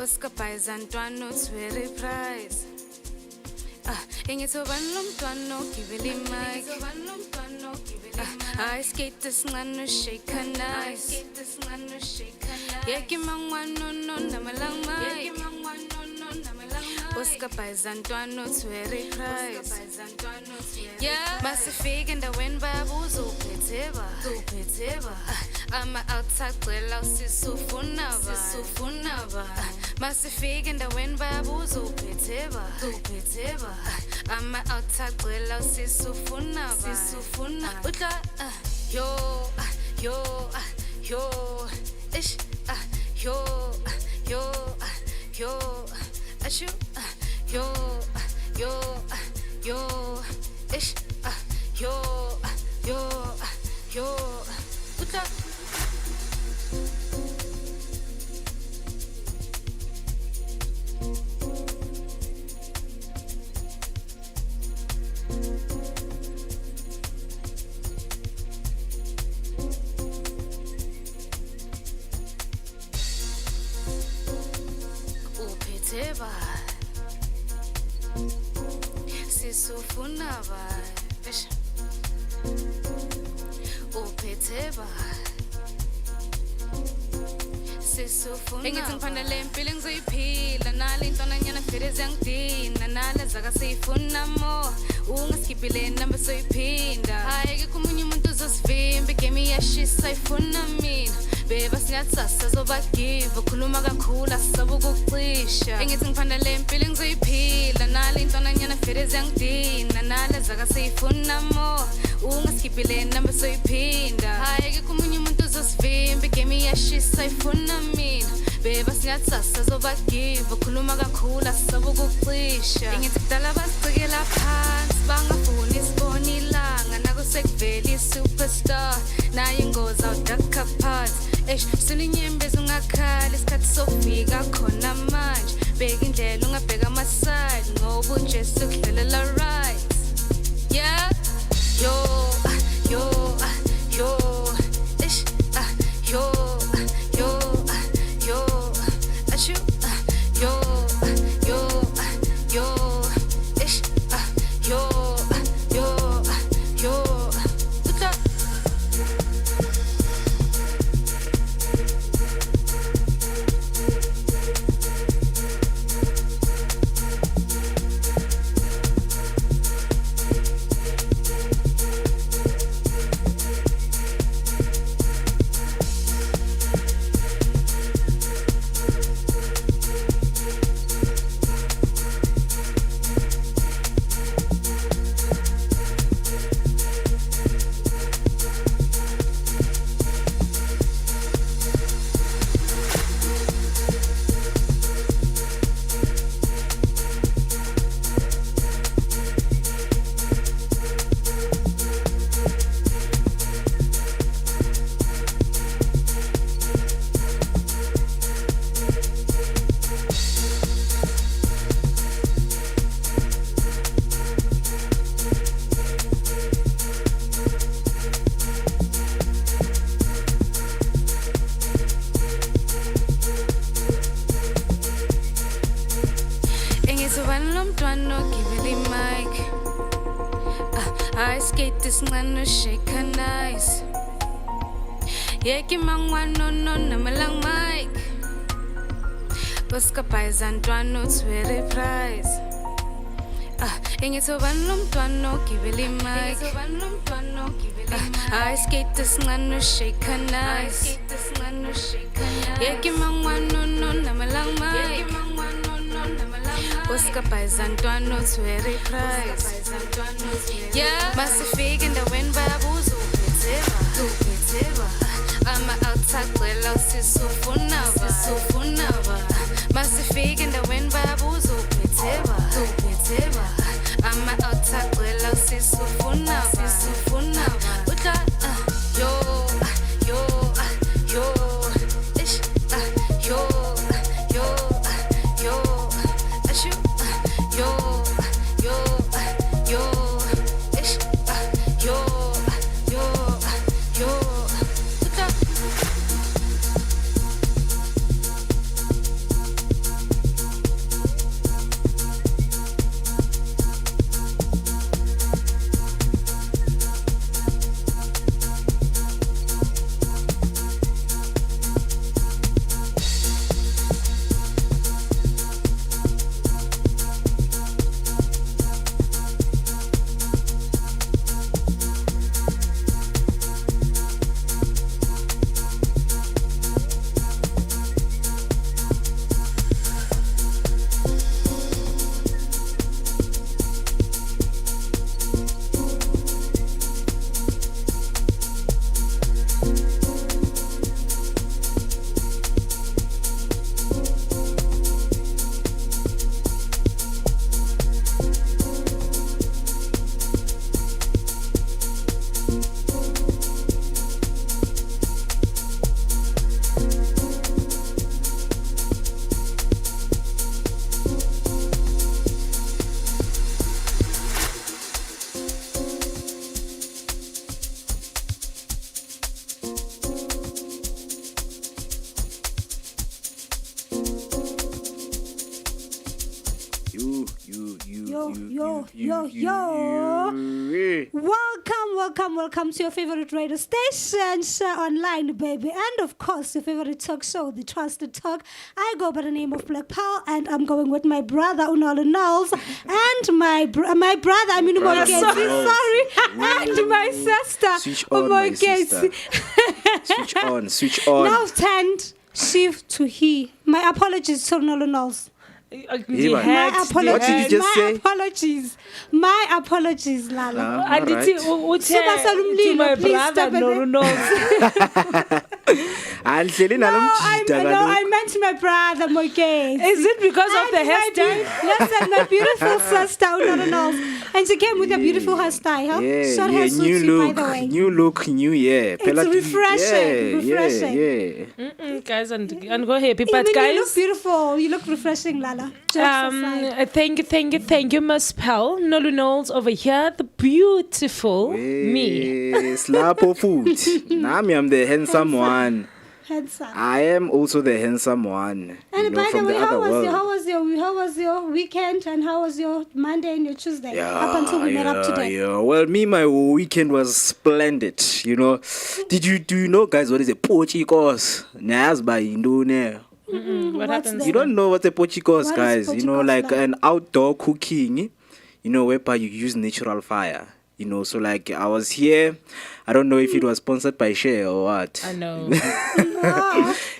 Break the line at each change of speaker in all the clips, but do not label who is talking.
Boskapais and Twano, it's very price. Inget of one lump Twano, give it mic. I skate this man, no shake a nice. Yakiman one, no, namalang mic. Boskapais and Twano, it's very price. Yeah, Massive and the wind babos, I'm outside, well, I'll see so funava. Massive and the wind babos, I'm outside, well, I'll see so funava. Yo, ish, yo, ashu, yo, ish, yo, uta. Upeteba, sisufunava, ish. Upeteba. Engithi ngiphandele impilo ngizoyiphila nale intwana nyana vele ziyangidina nale zaka seyifuna mo ungasikipile namba soyiphinda hayi ke kumunye umuntu uzosivimba igame iyashisa ifuna mina beba singatsasa zobagive khuluma kakhulu asisaba ukucisha engithi ngiphandele impilo ngizoyiphila nale intwana nyana vele ziyangidina nale zaka seyifuna mo ungasikipile namba soyiphinda hayi ke kumunye umuntu uzosivimba igame iyashisa ifuna mina beba singatsasa zobagive khuluma kakhulu asisaba ukucisha engithi kudala basicikela phansi bangafuni isibone ilanga nako sekuvela i-superstar naye ingozi awudaka phansi sininyembezi ungakhali isikhathi sofika khona manje beka indlela ungabheka amaside ngoba unje sukudlalela right yeah yo ish yo ashu yo ish yo uta I skate this man no shake a nice. Yeki mangwano no namalang mic. Boskapais and Twano it's very price. Ingeto banlum Twano kibili mic. I skate this man no shake a nice. Yeki mangwano no namalang mic. Boskapais and Twano it's very price. Yeah, Massive and the wind babos I'm outside, well, I'll see so funava. Massive and the wind babos I'm outside, well, I'll see so funava. Yo, ish, yo, ashu, yo, ish, yo, uta.
Welcome to your favorite radio station, share online, baby, and of course your favorite talk show, the Trusted Talk. I go by the name of Black Pearl, and I'm going with my brother Noluthando and my brother. I mean, Moeketsi, sorry, and my sister.
Switch on, my sister. Switch on.
Now stand, shift to he. My apologies to Noluthando.
What did you just say?
My apologies, Lala.
Right.
To my brother, I meant my brother, Moeketsi.
Is it because of the hairstyle?
Listen, my beautiful sister, and she came with a beautiful hairstyle, huh?
Yeah, new look, by the way. New look, new year.
It's refreshing.
Yeah.
Guys, and go happy, but guys,
you look beautiful. You look refreshing, Lala.
Thank you, Miss Pearl. Noluthando over here, the beautiful me.
Slapo food. I'm the handsome one.
Handsome.
I am also the handsome one.
And by the way, how was your weekend, and how was your Monday and your Tuesday up until we met up today?
Yeah. Well, my weekend was splendid. Do you know, guys, what is a pochikos?
What happens?
You don't know what a pochikos, guys? Like an outdoor cooking. Whereby you use natural fire. So like I was here. I don't know if it was sponsored by Share or what.
I know.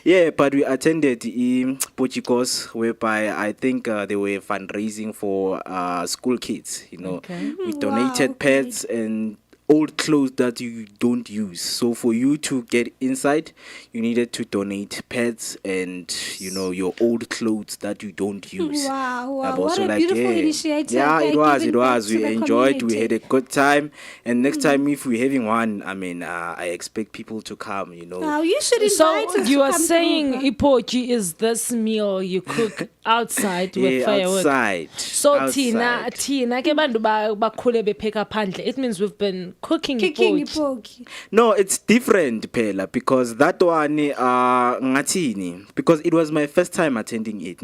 Yeah, but we attended Pochikos, whereby I think they were fundraising for school kids.
Okay.
We donated pads and old clothes that you don't use. So for you to get inside, you needed to donate pads and your old clothes that you don't use.
Wow. What a beautiful initiative.
Yeah, it was. We enjoyed. We had a good time. And next time, if we're having one, I expect people to come.
Now you should invite us.
So you are saying ipochi is this meal you cook outside with firewood?
Outside.
So Tina ke bantu bakhule bepheka phandle. It means we've been cooking ipochi.
No, it's different, Pela, because that one ngathini, because it was my first time attending it.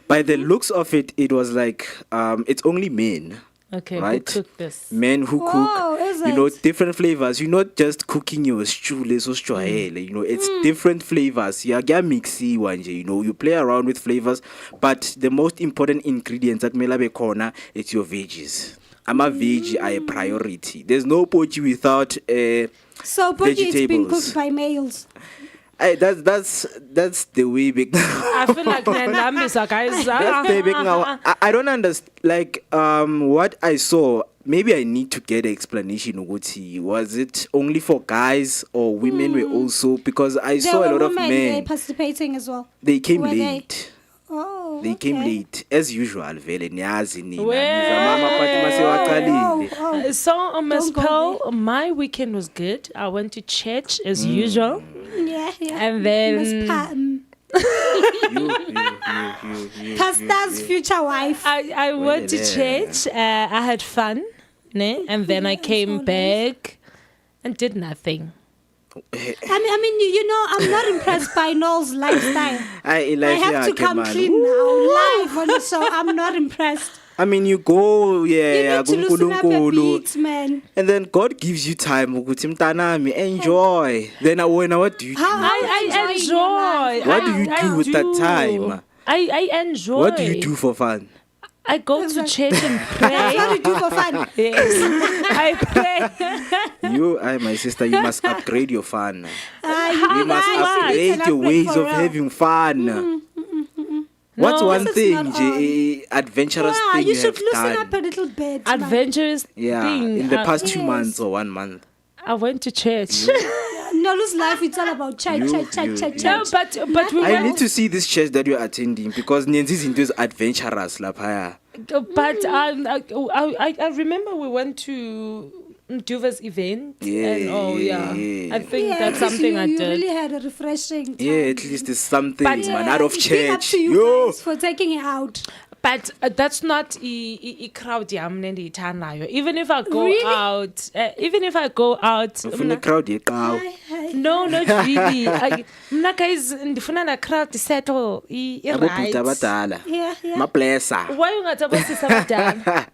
By the looks of it, it was like it's only men.
Okay,
right?
Who cook this?
Men who cook, different flavors. You're not just cooking your stew, it's different flavors. You play around with flavors, but the most important ingredients at Melabe Corner, it's your veggies. I'm a veggie, I a priority. There's no pochi without
so pochi is being cooked by males.
That's the way big.
I feel like guys.
That's the big now. I don't understand. Like what I saw. Maybe I need to get an explanation. Was it only for guys or women were also? Because I saw a lot of men
participating as well.
They came late.
They
came late as usual.
So Miss Pearl, my weekend was good. I went to church as usual.
Yeah.
And then
Pastor's future wife.
I went to church. I had fun, and then I came back and did nothing.
I'm not impressed by Noel's lifestyle. I have to come clean now, live on the show. I'm not impressed.
You go,
you need to loosen up a bit, man.
And then God gives you time. Enjoy. Then what do you do?
I enjoy.
What do you do with that time?
I enjoy.
What do you do for fun?
I go to church and pray.
That's what you do for fun.
Yes, I pray.
My sister, you must upgrade your fun. You must upgrade your ways of having fun. What's one thing, adventurous thing
you should
have
loosen
done?
up a little bit.
Adventurous thing.
In the past 2 months or 1 month.
I went to church.
Nolu's life, it's all about church.
No, but
I need to see this church that you're attending because Nancy's into this adventurous lapaya.
But I remember we went to Duva's event. I think that's something I did.
You really had a refreshing time.
Yeah, at least it's something, out of church.
Big up to you guys for taking it out.
But that's not a crowd yam Even if I go out,
crowd
No, not really. Mna guys, ndifuna na crowd settle
Abobhuti abadala.
Yeah.
Mablessa.
Why ungataba sisabadala?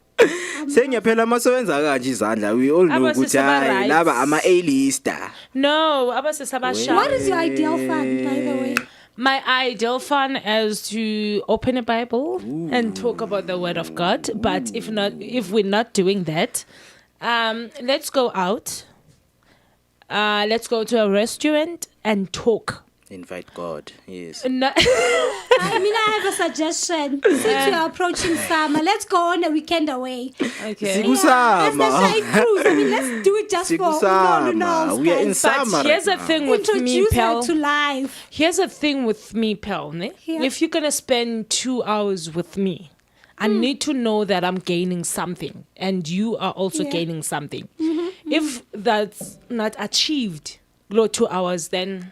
Sengiyaphela masebenza kanje izandla. We all know ukuthi hayi laba ama A-lister.
No, abasisabasha.
What is your ideal fun, by the way?
My ideal fun is to open a Bible and talk about the Word of God. But if we're not doing that, let's go out. Let's go to a restaurant and talk.
Invite God, yes.
No.
I have a suggestion. Since we are approaching summer, let's go on a weekend away.
Okay.
Let's cruise. Let's do it just for no.
We are in summer.
But here's the thing with me,
Introduce
pal.
her to life.
Here's the thing with me, pal. Ne?
Yeah.
If you're gonna spend 2 hours with me, I need to know that I'm gaining something, and you are also gaining something. If that's not achieved, 2 hours, then.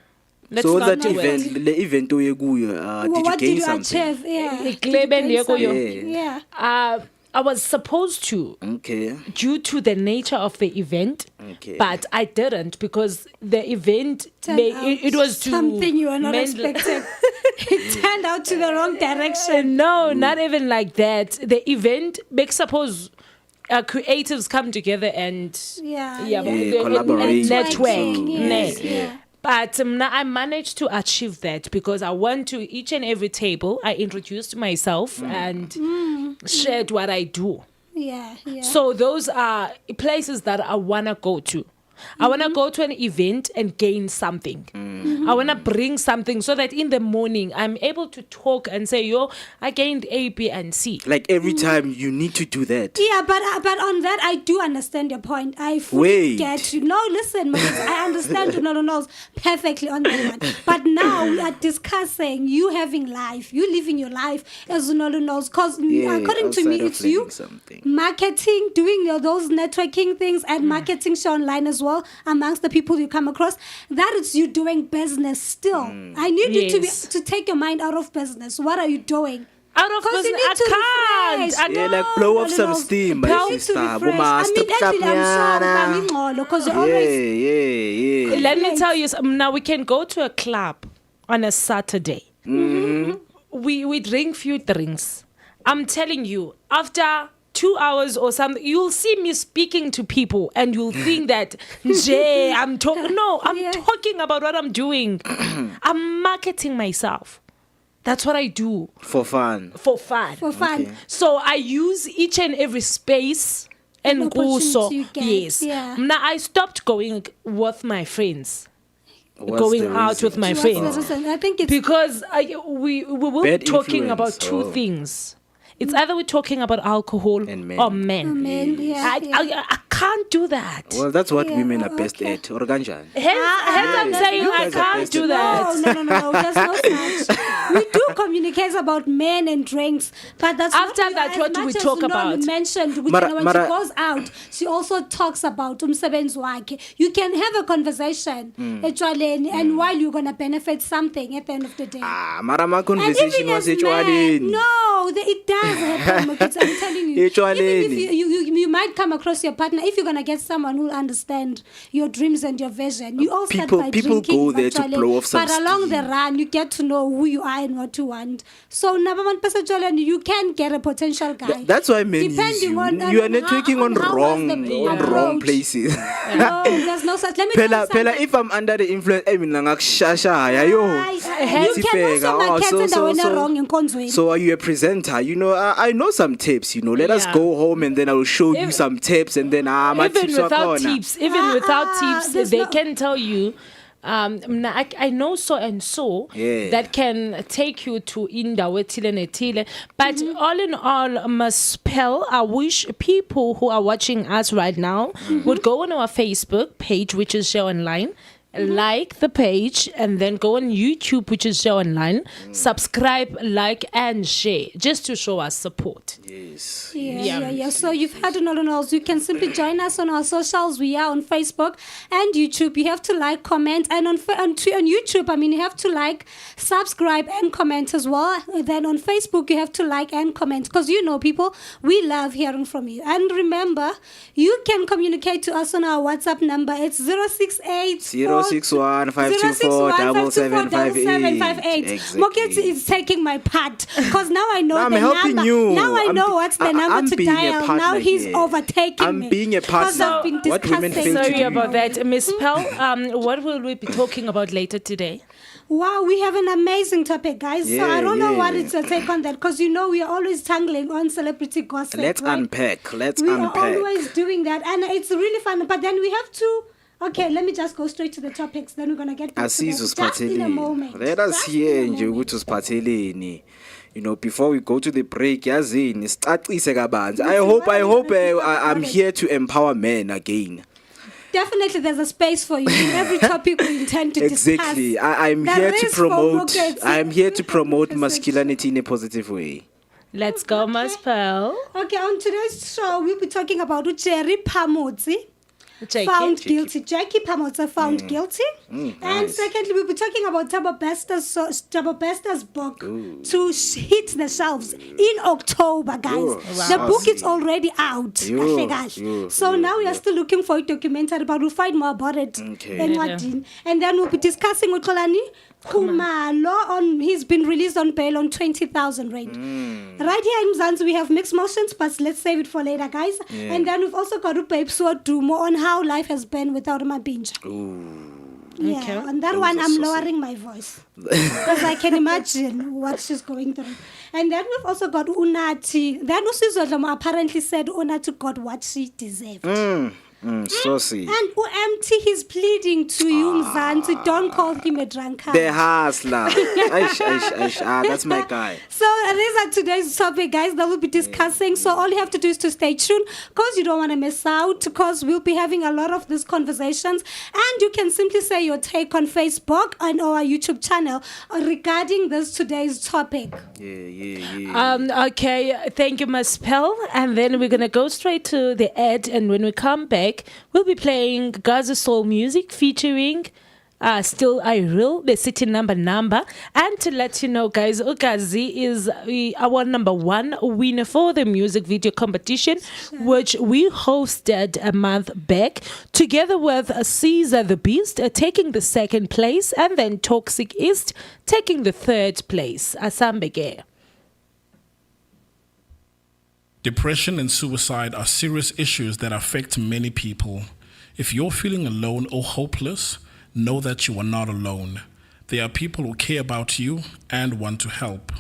Let's
so
not
that
do
event,
it.
the event
What
did you gain
did you
something?
achieve? Yeah.
I was supposed to,
Okay.
due to the nature of the event,
Okay.
but I didn't because the event it was to
something you were not expecting. It turned out to the wrong direction.
No, not even like that. The event makes suppose creatives come together and
collaborate.
network.
Yes.
But I managed to achieve that because I went to each and every table. I introduced myself and shared what I do.
Yeah.
So those are places that I want to go to. I want to go to an event and gain something. I want to bring something so that in the morning I'm able to talk and say, I gained A, B, and C.
Like every time you need to do that.
Yeah, but on that I do understand your point. I fully get you. No, listen, man, I understand knows perfectly on that one. But now we are discussing you having life, you living your life as knows. Because according to me, it's you marketing, doing those networking things and marketing show online as well amongst the people you come across. That is you doing business still. I need you to take your mind out of business. What are you doing?
Out of business, I can't.
Like blow off some steam, my sister.
Actually, I'm sure because
Let me tell you, now we can go to a club on a Saturday. We drink few drinks. I'm telling you, after 2 hours or something, you'll see me speaking to people and you'll think that, I'm talking. No, I'm talking about what I'm doing. I'm marketing myself. That's what I do.
For fun.
Okay.
So I use each and every space and also, yes.
Yeah.
Now I stopped going with my friends.
What's
going out with my friends.
I think it's
because we will be talking about two things. It's either we're talking about alcohol or men. I can't do that.
Well, that's what women are best at. Or ganjani.
Hence I'm saying I can't do that.
No. There's no such. We do communicate about men and drinks, but that's
after
not,
that what we talk about.
Mentioned when she goes out, she also talks about umsebenzi wakhe. You can have a conversation and while you're gonna benefit something at the end of the day.
My conversation was
it does happen. I'm telling you. Even if you might come across your partner, if you're gonna get someone who will understand your dreams and your vision, you all start by
people
drinking,
go there to blow off some
but along
steam.
the run, you get to know who you are and what you want. So, you can get a potential guy.
That's why men use you. You are networking on wrong places.
No, there's no such. Let me tell you something.
If I'm under the influence, I mean,
you can also market wrong in Konzweni.
So are you a presenter? I know some tips. Let us go home and then I will show you some tips and then
even without tips, they can tell you. I know so and so that can take you to indawo etile. But all in all, Maspel, I wish people who are watching us right now would go on our Facebook page, which is Show Online. Like the page and then go on YouTube, which is Show Online. Subscribe, like, and share just to show us support.
Yes.
Yeah. So you've had you can simply join us on our socials. We are on Facebook and YouTube. You have to like, comment, and on YouTube, you have to like, subscribe, and comment as well. Then on Facebook, you have to like and comment because people, we love hearing from you. And remember, you can communicate to us on our WhatsApp number. It's 068
061 524
7758. Moeketsi is taking my part because now I know
I'm
the
helping
number.
you.
Now I know what's the number to dial. Now he's overtaking me.
I'm being a partner.
What women fail
Sorry about that. Miss Pearl, what will we be talking about later today?
Wow, we have an amazing topic, guys. So I don't know what it's a take on that because we are always tangling on celebrity gossip.
Let's unpack.
We are always doing that, and it's really fun. But then we have to. Okay, let me just go straight to the topics. Then we're gonna get back to that just in a moment.
Let us hear nje ukuthi usiphatheleni. Before we go to the break, yazini sicacise kabanzi. I hope I'm here to empower men again.
Definitely, there's a space for you in every topic we intend to discuss.
Exactly. I'm here to promote masculinity in a positive way.
Let's go, Miss Pearl.
Okay, on today's show, we'll be talking about Jerry Phamotse. Found guilty. Jackie Phamotse found guilty. And
nice.
Secondly, we'll be talking about Thabo Bester's book to hit the shelves in October, guys. The book is already out. So now we are still looking for a documentary, but we'll find more about it. And then we'll be discussing with Kolani Kumalo he's been released on bail on 20,000 rand. Right here in Mzansi, we have mixed motions, but let's save it for later, guys. And then we've also got Upe Dumo on how life has been without Mabinja. On that one, I'm lowering my voice because I can imagine what she's going through. And then we've also got Unati. Then Usizodlamo apparently said Unati got what she deserved.
Saucy.
And empty he's pleading to you, Mzansi, don't call him a drunkard.
The hustler. That's my guy.
So these are today's topic, guys, that we'll be discussing. So all you have to do is to stay tuned because you don't want to miss out because we'll be having a lot of these conversations. And you can simply say your take on Facebook and our YouTube channel regarding this today's topic.
Okay, thank you, Ms. Pearl. And then we're going to go straight to the ad. And when we come back, we'll be playing Gaza Soul music featuring Still I Real, the city number. And to let you know, guys, Ugazi is our number one winner for the music video competition, which we hosted a month back, together with Caesar the Beast taking the second place, and then Toxic East taking the third place. Asambege.
Depression and suicide are serious issues that affect many people. If you're feeling alone or hopeless, know that you are not alone. There are people who care about you and want to help.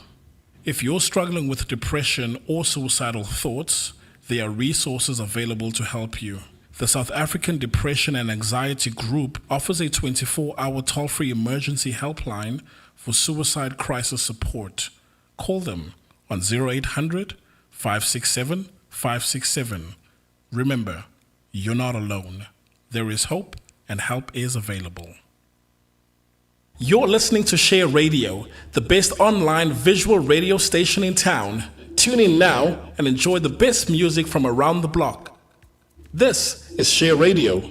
If you're struggling with depression or suicidal thoughts, there are resources available to help you. The South African Depression and Anxiety Group offers a 24-hour toll-free emergency helpline for suicide crisis support. Call them on 0800 567 567. Remember, you're not alone. There is hope and help is available. You're listening to Share Radio, the best online visual radio station in town. Tune in now and enjoy the best music from around the block. This is Share Radio.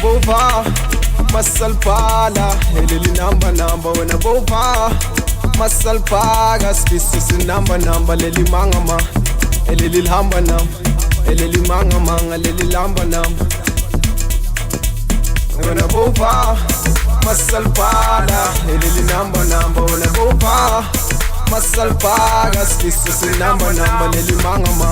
bova masalpala eleli number wena bova masalpaga spiso si number leli mangama eleli lihamba nam eleli manga leli lamba nam wena bova masalpala eleli number wena bova masalpaga spiso si number leli mangama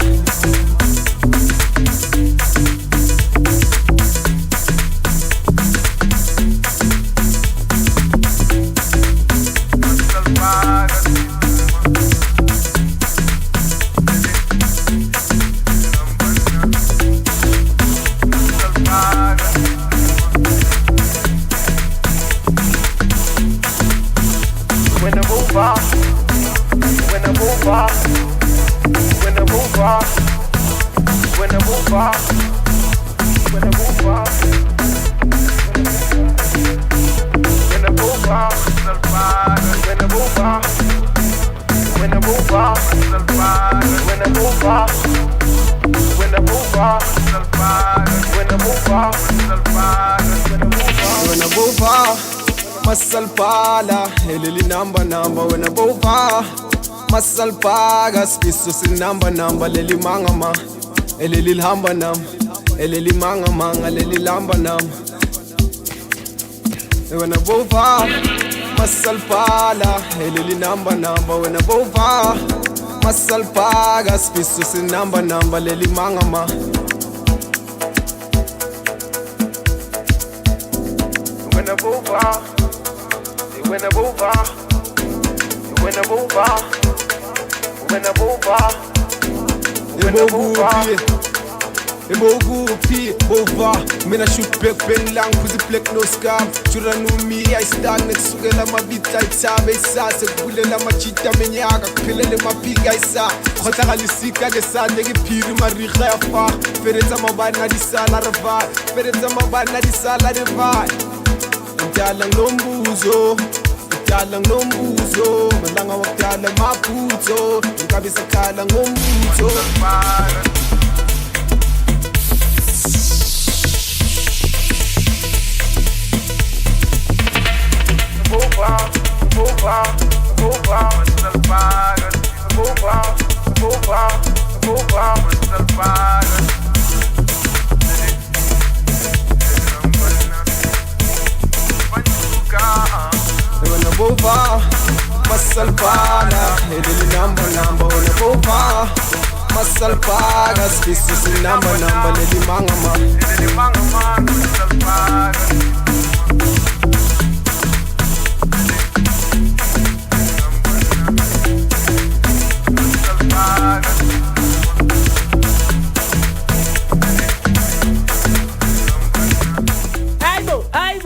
masalpala eleli number wena bova masalpaga spiso si number leli mangama eleli lihamba nam eleli manga leli lamba nam wena bova masalpala eleli number wena bova masalpaga spiso si number leli mangama wena bova when I move on, when I move on, when I move on, when I move on. Emogu pi bova mina shoot back pen lang kuzi plek no scam chura no mi I stand next to la mabita itsabe sa se kulela machita menyaka kuphelele mapiga isa khotla ga lisika ke sa ndeke phiri mariga ya fa feretsa mabana di sala reva feretsa mabana di sala reva Dala ngombuzo malanga wakudala maphutho inkabe sakhala ngombuzo Bova masalpana eleli number wena bova masalpaga spiso si number leli mangama masalpaga
Aibo.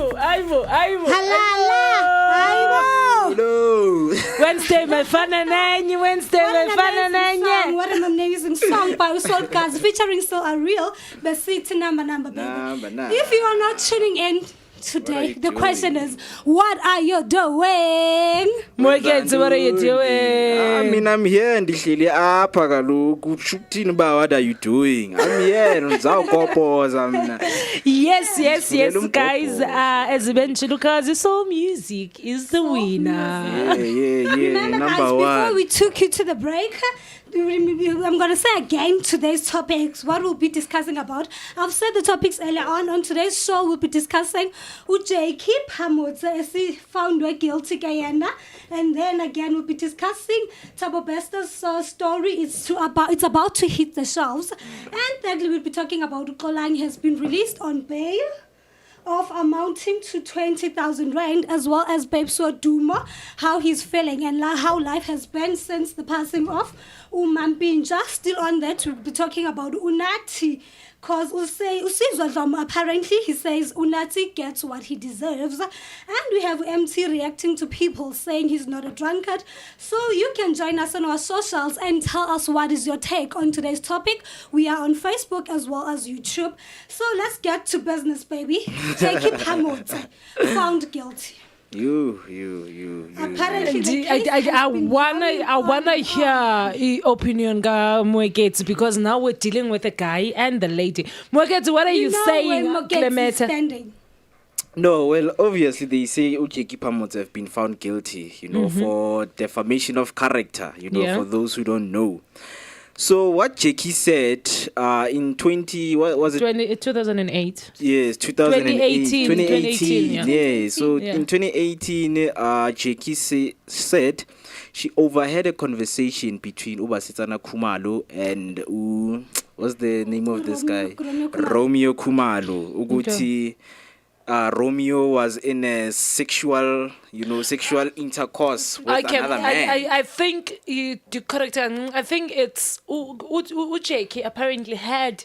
Wednesday, my fun and Wednesday, my fun and
What an amazing song by Usol Guys featuring Still Are Real, but see number, baby. If you are not tuning in today, the question is, what are you doing?
Moeketsi, what are you doing?
I mean, I'm here and ndihleli apha kaloku uthini ba what are you doing? I'm here ngizakopoza mina.
Yes, guys. As mentioned, because soul music is the winner.
Yeah.
Remember,
Number
guys,
one.
before we took you to the break, I'm going to say again today's topics, what we'll be discussing about. I've said the topics earlier on. On today's show, we'll be discussing Ujeki Phamotse as he found guilty Guyana. And then again, we'll be discussing Thabo Besta's story. It's about to hit the shelves. And thirdly, we'll be talking about Kolang has been released on bail of amounting to 20,000 rand, as well as Babeswa Duma, how he's feeling and how life has been since the passing of Umampinja. Still on that, we'll be talking about Unati, because apparently he says Unati gets what he deserves. And we have MT reacting to people saying he's not a drunkard. So you can join us on our socials and tell us what is your take on today's topic. We are on Facebook as well as YouTube. So let's get to business, baby. Jackie Phamotse found guilty.
You.
Apparently,
I wanna hear opinion ga Moeketsi, because now we're dealing with the guy and the lady. Moeketsi, what are you saying,
Clemeta?
No, well, obviously they say Ujeki Pamot have been found guilty, for defamation of character, for those who don't know. So what Jackie said in
2008.
Yes, 2008.
2018,
yeah. So in 2018, Jackie said she overheard a conversation between Ubasitana Kumalo and what's the name of this guy? Romeo Kumalo. Uguti. Romeo was in a sexual intercourse with another man.
I think you correct. I think it's Jackie apparently had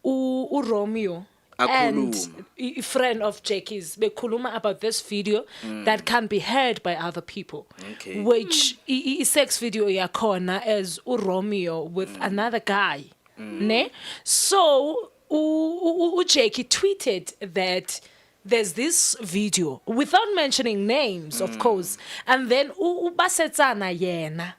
Romeo and a friend of Jackie's bekuluma about this video that can be heard by other people.
Okay.
Which sex video yakona as Romeo with another guy. Ne? So Jackie tweeted that there's this video without mentioning names, of course, and then ubasetsana yena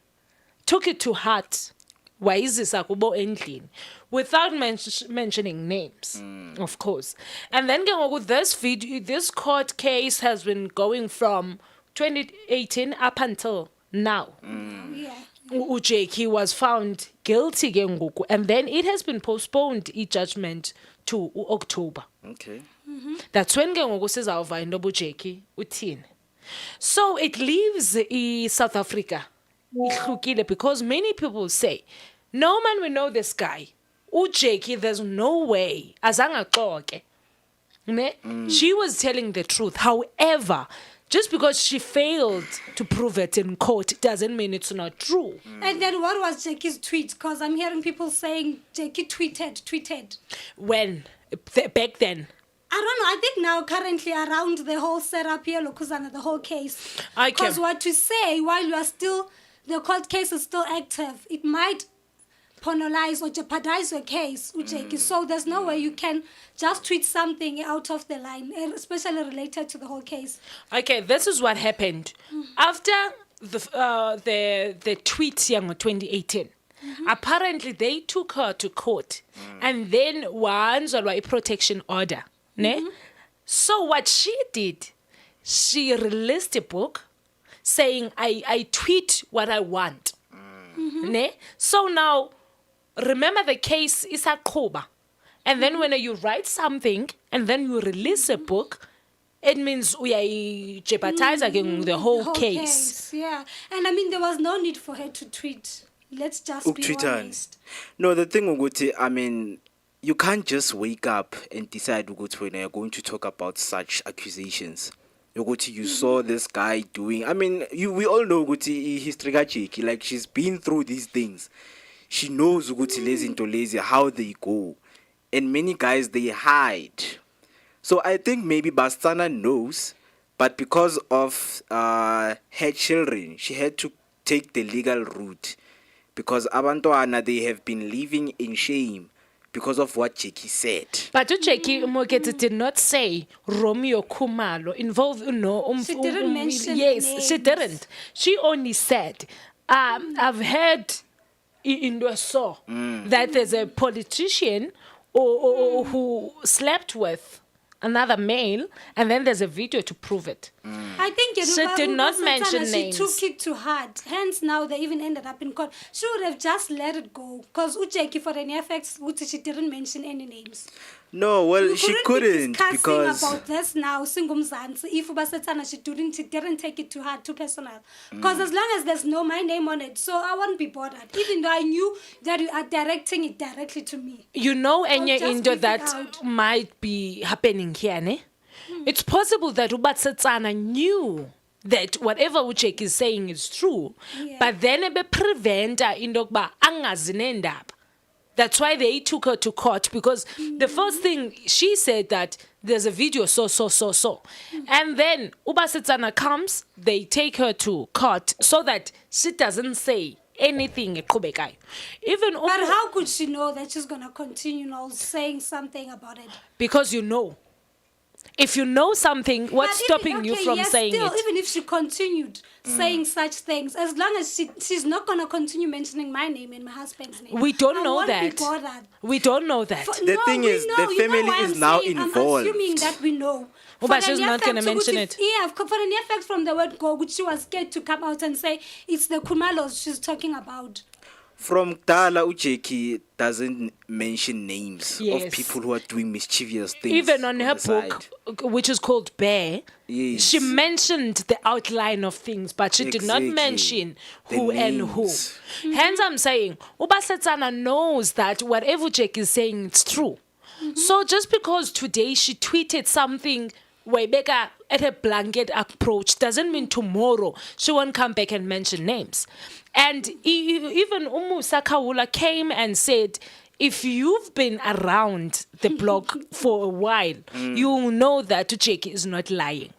took it to heart. Why is this endlini? Without mentioning names, of course. And then with this video, this court case has been going from 2018 up until now. Ujeki was found guilty genguku, and then it has been postponed, judgment to October.
Okay.
That's when genguku sizawuva into Ujeki uthini. So it leaves South Africa ihlukile because many people say, no man will know this guy. Ujeki, there's no way. Azanga xoke. She was telling the truth. However, just because she failed to prove it in court doesn't mean it's not true.
And then what was Jackie's tweet? Because I'm hearing people saying Jackie tweeted.
When? Back then?
I don't know. I think now currently around the whole setup here, Lokuzana, the whole case. Because what to say while you are still, the court case is still active, it might penalize or jeopardize your case, Ujeki. So there's no way you can just tweet something out of the line, especially related to the whole case.
Okay, this is what happened. After the tweet in 2018, apparently they took her to court and then once a protection order. So what she did, she released a book saying, I tweet what I want. So now, remember the case is a koba. And then when you write something and then you release a book, it means we are jeopardizing the whole case.
Yeah. And I mean, there was no need for her to tweet. Let's just be honest.
No, the thing, Uguti, I mean, you can't just wake up and decide, Uguti, when you're going to talk about such accusations. Uguti, you saw this guy doing, I mean, we all know Uguti, he's trigger-cheeky, like she's been through these things. She knows Uguti lazy into lazy, how they go. And many guys, they hide. So I think maybe Bastana knows, but because of her children, she had to take the legal route. Because Abantoana, they have been living in shame because of what Jackie said.
But Jackie Moeketsi did not say Romeo Kumalo involved.
She didn't mention names.
She didn't. She only said, I've heard in the saw that there's a politician who slept with another male, and then there's a video to prove it.
I think
she did not mention names.
She took it to heart. Hence, now they even ended up in court. She would have just let it go. Because Ujeki, for any effects, she didn't mention any names.
No, well, she couldn't
be
because
about this now, Singumzansi. If Ubasetsana, she didn't take it to heart, too personal. Because as long as there's no my name on it, so I won't be bothered. Even though I knew that you are directing it directly to me.
You know, Enya Indo, that might be happening here, ne? It's possible that Ubasetsana knew that whatever Ujeki is saying is true, but then ebe preventa indokba angazinendaba. That's why they took her to court, because the first thing she said that there's a video so. And then Ubasetsana comes, they take her to court so that she doesn't say anything.
But how could she know that she's going to continue saying something about it?
Because you know. If you know something, what's stopping you from saying
still,
it?
Even if she continued saying such things, as long as she's not going to continue mentioning my name and my husband's name.
We don't know that.
Be bothered.
We don't know that.
The thing is, the family is now involved.
I'm assuming that we know.
But she's not going to mention it.
Yeah, for the near fact from the word go, which she was scared to come out and say it's the Kumalos she's talking about.
From Dala, Ujeki doesn't mention names of people who are doing mischievous things.
Even on her book, which is called Bear, she mentioned the outline of things, but she did not mention who and who. Hence, I'm saying, Ubasetsana knows that whatever Ujeki is saying, it's true. So just because today she tweeted something Webeka at a blanket approach doesn't mean tomorrow she won't come back and mention names. And even Umusa Kawula came and said, if you've been around the block for a while, you know that Ujeki is not lying.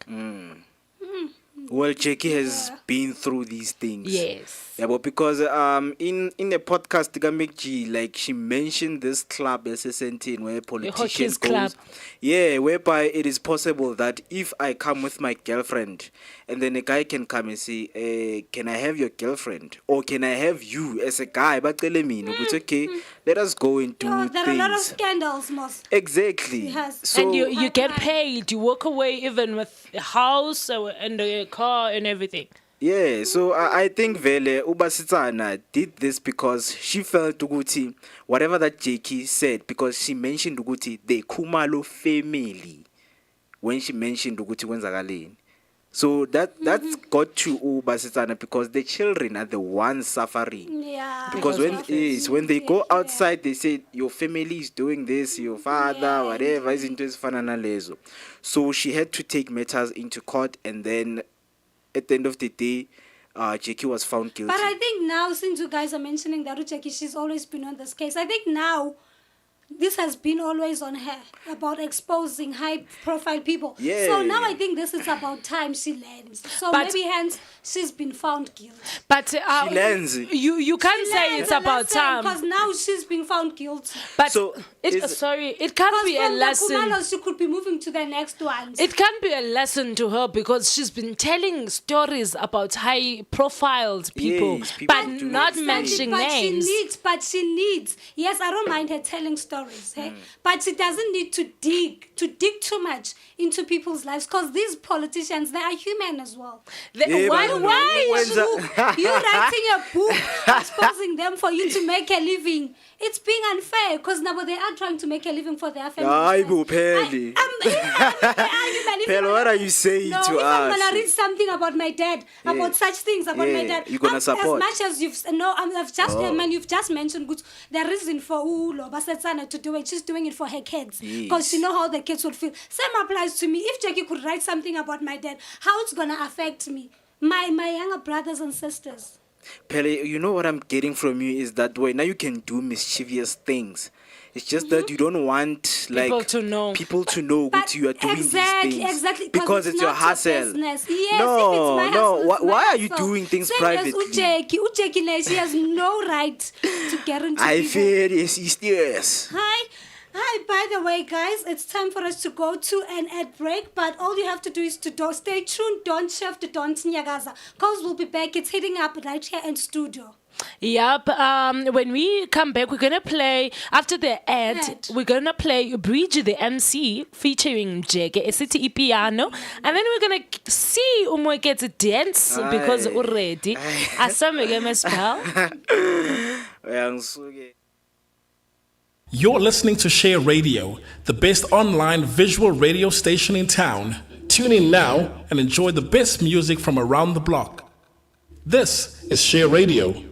Well, Jackie has been through these things.
Yes.
Yeah, but because in the podcast, Tigamekji, like she mentioned this club SSNT where politicians goes. Yeah, whereby it is possible that if I come with my girlfriend and then a guy can come and say, can I have your girlfriend? Or can I have you as a guy? But tell me, it's okay. Let us go and do things.
There are a lot of scandals, most.
Exactly.
Yes.
So and you get paid. You walk away even with a house and a car and everything.
Yeah, so I think Vele Ubasitsana did this because she felt Uguti, whatever that Jackie said, because she mentioned Uguti, the Kumalo family, when she mentioned Uguti Wenzagalin. So that's got to Ubasitsana because the children are the ones suffering.
Yeah.
Because when they go outside, they say your family is doing this, your father, whatever, is into his fananalezo. So she had to take matters into court, and then at the end of the day, Jackie was found guilty.
But I think now, since you guys are mentioning that Jackie, she's always been on this case. I think now this has been always on her about exposing high-profile people.
Yeah.
So now I think this is about time she learns. So maybe hence she's been found guilty.
But
she learns.
You can't say it's about time
because now she's been found guilty.
But so it can't be a lesson.
Kumalos, she could be moving to the next ones.
It can't be a lesson to her because she's been telling stories about high-profile people, but not mentioning names.
But she needs. Yes, I don't mind her telling stories. But she doesn't need to dig too much into people's lives because these politicians, they are human as well. Why you writing a book exposing them for you to make a living? It's being unfair because now they are trying to make a living for their families.
What are you saying to us?
If I'm gonna read something about my dad, about such things about my dad,
you're gonna support.
As much as you've just mentioned good, the reason for Basetsana to do it, she's doing it for her kids because she know how the kids would feel. Same applies to me. If Jackie could write something about my dad, how it's gonna affect me, my younger brothers and sisters.
Pele, you know what I'm getting from you is that way now you can do mischievous things. It's just that you don't want
people to know
that you are doing these things.
Exactly,
because it's your hustle.
Yes,
no. Why are you doing things privately?
Ujeki, she has no right to guarantee.
I fear yes.
Hi, by the way, guys, it's time for us to go to an ad break, but all you have to do is to stay tuned, don't shift, don't nyagaza, because we'll be back. It's hitting up right here in studio.
Yep. When we come back, we're gonna play after the ad. We're gonna play Bridge the MC featuring Jeke, a city piano, and then we're gonna see Moeketsi dance because already asame game spell.
You're listening to Share Radio, the best online visual radio station in town. Tune in now and enjoy the best music from around the block. This is Share Radio.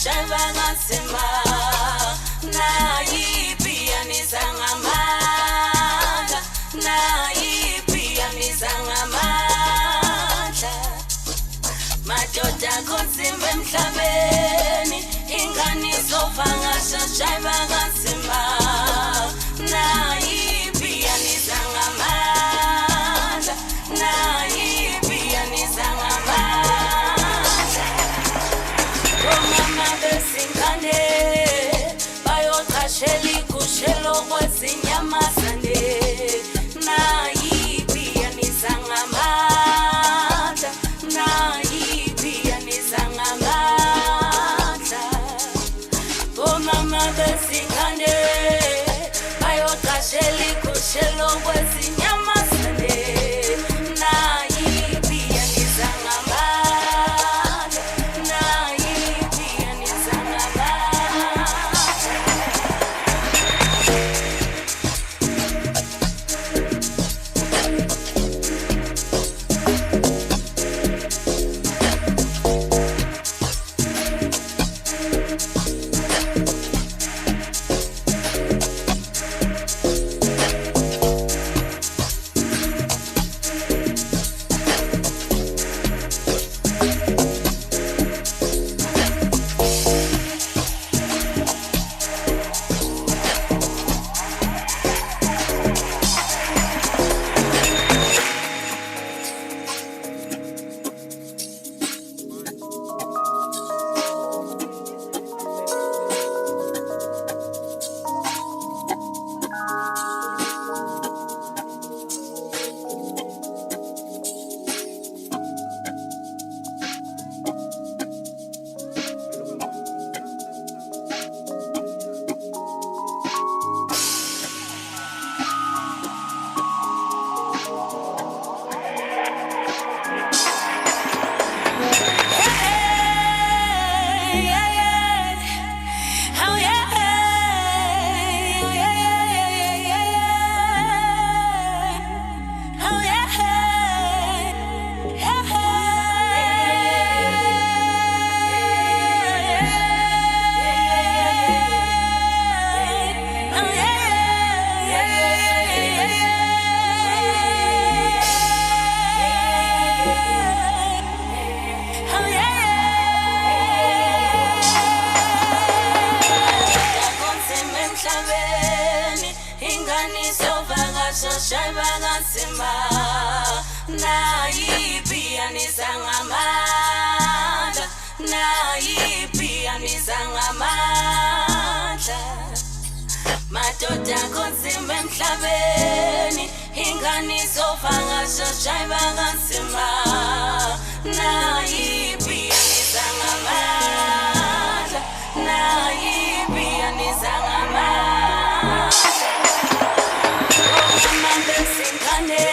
shashaiva ngasema naipi yanizangamandla naipi yanizangamandla madoda konsimba emhlabeni ingane izofanga shashaiva ngasema naipi yanizangamandla naipi yanizangamandla omama besingane bayoqashela ikushelo kwezinyamazane naipi yanizangamandla naipi yanizangamandla omama besingane bayoqashela ikushelo kwezinyamazane naipi yanizangamandla naipi yanizangamandla shashaiva ngasema naipi yanizangamandla naipi yanizangamandla madoda konsimba emhlabeni ingane izofanga shashaiva ngasema naipi yanizangamandla naipi yanizangamandla besingane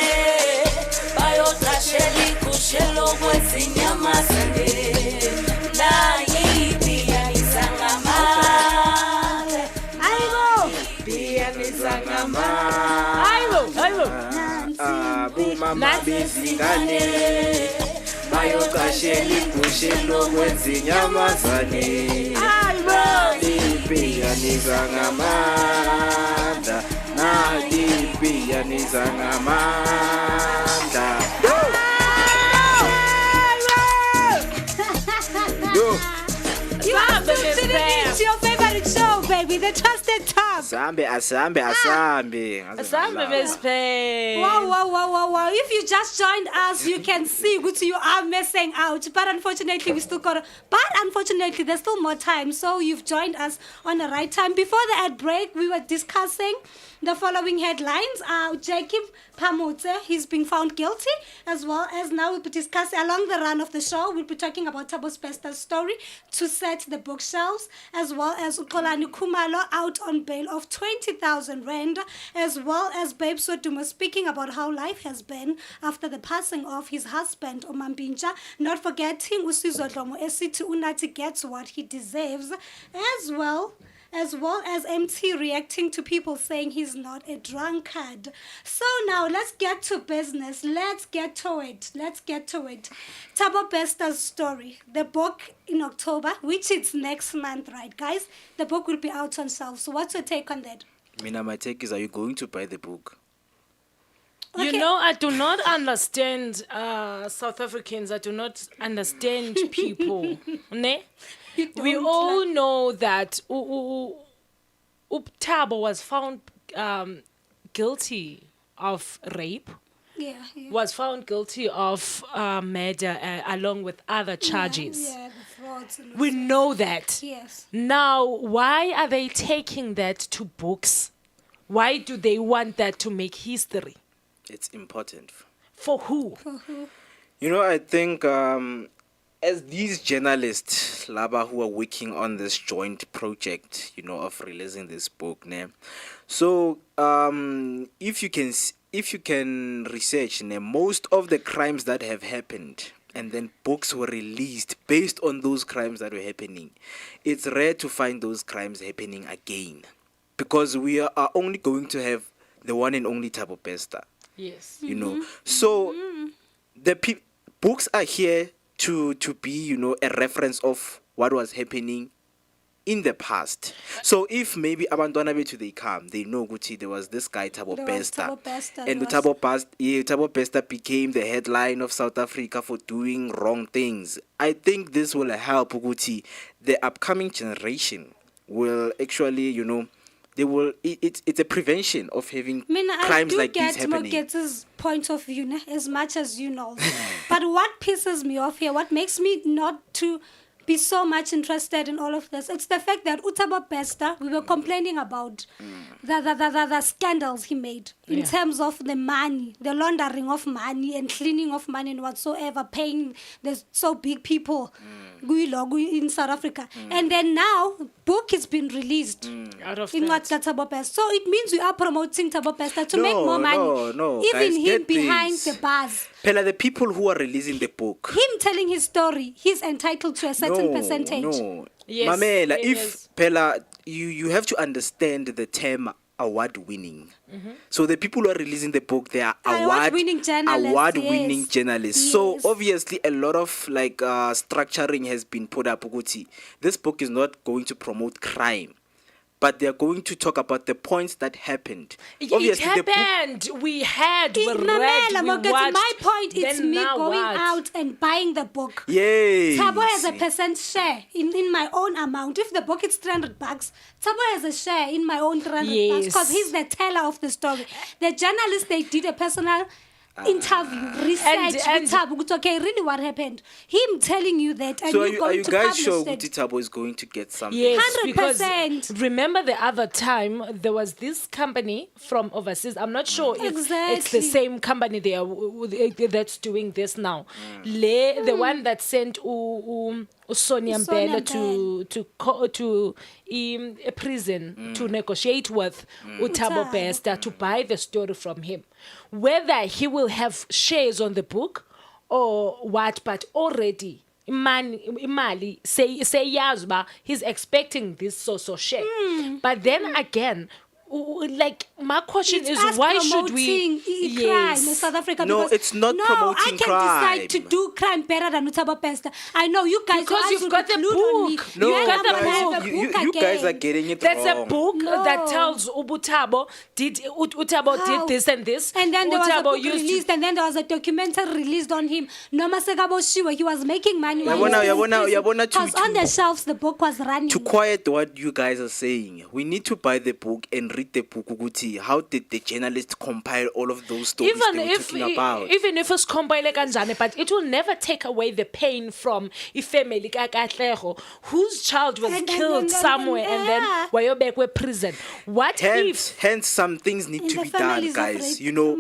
bayoqashela ikushelo kwezinyamazane naipi yanizangamandla
Ayibo
abomama besingane bayoqashela ikushelo kwezinyamazane naipi yanizangamandla naipi yanizangamandla
It's your favorite show, baby, the Trusted Talk.
asambe
besiphe.
Wow. If you just joined us, you can see what you are missing out. But unfortunately, there's still more time. So you've joined us on the right time. Before the ad break, we were discussing the following headlines. Jacob Pamotse, he's been found guilty, as well as now we'll be discussing along the run of the show. We'll be talking about Thabo Spester's story to set the bookshelves, as well as Ukolani Kumalo out on bail of 20,000 rand, as well as Babe Soduma speaking about how life has been after the passing of his husband, Omambinja. Not forgetting Usizo Dlomo Esithi Unati gets what he deserves, as well as well as MT reacting to people saying he's not a drunkard. So now let's get to business. Let's get to it. Thabo Besta's story. The book in October, which it's next month, right, guys? The book will be out on shelf. So what's your take on that?
Mina, my take is, are you going to buy the book?
You know, I do not understand South Africans. I do not understand people. Ne? We all know that Thabo was found guilty of rape.
Yeah.
Was found guilty of murder along with other charges.
Yeah, the frauds.
We know that.
Yes.
Now, why are they taking that to books? Why do they want that to make history?
It's important.
For who?
You know, I think as these journalists, Laba, who are working on this joint project, you know, of releasing this book, so if you can research, most of the crimes that have happened and then books were released based on those crimes that were happening, it's rare to find those crimes happening again, because we are only going to have the one and only Thabo Besta.
Yes.
You know, so the books are here to be, you know, a reference of what was happening in the past. So if maybe abantwana bethu they come, they know Gucci, there was this guy Thabo Besta, and Thabo Besta became the headline of South Africa for doing wrong things. I think this will help Gucci. The upcoming generation will actually, you know, they will. It's a prevention of having crimes like this happening.
I do get Moeketzi's point of view, as much as you know. But what pisses me off here, what makes me not to be so much interested in all of this, it's the fact that Thabo Besta, we were complaining about the scandals he made in terms of the money, the laundering of money and cleaning of money and whatsoever, paying the so big people in South Africa. And then now, book has been released
Out of
in what's Thabo Besta. So it means we are promoting Thabo Besta to make more money.
No,
even
guys,
him
get
behind
this.
the bars.
Pella, the people who are releasing the book,
Him telling his story, he's entitled to a certain percentage.
No,
Yes,
Mamela,
it
if
is.
Pella, you have to understand the term award-winning. So the people who are releasing the book, they are
Award-winning journalists,
award-winning
yes.
journalists. So
Yes.
obviously a lot of structuring has been put up. Ukuthi. This book is not going to promote crime, but they are going to talk about the points that happened.
It happened. We read, we watched.
My point is
Then
me
now
going
what?
out and buying the book.
Yes.
Thabo has a percent share in my own amount. If the book is $300, Thabo has a share in my own $300
Yes.
because he's the teller of the story. The journalist, they did a personal interview, research with Thabo. It's okay, really what happened. Him telling you that, and
So
you
are
going
you
to
guys
publish
sure
it.
Guti Thabo is going to get something?
Yes, because
100%.
remember the other time there was this company from overseas. I'm not sure if it's the
Exactly.
same company that's doing this now. The one that sent Sonia Mbele to a prison to negotiate with Thabo Besta to buy the story from him. Whether he will have shares on the book or what, but already Imali say Yazba, he's expecting this so share. But then again, like my question
It's
is,
us
why should we?
promoting crime in South Africa?
No,
because
it's not
I
promoting
can
crime.
decide to do crime better than Thabo Besta. I know you guys.
Because
your eyes
you've
will
got
be
the
glued on me.
book.
No,
You
got the
never
book.
have a
you
book
guys are
again.
getting it
There's
wrong.
a book
No.
that tells Thabo did
How?
this and this.
And then there was a
Thabo
book
used to-
released, and then there was a documentary released on him. Noma Sekabo Shiwe, he was making money.
Yabona,
Because on the shelves, the book was running.
To quiet what you guys are saying, we need to buy the book and read the book. Guti. How did the journalist compile all of those stories
even
they were
if
talking about?
even if it's compile kanjani, but it will never take away the pain from a family whose child was killed somewhere and then wayobekwe prison. What if
Hence, some things need to be done, guys. You know,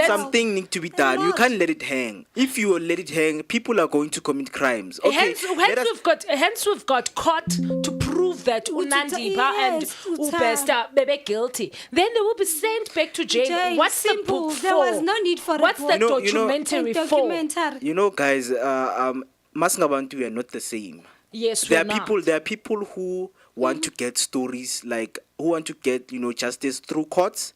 something need to be done. You can't let it hang. If you let it hang, people are going to commit crimes. Okay,
hence we've got court to prove that Unandipa and
yes,
Besta bebe guilty. Then they will be sent back to jail. What's
simple.
the book for?
There was no need for
What's
a book.
the
No, you know-
documentary
A
for?
documentary.
you know, guys, Masingabantu, we are not the same.
Yes,
there are
we're not.
people. There are people who want to get stories, like who want to get justice through courts.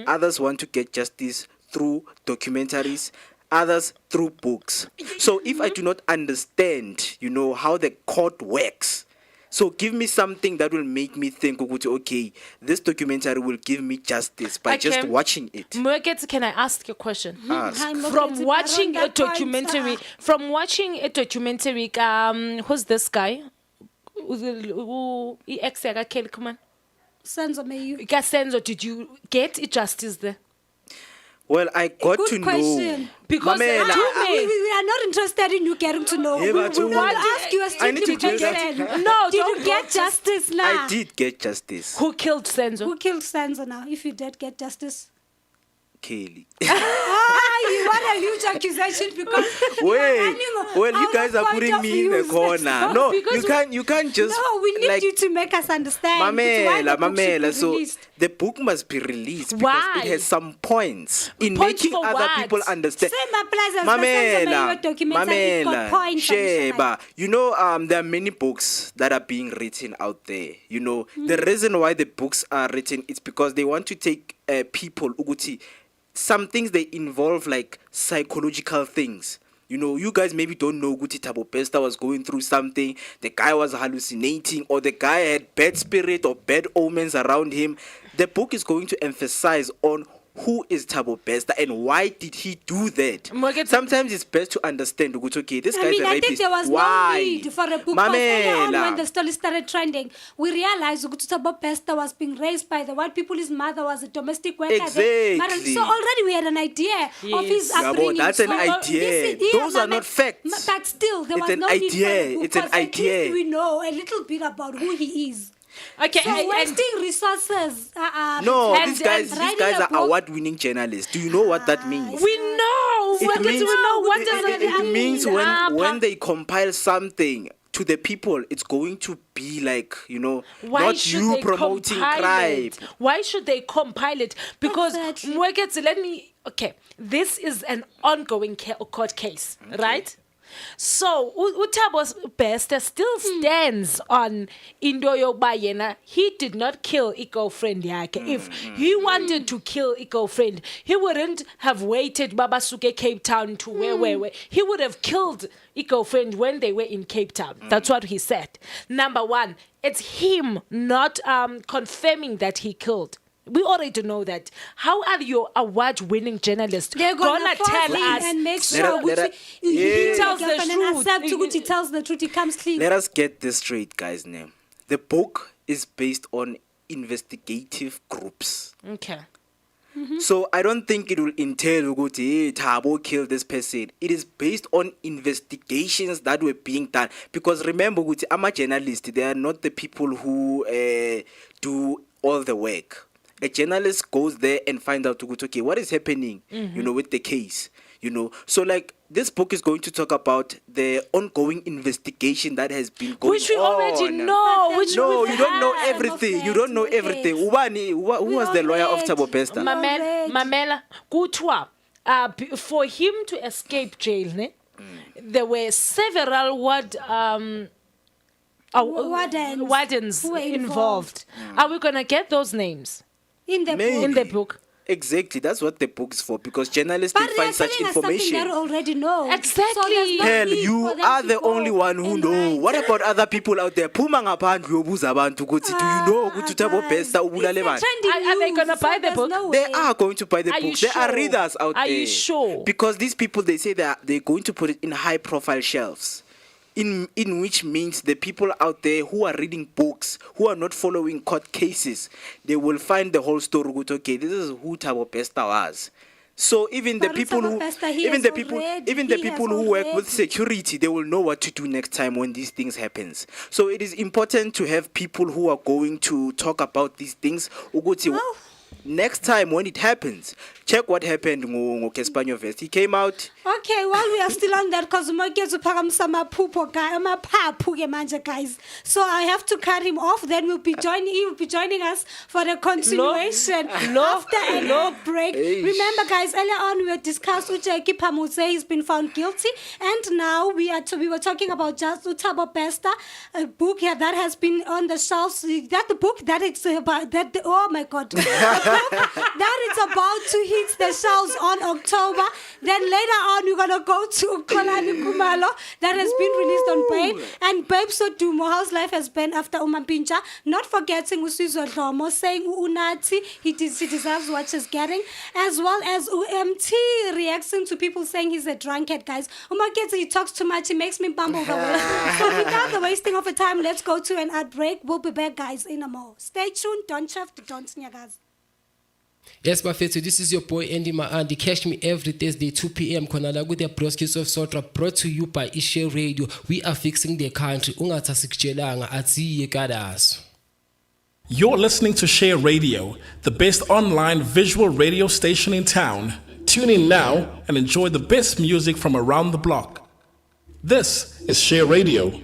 Others want to get justice through documentaries. Others through books. So if I do not understand, how the court works, so give me something that will make me think, okay, this documentary will give me justice by just watching it.
Moeketsi, can I ask you a question?
Ask.
From watching a documentary, who's this guy? Come on. Senzo, did you get justice there?
Well, I got
Good
to
question.
know.
Because
we are not interested in you getting to know.
Yeah,
we
but
want to ask you a
I need to
stupid
do
question.
that.
No,
Did
don't
you get justice now?
I did get justice.
Who killed Senzo?
Who killed Sansa now? If you did get justice.
Kaylee.
You want a huge accusation because
you guys are putting me in the corner. No, you can't just.
No, we need you to make us understand.
Mamela. So the book must be released because
Why?
it has some points in
Points
making
for
other
what?
people understand.
Same applies as the
Mamela,
Sheba.
There are many books that are being written out there. The reason why the books are written is because they want to take people, Uguti, some things they involve like psychological things. You guys maybe don't know Guti Thabo Bester was going through something, the guy was hallucinating, or the guy had bad spirit or bad omens around him. The book is going to emphasize on who is Thabo Bester and why did he do that. Sometimes it's best to understand, okay, this guy's a rapist.
I think there was no need for a book. When the story started trending, we realized Thabo Bester was being raised by the white people. His mother was a domestic worker.
Exactly.
So already we had an idea of his upbringing.
That's an idea. Those are not facts.
But still, there was no need for a book. It's an idea. At least we know a little bit about who he is.
Okay,
so wasting resources.
These guys are award-winning journalists. Do you know what that means?
We know.
It means when they compile something to the people, it's going to be like, not you promoting crime.
Why should they compile it? Because, this is an ongoing court case, right? So Thabo Bester still stands on Indo Bayena. He did not kill a girlfriend yake. If he wanted to kill a girlfriend, he wouldn't have waited Babasuke Cape Town to where he would have killed a girlfriend when they were in Cape Town. That's what he said. Number one, it's him not confirming that he killed. We already know that. How are your award-winning journalists gonna tell us
and make sure he tells the truth? He tells the truth. He comes clean.
Let us get this straight, guys. The book is based on investigative groups.
Okay.
So I don't think it will entail Thabo killed this person. It is based on investigations that were being done. Because remember, I'm a journalist. They are not the people who do all the work. A journalist goes there and finds out, okay, what is happening, with the case, So, like, this book is going to talk about the ongoing investigation that has been going on.
Which we already know.
You don't know everything. You don't know everything. Who was the lawyer of Thabo Bester?
Mamela, Kutwa, for him to escape jail, there were several wardens involved. Are we going to get those names?
In the book.
Exactly, that's what the book is for, because journalists can find such information.
But they already know.
Exactly.
Hell, you are the only one who know. What about other people out there? Do you know Thabo Bester?
Are they going to buy the book?
They are going to buy the book. There are readers out there.
Are you sure?
Because these people, they say they're going to put it in high-profile shelves. In which means the people out there who are reading books, who are not following court cases, they will find the whole story. Okay, this is who Thabo Bester was. So even the people who work with security, they will know what to do next time when these things happens. So it is important to have people who are going to talk about these things. Next time when it happens, check what happened Kespanyo Vest. He came out.
Okay, while we are still on that, because Moeketsi guys. So I have to cut him off. Then he will be joining us for the continuation after a break. Remember, guys, earlier on we had discussed Ujeki Pamuse. He's been found guilty, and now we were talking about just Utabo Besta, a book that has been on the shelves. That the book that it's about that. Oh my God, a book that it's about to hit the shelves on October. Then later on we're gonna go to Kolani Kumalo that has been released on bail, and Babe Sodumo, how's life has been after Umampincha. Not forgetting Usizo Dlomo saying Unati he deserves what she's getting, as well as UMT reacting to people saying he's a drunkard, guys. Moeketsi, he talks too much, he makes me bumble the way. So without the wasting of time, let's go to an ad break. We'll be back, guys, in a more. Stay tuned, don't shift, don't guys.
Yes, Bafethu, this is your boy Andy Maqanda. Catch me every Thursday, 2 p.m. Konala with the broadcast of Sotra, brought to you by Ishe Radio. We are fixing the country.
You're listening to Share Radio, the best online visual radio station in town. Tune in now and enjoy the best music from around the block. This is Share Radio.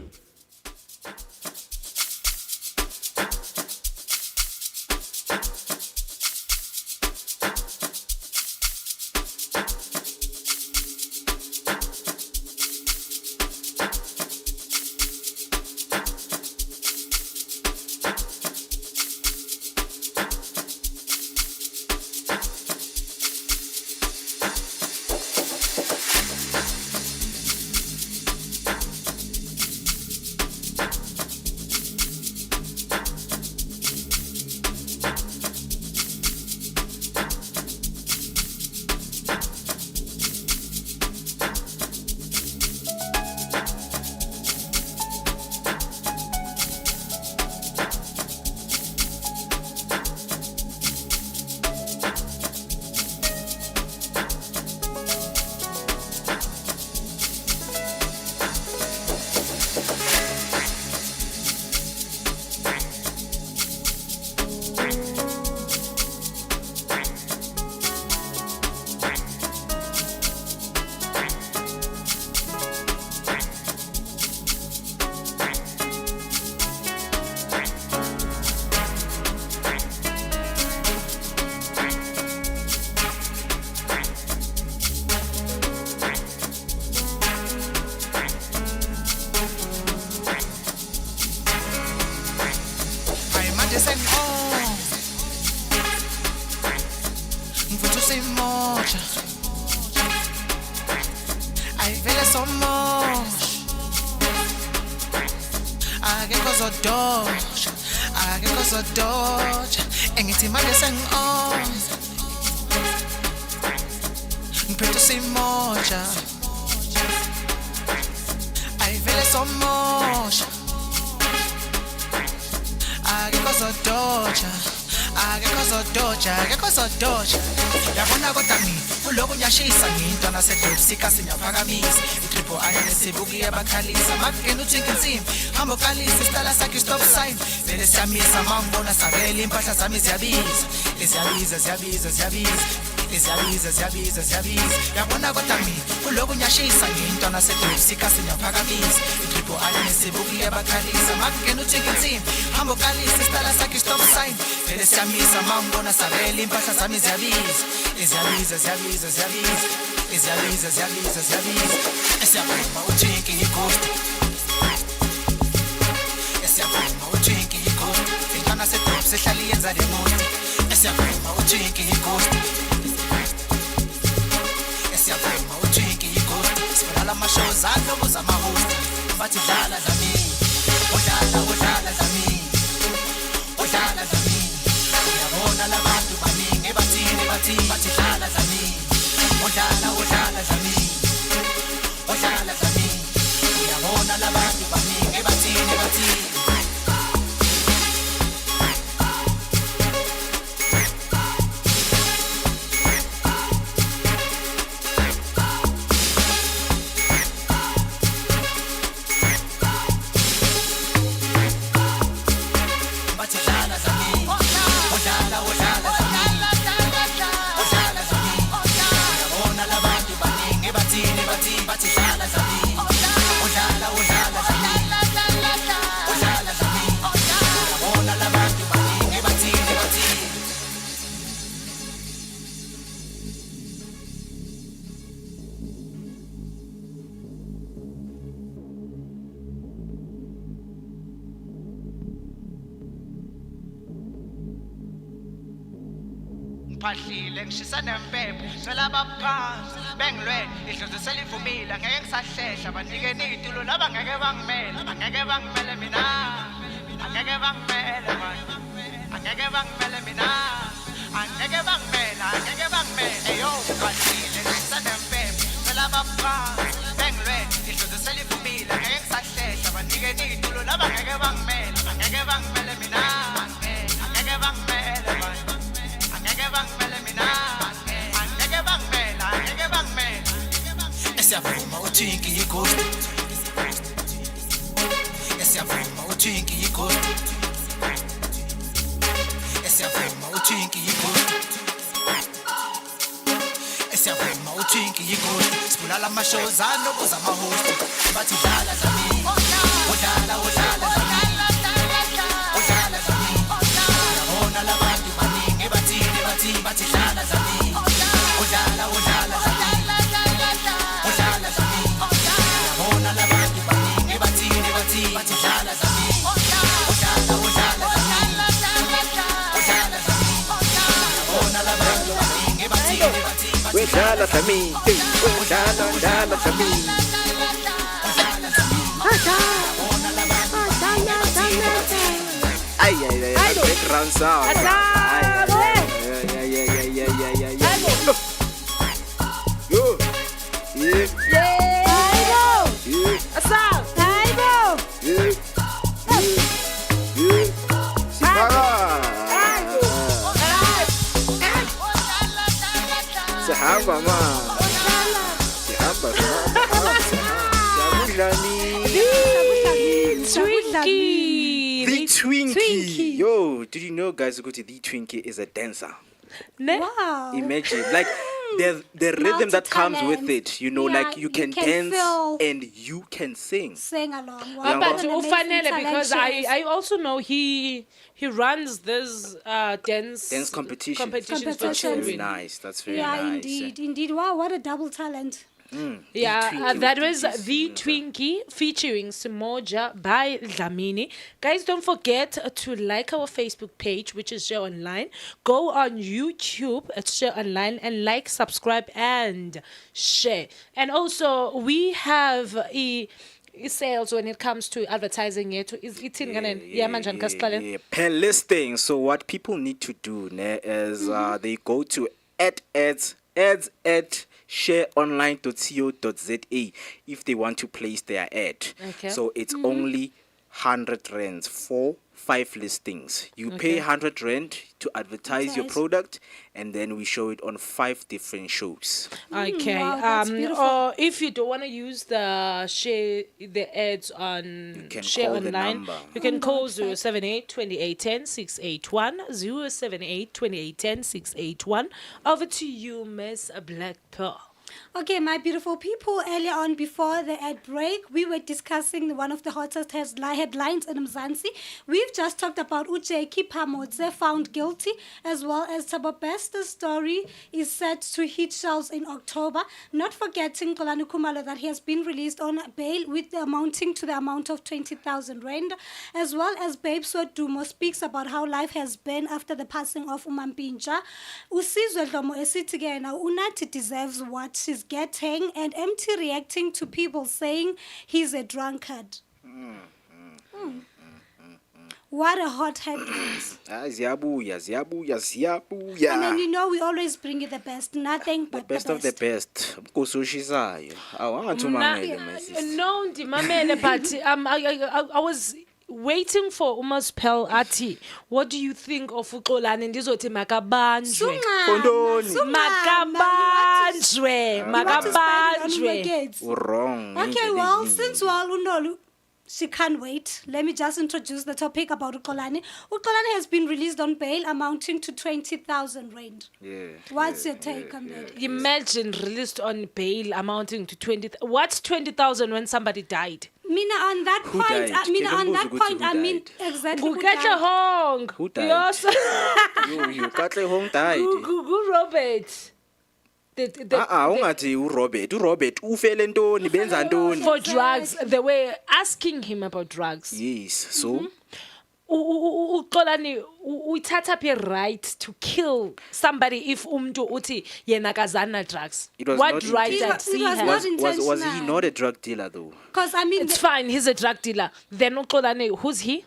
Yabona kodwa mina kuloko nyashisa nginto nasedobsika sinyaphakamisa itriple iron esibuki yabakhalisa makugena uthinka insimbi hamba ukalisa isitala sakhe stop sign vele siyamisa mangibona sabela impahla zami ziyabiza yabona kodwa mina kuloko nyashisa nginto nasedobsika sinyaphakamisa itriple iron esibuki yabakhalisa makugena uthinka insimbi hamba ukalisa isitala sakhe stop sign vele siyamisa mangibona sabela impahla zami ziyabiza esiyavuma uthinki ighost intwana sedrops ehlala iyenza le moto esiyavuma uthinki ighost sibulala amashows alobuza amahost bathi dlala dlamini udlala dlamini uyabona labantu baningi bathi bathi dlala dlamini udlala dlamini uyabona labantu baningi bathi udlala uphahlile ngishisa nempempe cela baphansi bengilwele idlozi selivumile ngeke ngisahlehla banikeni itulo laba ngeke bangimele mina angeke bangimele manje angeke bangimele mina angeke bangimele eyo uphahlile ngishisa nempempe cela baphansi bengilwele idlozi selivumile ngeke ngisahlehla banikeni itulo laba ngeke bangimele mina angeke bangimele manje angeke bangimele mina angeke bangimele esiyavuma uthinki ighost esiyavuma uthinki ighost esiyavuma uthinki ighost esiyavuma uthinki ighost sibulala amashowzana okuza amahost bathi dlala dlamini udlala udlala bathi dlala dlamini udlala yabona labantu baningi bathi dlala dlamini yabona labantu baningi bathi
dlala dlamini udlala dlamini ay background sound Sihamba ma The Twinkie. Yo, did you know, guys, the Twinkie is a dancer?
Wow.
Imagine, like, the rhythm that comes with it, you know, like you can dance and you can sing
along.
Wow. But ufanele, because I also know he runs this dance competitions for children.
Nice, that's very nice.
Indeed. Wow, what a double talent.
That was The Twinkie featuring Simoja by Dlamini. Guys, don't forget to like our Facebook page, which is Share Online. Go on YouTube at Share Online and like, subscribe, and share. And also, we have sales when it comes to advertising it.
Per listing. So what people need to do is they go to ads at shareonline.co.za if they want to place their ad. Okay. So it's only 100 rands for 5 listings. You pay 100 rand to advertise your product, and then we show it on 5 different shows.
Okay. Wow, or if you don't want to use the ads on Share Online, you can call 078 2810 681 078 2810 681. Over to you, Miss Black Pearl.
Okay, my beautiful people, earlier on before the ad break, we were discussing one of the hottest headlines in Mzansi. We've just talked about Uche Kipamodze found guilty, as well as Thabo Besta's story is set to hit shelves in October. Not forgetting Xolani Khumalo that he has been released on bail with amounting to the amount of 20,000 rand, as well as Babe Dumo speaks about how life has been after the passing of Umampinja. Usizwe Dlomo esitigena Unathi deserves what she's getting, and MT reacting to people saying he's a drunkard. What a hot headline.
Ziyabuya.
And then we always bring you the best, nothing but the best.
Of the best. Mkososhisayo.
No, Ndimamele, but I was waiting for Uma's Pell Ati. What do you think of Xolani Ndizothi makabanjwe? Makabanjwe.
Wrong.
Okay, well, since Unolu, she can't wait. Let me just introduce the topic about Xolani. Xolani has been released on bail amounting to 20,000 rand. What's your take on that?
Imagine released on bail amounting to 20,000. What's 20,000 when somebody died?
Mina on that point, I mean exactly
Who died? You Katle Hong died.
Who Robert?
Robert ufele ntoni benza ntoni
for drugs. They were asking him about drugs.
Yes, so
uxolani uthatha phi right to kill somebody if umntu uthi yena kazana drugs?
It was
What
not
right
intentional.
does he
It was
have?
not
was he
intentional.
not a drug dealer though?
Because I mean,
It's fine, he's a drug dealer. Then uxolani, who's he?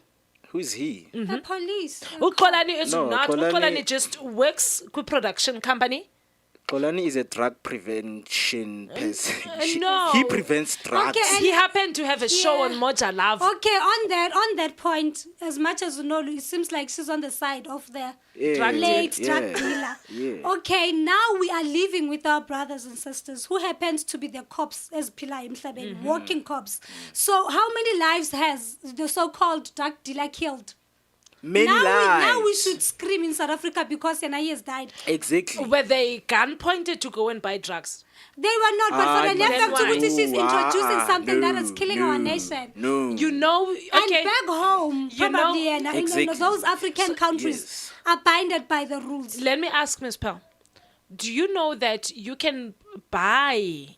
Who's he?
the police.
Uxolani is
No,
not.
Xolani-
Uxolani just works with production company.
Xolani is a drug prevention person.
no.
He prevents drugs.
Okay,
He happened to have a show on Moja Love.
Okay, on that point, as much as it seems like she's on the side of the late drug dealer.
Yeah.
Okay, now we are living with our brothers and sisters who happens to be the cops as Pila Imhlaben, walking cops. So how many lives has the so-called drug dealer killed?
Many lives.
Now we should scream in South Africa because Senai has died.
Exactly.
Were they gun pointed to go and buy drugs?
They were not, but for the
then
next
why?
activity, she's introducing something that is killing our
no,
nation.
No.
You know,
And
okay.
back home,
You know-
probably,
Exactly.
those African countries
yes.
are binded by the rules.
Let me ask Ms. Pearl. Do you know that you can buy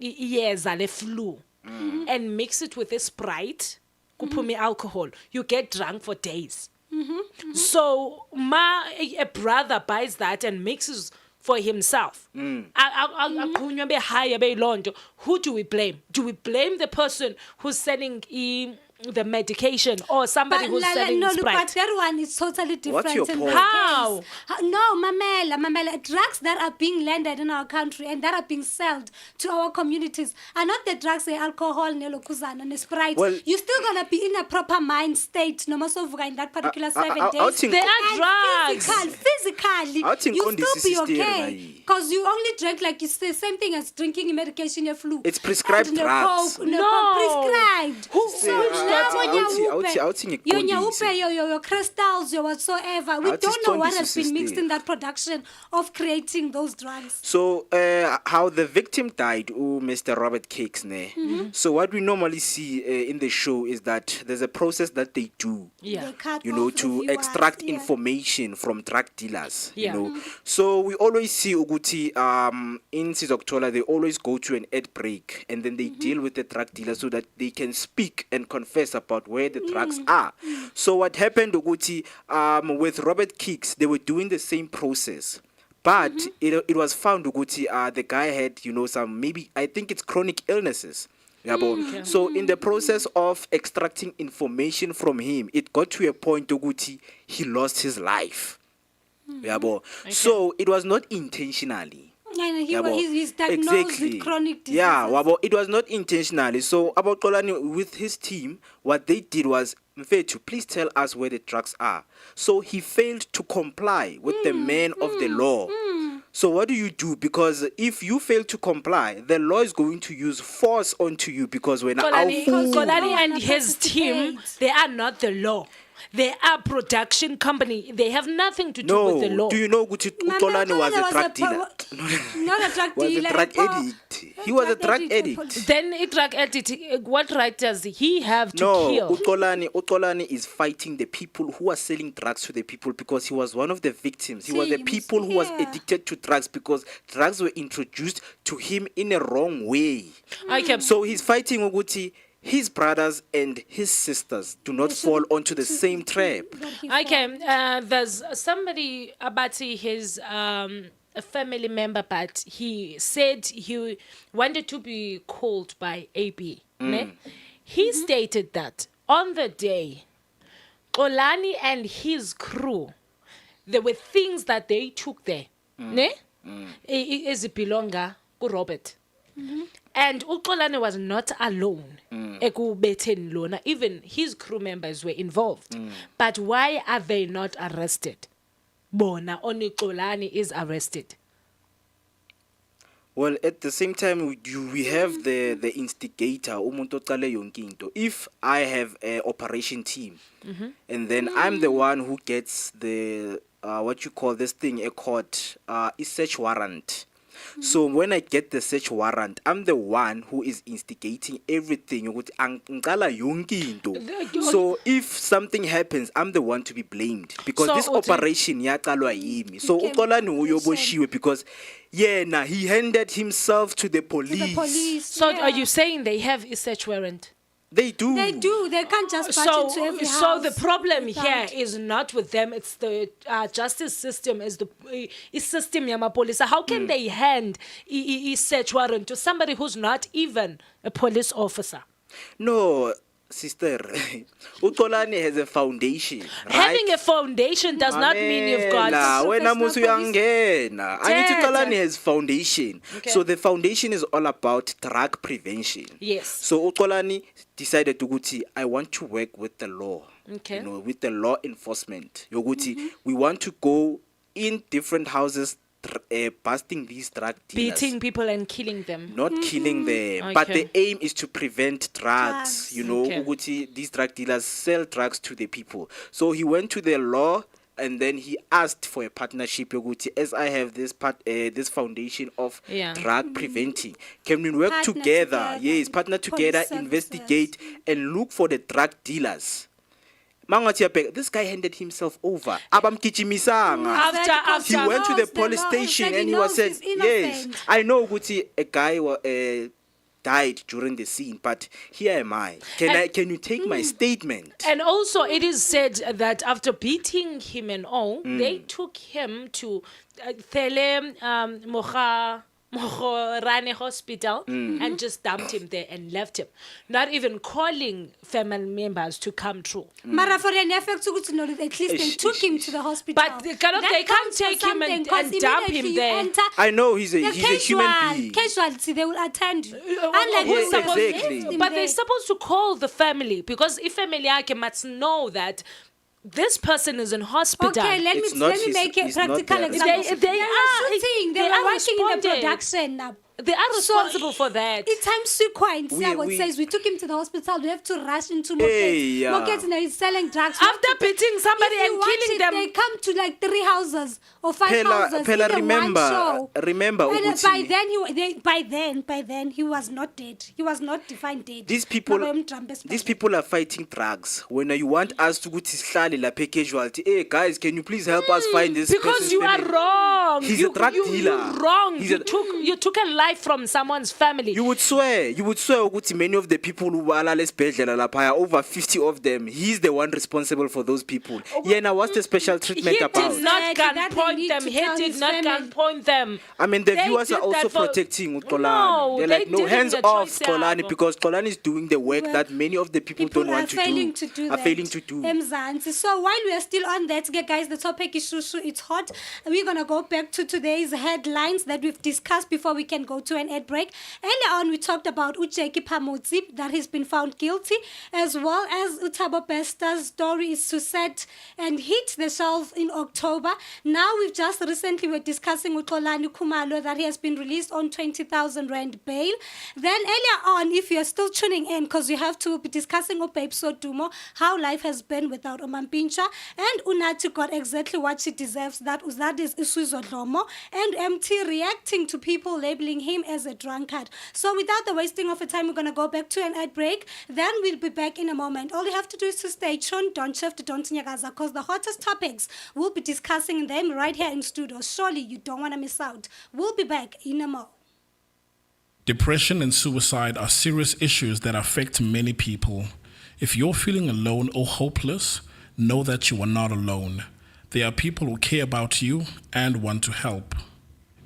iyeza le flu and mix it with a Sprite, kuphume alcohol? You get drunk for days. So a brother buys that and mixes for himself. Aqhunywa behaya beyilonto. Who do we blame? Do we blame the person who's selling the medication or somebody who's selling
no, look,
Sprite?
but that one is totally different.
What's your
in
point?
that
How?
case. No, Mamela, drugs that are being landed in our country and that are being sold to our communities are not the drugs, the alcohol, nelokuzana, and Sprite.
Well-
You're still gonna be in a proper mind state, no more so in that particular 7
I
days.
think-
They are drugs.
Physically,
I think
you
on this
still be
is
okay
sterile.
because you only drink like it's the same thing as drinking medication, your flu.
It's prescribed
And
drugs.
No, prescribed.
I would think
Your crystals, your whatsoever. We
I'll
don't know what has
just
been mixed
stay.
in that production of creating those drugs.
So, how the victim died, Mr. Robert Cakes, ne? So, what we normally see in the show is that there's a process that they do,
Yeah.
They cut
you know,
off the
to
viewers,
extract
yeah.
information from drug dealers,
Yeah.
you know. So, we always see Uguti in Sizoktola, they always go to an ad break and then they deal with the drug dealer so that they can speak and confess about where the drugs are. So, what happened, Uguti, with Robert Cakes, they were doing the same process. But it was found Uguti, the guy had, you know, some, maybe, I think it's chronic illnesses. Yabo. So in the process of extracting information from him, it got to a point Uguti, he lost his life. Yabo. So it was not intentionally.
And
Yabo.
he's diagnosed with chronic diseases.
Yeah, wabo, it was not intentionally. So about Xolani with his team, what they did was, Mfethu, please tell us where the drugs are. So he failed to comply with the man of the law. So what do you do? Because if you fail to comply, the law is going to use force onto you because when
Xolani and
No,
his team,
participate.
they are not the law. They are production company. They have nothing to do with the law.
do you know Xolani
Mama,
was a
was
drug
a
dealer?
Not a drug
Was a
dealer.
drug addict. He was a drug addict.
Then a drug addict, what right does he have to
No,
kill?
Xolani is fighting the people who are selling drugs to the people because he was one of the victims. He was the
Seems,
people who was
yeah.
addicted to drugs because drugs were introduced to him in a wrong way.
Okay.
So he's fighting Uguti. His brothers and his sisters do not fall onto the same trap.
Okay, there's somebody about his a family member, but he said he wanted to be called by AB. Ne? He stated that on the day, Xolani and his crew, there were things that they took there. Ne? Is it belonga to Robert? And uXolani was not alone. Ekubetheni lona. Even his crew members were involved. But why are they not arrested? Bona only Xolani is arrested.
Well, at the same time, we have the instigator, umuntu oqale yonke into. If I have an operation team, and then I'm the one who gets the, what you call this thing, a court, a search warrant. So when I get the search warrant, I'm the one who is instigating everything. Ukuthi angicala yonke into. So if something happens, I'm the one to be blamed because
So
this
uthi-
operation yaqalwa yimi. So
Okay,
uXolani uyoboshiwe because he handed himself to the police.
The police.
So
yeah.
are you saying they have a search warrant?
They do.
They do. They can't just budget
So,
to every house.
so the problem
without-
here is not with them. It's the justice system. Is the system yamapolisa. How can they hand a search warrant to somebody who's not even a police officer?
No, sister. Utolani has a foundation. Right?
Having a foundation does not mean you've got.
Wena musu uyangena. Angithi Utolani has foundation.
Okay.
So the foundation is all about drug prevention.
Yes.
So Utolani decided to go, I want to work with the law.
Okay.
You know, with the law enforcement. Yoguti, we want to go in different houses busting these drug dealers.
Beating people and killing them.
Not killing them, but
Okay.
the aim is to prevent drugs. You know,
Okay.
Uguti, these drug dealers sell drugs to the people. So he went to the law and then he asked for a partnership. Uguti, as I have this this foundation of
Yeah.
drug preventing, can we work
Partner
together?
together.
Yes, partner together,
Police
investigate and look for the drug dealers. This guy handed himself over. Abamkichimisanga. He went to the police station and he was said, yes, I know Guti, a guy died during the scene, but here am I. Can you take my statement?
And also, it is said that after beating him and all, they took him to Tele Mohorane Hospital and just dumped him there and left him, not even calling family members to come through.
Mara for an effect to know that at least they took him to the hospital.
But they can't take him and dump him there.
I know he's a human being.
Casualty, they will attend you.
Yes,
Unlike who's supposed to
exactly.
lift him
But
there.
they're supposed to call the family, because if family must know that this person is in hospital.
Okay, let
It's
me
not
make a
it's not
practical
their
example.
They are
shooting. They
they
are
are
working in the
responding.
production now.
They are responsible for that.
In time sequence,
We-
says we took him to the hospital. We have to rush into
Hey, yeah.
Moeketsi now is selling drugs.
After beating somebody
If you
and
watch
killing
it,
them,
they come to like 3 houses or 5 houses
Phela,
in the
remember,
one show.
remember,
And
Uguti,
by then he was not dead. He was not defined dead.
these people are fighting drugs. When you want us to go to Slali la pay casualty, hey guys, can you please help us find this
because
person's
you are
family?
wrong.
He's
you,
a drug
you,
dealer.
You're wrong.
He's
You took a life from someone's family.
You would swear, Uguti, many of the people who are over 50 of them, he's the one responsible for those people. Yeah, now what's the special treatment
He
about?
did not
That they
gunpoint
need
them.
to
He
tell
did
his
not
family.
gunpoint them.
I mean, the
They
viewers
did
are also
that for-
protecting Utolani.
No,
They're
they
like, no,
did
hands
the
off
choice
Tolani,
yabo.
because Tolani is doing the work
Well,
that many of the people don't want to do. Are failing to do.
Mzansi. So while we are still on that, guys, the topic is shushu. It's hot. We're gonna go back to today's headlines that we've discussed before we can go to an ad break. Earlier on, we talked about Ucheki Pamotsi, that he's been found guilty, as well as Utabo Besta's story is to set and hit the shelf in October. Now we've just recently were discussing with Kolani Kumalo that he has been released on 20,000 Rand bail. Then earlier on, if you're still tuning in, because you have to be discussing with Babe Sodumo, how life has been without Omampincha, and Unati got exactly what she deserves. That is Isuzo Dlomo, and MT reacting to people labeling him as a drunkard. So without the wasting of time, we're going to go back to an ad break. Then we'll be back in a moment. All you have to do is to stay tuned. Don't shift, don't nyagaza, because the hottest topics, we'll be discussing them right here in studio. Surely you don't want to miss out. We'll be back in a moment.
Depression and suicide are serious issues that affect many people. If you're feeling alone or hopeless, know that you are not alone. There are people who care about you and want to help.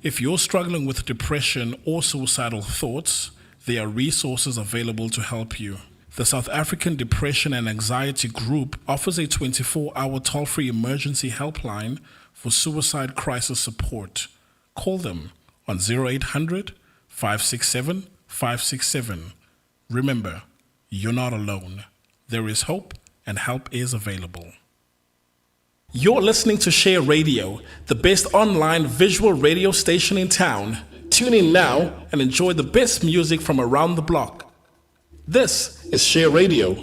If you're struggling with depression or suicidal thoughts, there are resources available to help you. The South African Depression and Anxiety Group offers a 24-hour toll-free emergency helpline for suicide crisis support. Call them on 0800 567 567. Remember, you're not alone. There is hope and help is available. You're listening to Share Radio, the best online visual radio station in town. Tune in now and enjoy the best music from around the block. This is Share Radio.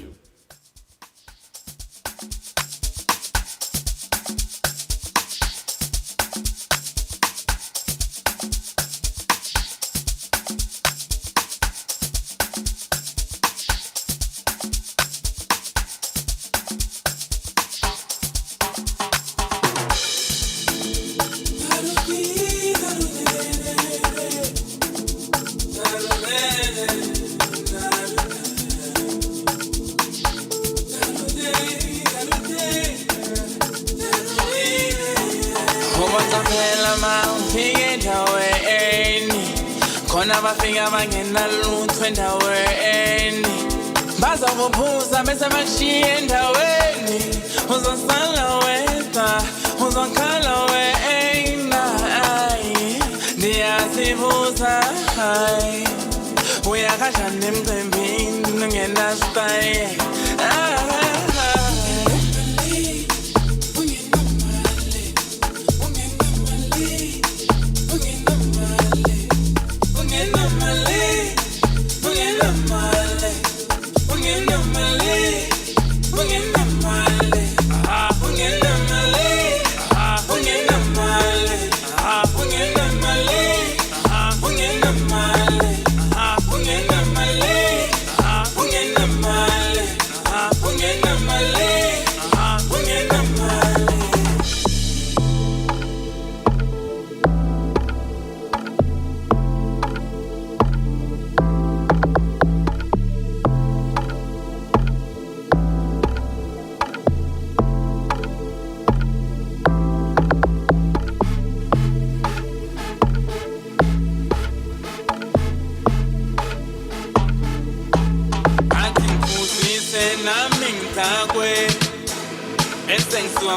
khona bafika bangena lutho endaweni bazokuphuza bese bakushiya endaweni uzosala wedwa uzokhala wena ndiyazibuza uyakashana emcimbini ungenastyle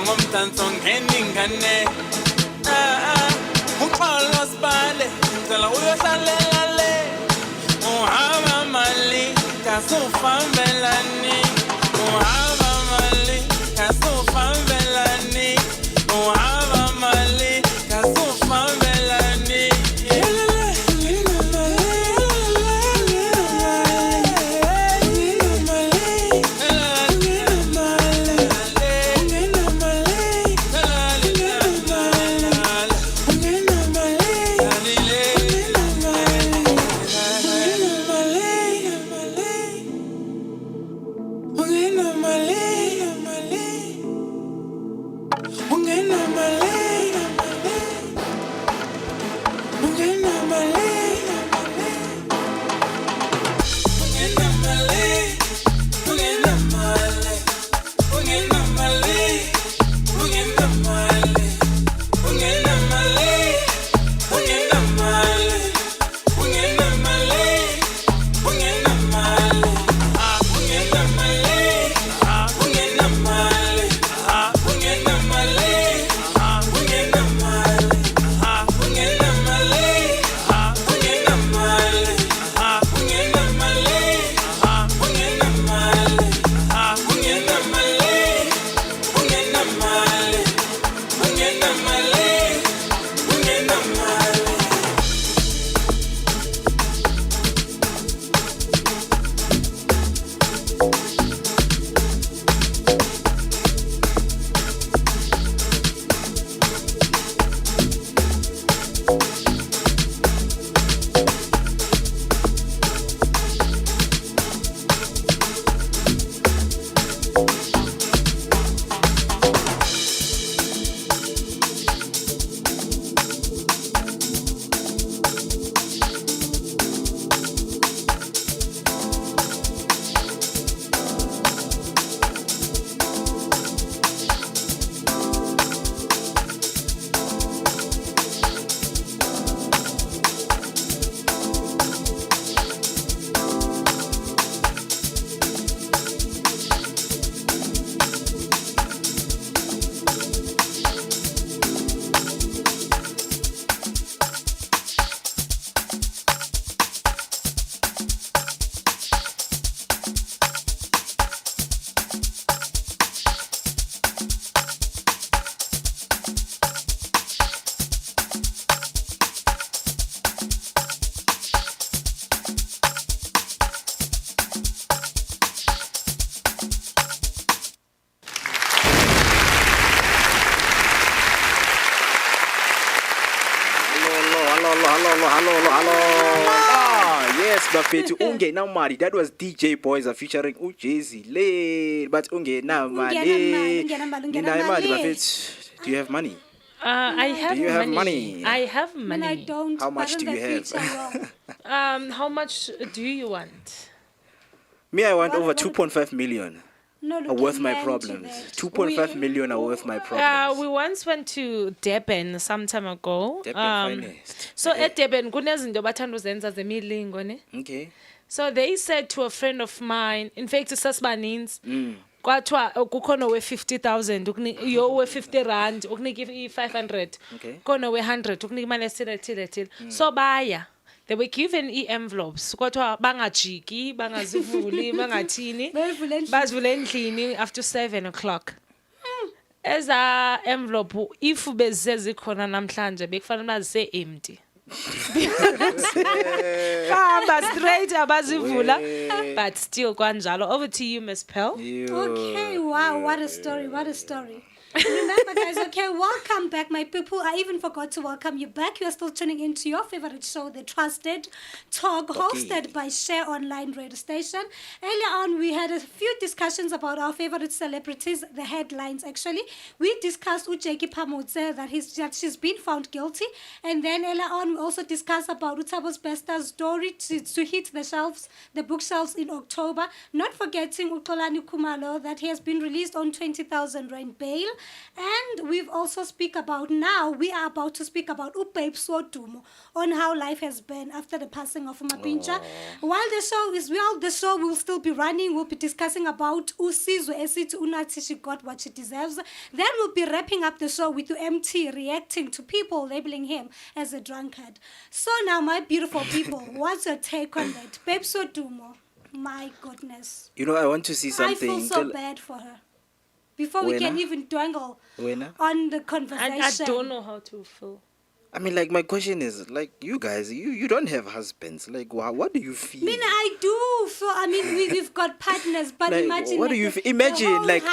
ngomdanso ngeningane uxolo sibale ngicela uyohlalela le uhamba mali kasufambelani uhamba mali kasufambelani uhamba mali kasufambelani
bafethu ungenamali. That was DJ Boyza featuring uJay-Z late, but ungenamali. Ungenamali bafethu. Do you have money?
I have
Do you have money?
I have money.
I don't.
How much do you have?
How much do you want?
Me, I want over 2.5 million.
No,
are worth my
look
problems.
that.
2.5 million are worth my problems.
We once went to Durban some time ago.
Durban finest.
So at Durban, kunezinto bathanda uzenza zemilingo ne.
Okay.
So they said to a friend of mine, in fact, sasibaninzi, kwathiwa kukhona we-50,000 yo we-50 rand ukunika i-500
Okay.
khona we-100 ukunika imali ethile. So baya. They were given envelopes. Kwathiwa bangajiki, bangazivuli, bangathini. Bazivule endlini after 7 o'clock. Eza envelope, if bezikhona namhlanje, bekufanele bazise empty. Straight abazivula, but still kwanjalo. Over to you, Miss Pearl.
Okay, wow, what a story. Remember, guys, okay, welcome back, my people. I even forgot to welcome you back. You are still tuning into your favorite show, The Trusted Talk, hosted by Share Online Radio Station. Earlier on, we had a few discussions about our favorite celebrities, the headlines, actually. We discussed Ujeki Pamutse, that she's been found guilty. And then earlier on, we also discussed about Utabo's Besta's story to hit the shelves, the bookshelves in October. Not forgetting Uxolani Kumalo, that he has been released on 20,000 rand bail. And we are about to speak about Ubabe Sodumo, on how life has been after the passing of Mapincha. While the show will still be running, we'll be discussing about Usizwe Esitu Unathi, she got what she deserves. Then we'll be wrapping up the show with UMT reacting to people labeling him as a drunkard. So now, my beautiful people, what's your take on that? Babe Sodumo, my goodness.
You know, I want to see something.
I feel so bad for her. Before we can even dwell on the conversation.
I don't know how to feel.
I mean, like, my question is, like, you guys, you don't have husbands. Like, what do you feel?
I mean, I do. So, I mean, we've got partners, but
like,
imagine.
What do you feel? Imagine, like,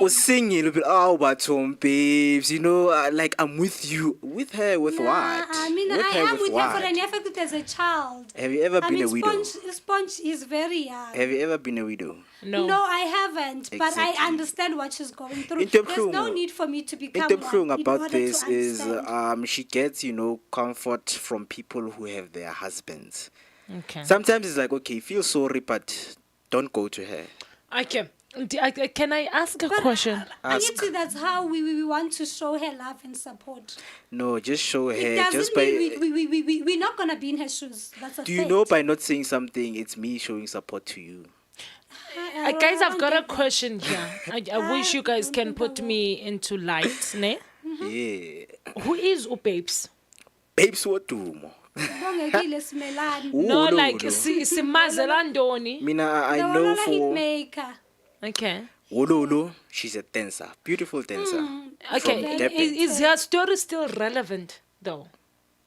singing, but babes, you know, like, I'm with you. With her, with what?
I mean, I am with her for an effect as a child.
Have you ever been a widow?
Sponge is very young.
Have you ever been a widow?
No, I haven't. But I understand what she's going through. There's no need for me to become one.
About this is she gets, you know, comfort from people who have their husbands.
Okay.
Sometimes it's like, okay, feel sorry, but don't go to her.
Okay. Can I ask a question?
That's how we want to show her love and support.
No, just show her.
It doesn't mean we're not going to be in her shoes. That's a
Do you know by not saying something, it's me showing support to you?
Guys, I've got a question here. I wish you guys can put me into light. Ne?
Yeah.
Who is Babes?
Babes Wodumo.
No, like Simazelandoni.
Mina, I know for
hitmaker.
Okay.
Wololo, she's a dancer, beautiful dancer.
Okay, is her story still relevant though?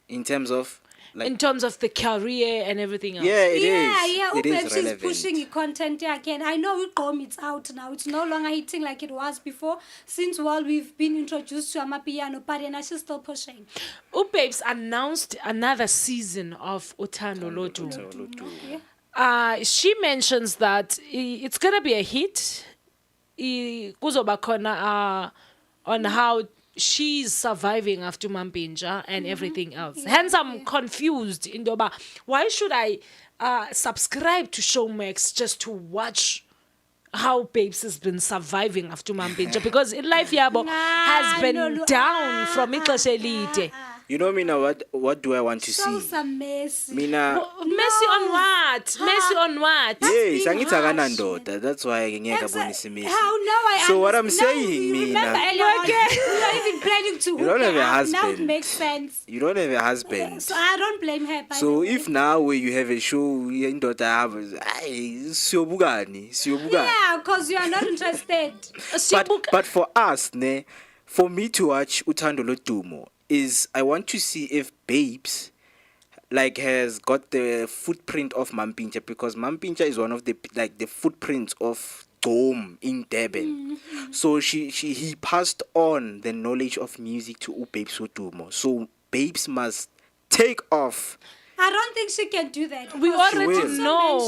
In terms of? Like,
in terms of the career and everything else.
Yeah, it is.
Yeah,
it is
she's
relevant.
pushing the content again. I know it's out now. It's no longer hitting like it was before. Since we've been introduced to Amapiano party, and she's still pushing.
Babes announced another season of Noluthando Nondalana. She mentions that it's gonna be a hit. Kuzoba khona on how she's surviving after Mampinja and everything else. Hence, I'm confused. Why should I subscribe to Showmax just to watch how Babes has been surviving after Mampinja? Because in life, Yabo has been down from Ixesha Elide.
You know, Mina, what do I want to see?
Show some mercy.
Mina,
mercy on what? Mercy on what?
Yes, that's why I ngeke abonise mercy.
How now I
So what I'm saying,
Mina,
Mina,
you are even planning to
you don't have a husband.
Now it makes sense.
You don't have a husband.
So I don't blame her.
So if now where you have a show, yeah,
because you are not interested.
But for us, for me to watch Noluthando Nondalana is I want to see if Babes like has got the footprint of Mampinja, because Mampinja is one of the footprints of Dome in Durban. So he passed on the knowledge of music to Babes Sodumo. So Babes must take off.
I don't think she can do that.
We already know.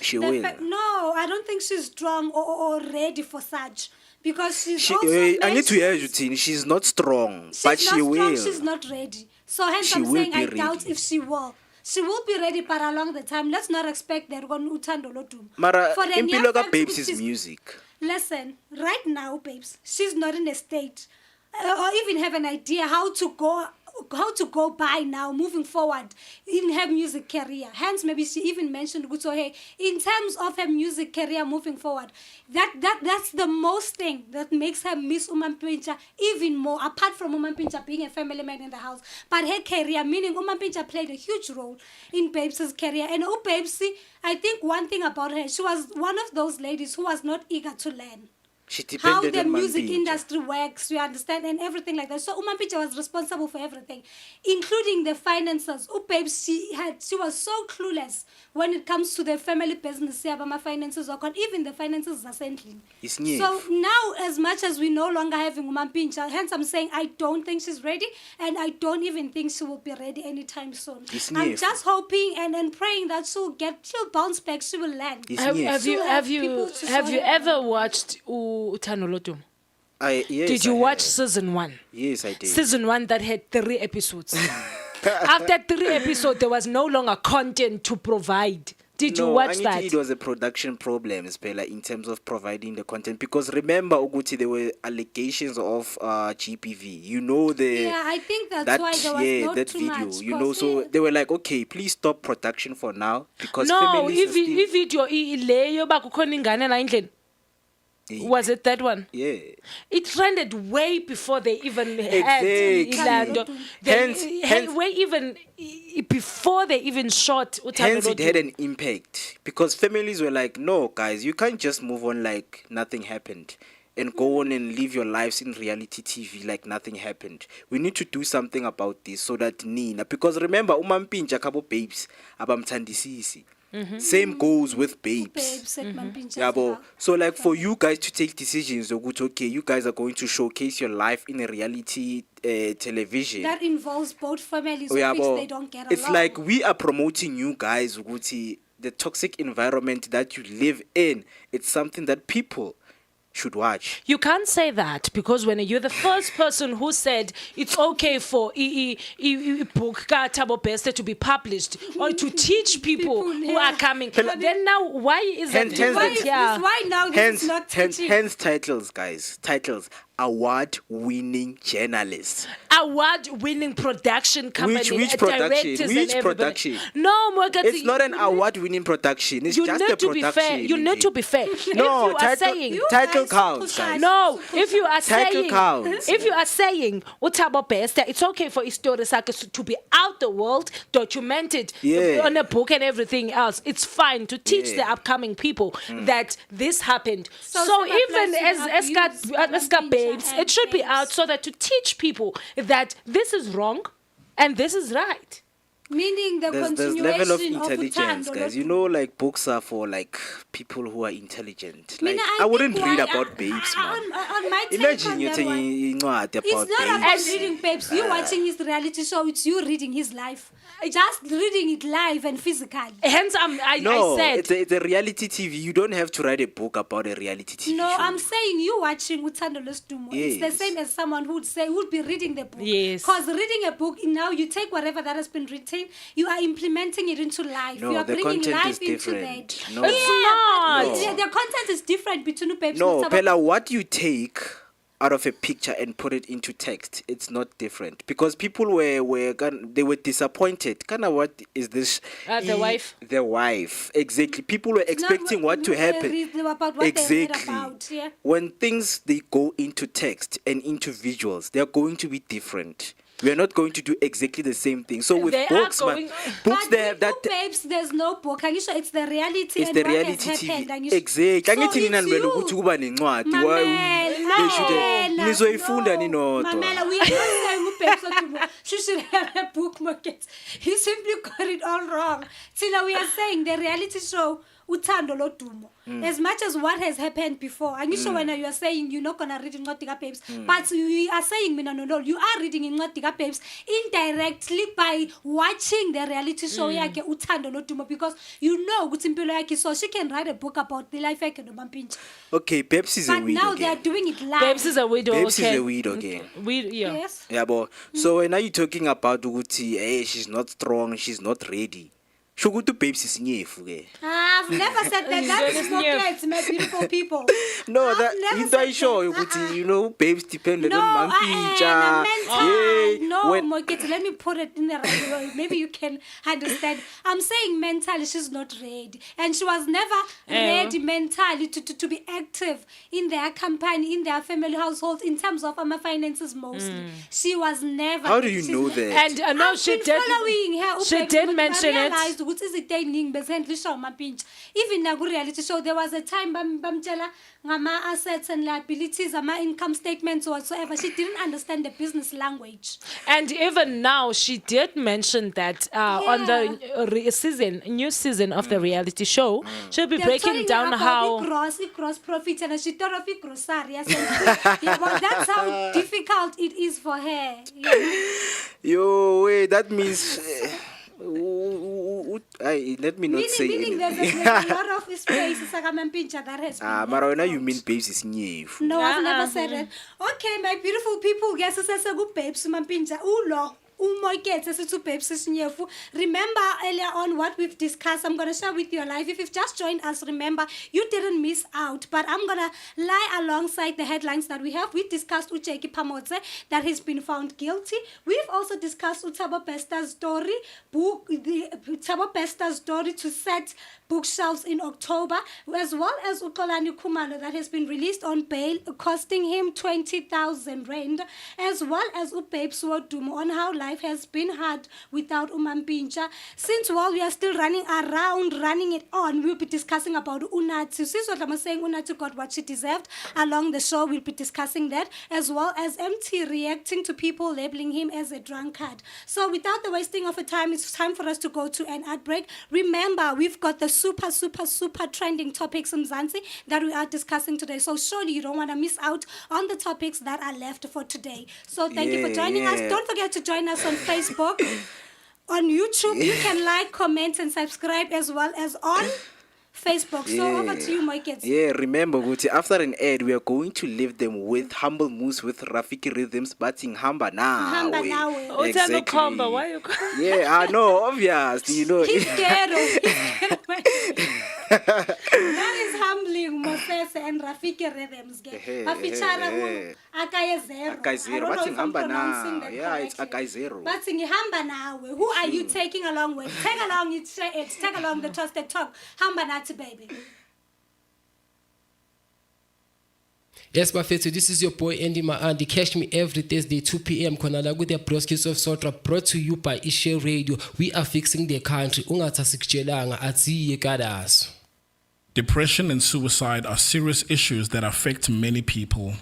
She will.
No, I don't think she's strong or ready for such. Because she's also
I need to hear you, Tini. She's not strong, but she will.
She's not ready. So hence I'm saying I doubt if she will. She will be ready, but along the time, let's not expect that Noluthando Nondalana.
Mara, impilo ka Babes is music.
Listen, right now, babes, she's not in a state or even have an idea how to go by now moving forward in her music career. Hence, maybe she even mentioned, so hey, in terms of her music career moving forward, that's the most thing that makes her miss Umampintsha even more, apart from Umampintsha being a family man in the house. But her career, meaning Umampintsha played a huge role in Babes' career. And Babes, I think one thing about her, she was one of those ladies who was not eager to learn how the music industry works, you understand, and everything like that. So Umampintsha was responsible for everything, including the finances. Babes, she was so clueless when it comes to the family business. My finances are gone, even the finances are settling. So now, as much as we no longer having Umampintsha, hence I'm saying I don't think she's ready, and I don't even think she will be ready anytime soon. I'm just hoping and praying that she'll bounce back, she will land.
Have you ever watched Utanolotum?
Yes,
did you watch season 1?
Yes, I did.
Season 1 that had 3 episodes. After 3 episodes, there was no longer content to provide. Did you watch that?
It was a production problem, Spela, in terms of providing the content. Because remember, Uguti, there were allegations of GPV. You know
I think that's why there was not
that
too
video.
much.
You know, so they were like, okay, please stop production for now because
no,
families
if video ileyo bakukhona ingane la endlini. Was it that one?
Yeah.
It trended way before they even had
Ilando.
Before they even shot Utanolotum.
Hence it had an impact because families were like, no, guys, you can't just move on like nothing happened and go on and live your lives in reality TV like nothing happened. We need to do something about this so that Nina, because remember, Umampintsha kabo babes abamthandisisi. Same goes with babes. So like for you guys to take decisions, okay, you guys are going to showcase your life in a reality television
that involves both families, which they don't get along.
It's like we are promoting you guys, the toxic environment that you live in. It's something that people should watch.
You can't say that because when you're the first person who said it's okay for book Thabo Bester to be published or to teach people who are coming, then now why is that different?
Why now this is not teaching?
Hence titles, guys. Titles. Award-winning journalists.
Award-winning production company.
Which production? Which production?
No, Moeketsi.
It's not an award-winning production. It's just a production.
You need to be fair.
No, title counts, guys.
No, if you are
title counts.
If you are saying Thabo Bester, it's okay for Story Circus to be out the world, documented on a book and everything else. It's fine to teach the upcoming people that this happened. So even as babes, it should be out so that to teach people that this is wrong and this is right.
Meaning
there's level of intelligence, guys. You know, like books are for like people who are intelligent. Like I wouldn't read about babes, man.
On my take
Imagine you're taking about babes.
It's not about reading babes. You watching his reality show. It's you reading his life. Just reading it live and physically.
Hence, I said
it's a reality TV. You don't have to write a book about a reality TV
No,
show.
I'm saying you watching Noluthando Nondalana. It's the same as someone who would be reading the book.
Yes.
Because reading a book, now you take whatever that has been written, you are implementing it into life.
No,
you are
the
bringing
content
life
is
into
different.
that.
No.
It's not.
No. The content is different between babes.
No, Pella, what you take out of a picture and put it into text, it's not different because people were disappointed. Kind of, what is this?
The wife.
The wife, exactly. People were expecting what to happen.
Exactly.
When things they go into text and into visuals, they are going to be different. We are not going to do exactly the same thing. So with books,
they have that. Babes, there's no book. Are you sure it's the reality?
It's the reality TV. Exactly.
So Mamela, we are not saying she should have a book market. He simply got it all wrong. Tina, we are saying the reality show Uthando Lodumo. As much as what has happened before, and you sure when you are saying you're not gonna read in Ngotika Babes, but we are saying no, you are reading in Ngotika Babes indirectly by watching the reality show yake Uthando Lodumo, because you know Gutimpilo yake, so she can write a book about the life yake Nomampintsha.
Okay, Babes is a widow.
But now they are doing it live.
Babes is a widow.
Babes is a widow again.
Yes.
Yeah, but so now you're talking about Uguti, hey, she's not strong, she's not ready. Shukutu babes is nyefu ke.
I've never said that. That is Moeketsi, my beautiful people.
No,
I've
that
never
into
said
I show
that.
you know babes depend
No,
on Mampincha.
No, Moeketsi, let me put it in the right way. Maybe you can understand. I'm saying mentally she's not ready. And she was never ready mentally to be active in their company, in their family household, in terms of my finances mostly. She was never.
How do you know that?
And no, she did.
Following her.
She did mention it.
Even na reality show, there was a time bamtela ngama assets and liabilities, ama income statements whatsoever. She didn't understand the business language.
And even now, she did mention that on the new season of the reality show, she'll be breaking down how
gross profit and she thought of it grocery. Yeah, well, that's how difficult it is for her. Yeah.
Yo, wait, that means. Let me not say
meaning
anything.
there's a lot of space that has been
Marona, you mean babes is nyefu.
No, I've never said it. Okay, my beautiful people, guess it's a good babes, Mampinja. Ulo. Remember earlier on what we've discussed. I'm going to share with you live. If you've just joined us, remember, you didn't miss out. But I'm going to lie alongside the headlines that we have. We discussed Ucheki Pamotse, that has been found guilty. We've also discussed Utabo Pesta's story, Utabo Pesta's story to set bookshelves in October, as well as Ukolani Kumalo, that has been released on bail, costing him 20,000 rand, as well as Upape Swadumo on how life has been hard without Umampincha. Since while we are still running it on, we'll be discussing about Unatsu. Since what I'm saying, Unatsu got what she deserved along the show, we'll be discussing that, as well as MT reacting to people labeling him as a drunkard. So without the wasting of a time, it's time for us to go to an ad break. Remember, we've got the super trending topics in Mzansi that we are discussing today. So surely you don't want to miss out on the topics that are left for today. So thank you for joining us. Don't forget to join us on Facebook, on YouTube. You can like, comment, and subscribe, as well as on Facebook. So over to you, Moeketsi.
Yeah, remember, Guti, after an ad, we are going to leave them with Humble Moose with Rafiki Rhythms, batting Hamba now.
Hamba now.
Exactly.
Why you
Yeah, I know, obvious. You know.
He's scared. That is humbling Moses and Rafiki Rhythms. Afichara Akaye Zero.
Batting Hamba now. Yeah, it's Akaye Zero.
Batting Hamba now. Who are you taking along with? Take along it. Take along the trusted talk. Hamba now, baby.
Yes, Bafethu, this is your boy Andy Maandi. Catch me every Thursday, 2 p.m. Konala with the Broskis of Sotra, brought to you by Ishe Radio. We are fixing the country.
Depression and suicide are serious issues that affect many people.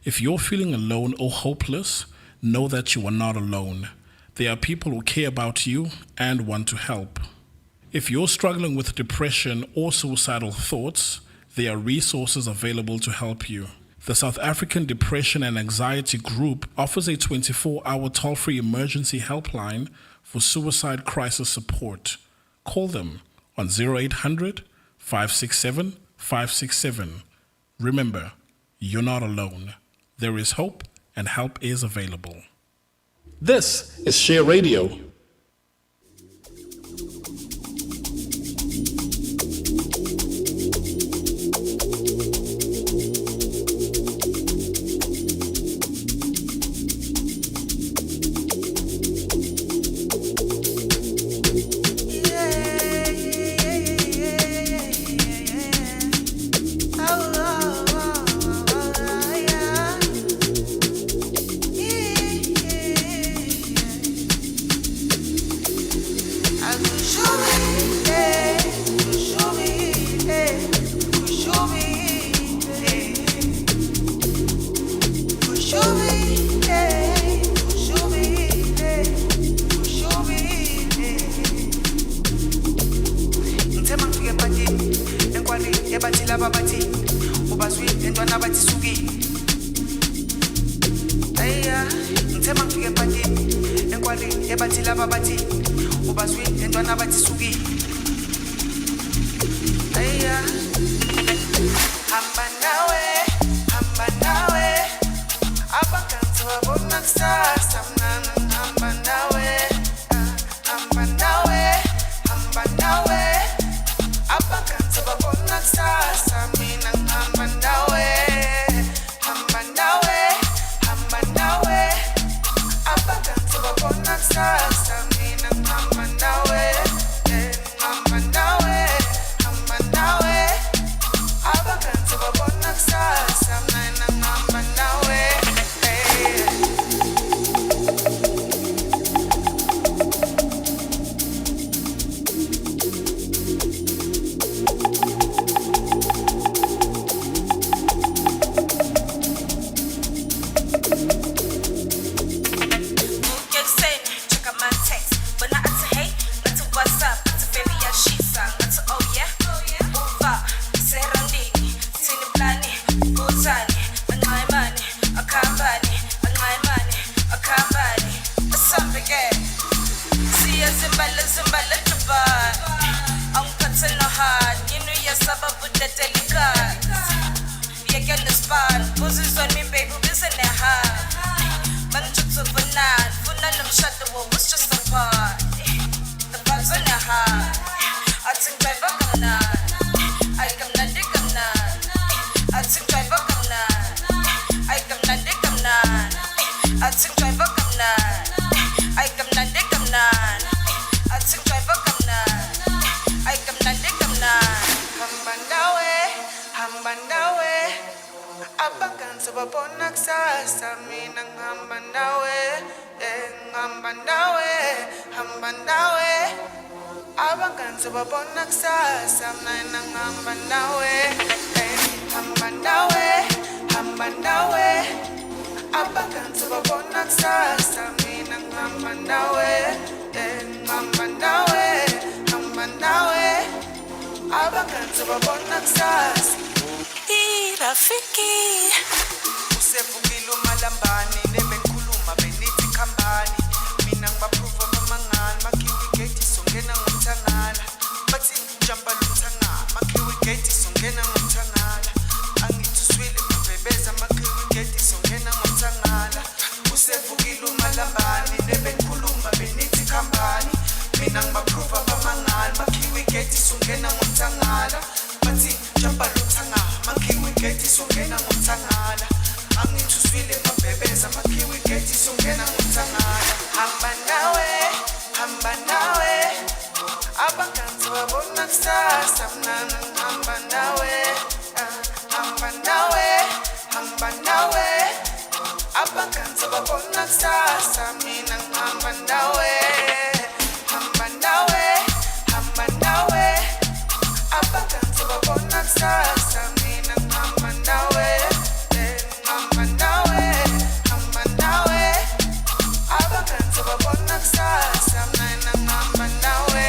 If you're feeling alone or hopeless, know that you are not alone. There are people who care about you and want to help. If you're struggling with depression or suicidal thoughts, there are resources available to help you. The South African Depression and Anxiety Group offers a 24-hour toll-free emergency helpline for suicide crisis support. Call them on 0800 567 567. Remember, you're not alone. There is hope and help is available. This is Share Radio.
Hamba nawe Rafiki usefukile umalambani nebenkhuluma benithi khambani mina ngibaprova bamangala makhiwe igate songena ngomthangala bathi jumpa lomthangala makhiwe igate songena ngomthangala angithi uswile mbebeza makhiwe igate songena ngomthangala usefukile umalambani nebenkhuluma benithi khambani mina ngibaprova bamangala makhiwe igate songena ngomthangala bathi jumpa lomthangala makhiwe igate songena ngomthangala angithi uswile mbebeza makhiwe igate songena ngomthangala hamba nawe abanganzi babona kusasa mnana hamba nawe abanganzi babona kusasa mina hamba nawe abanganzi babona kusasa mina hamba nawe abanganzi babona kusasa mina hamba nawe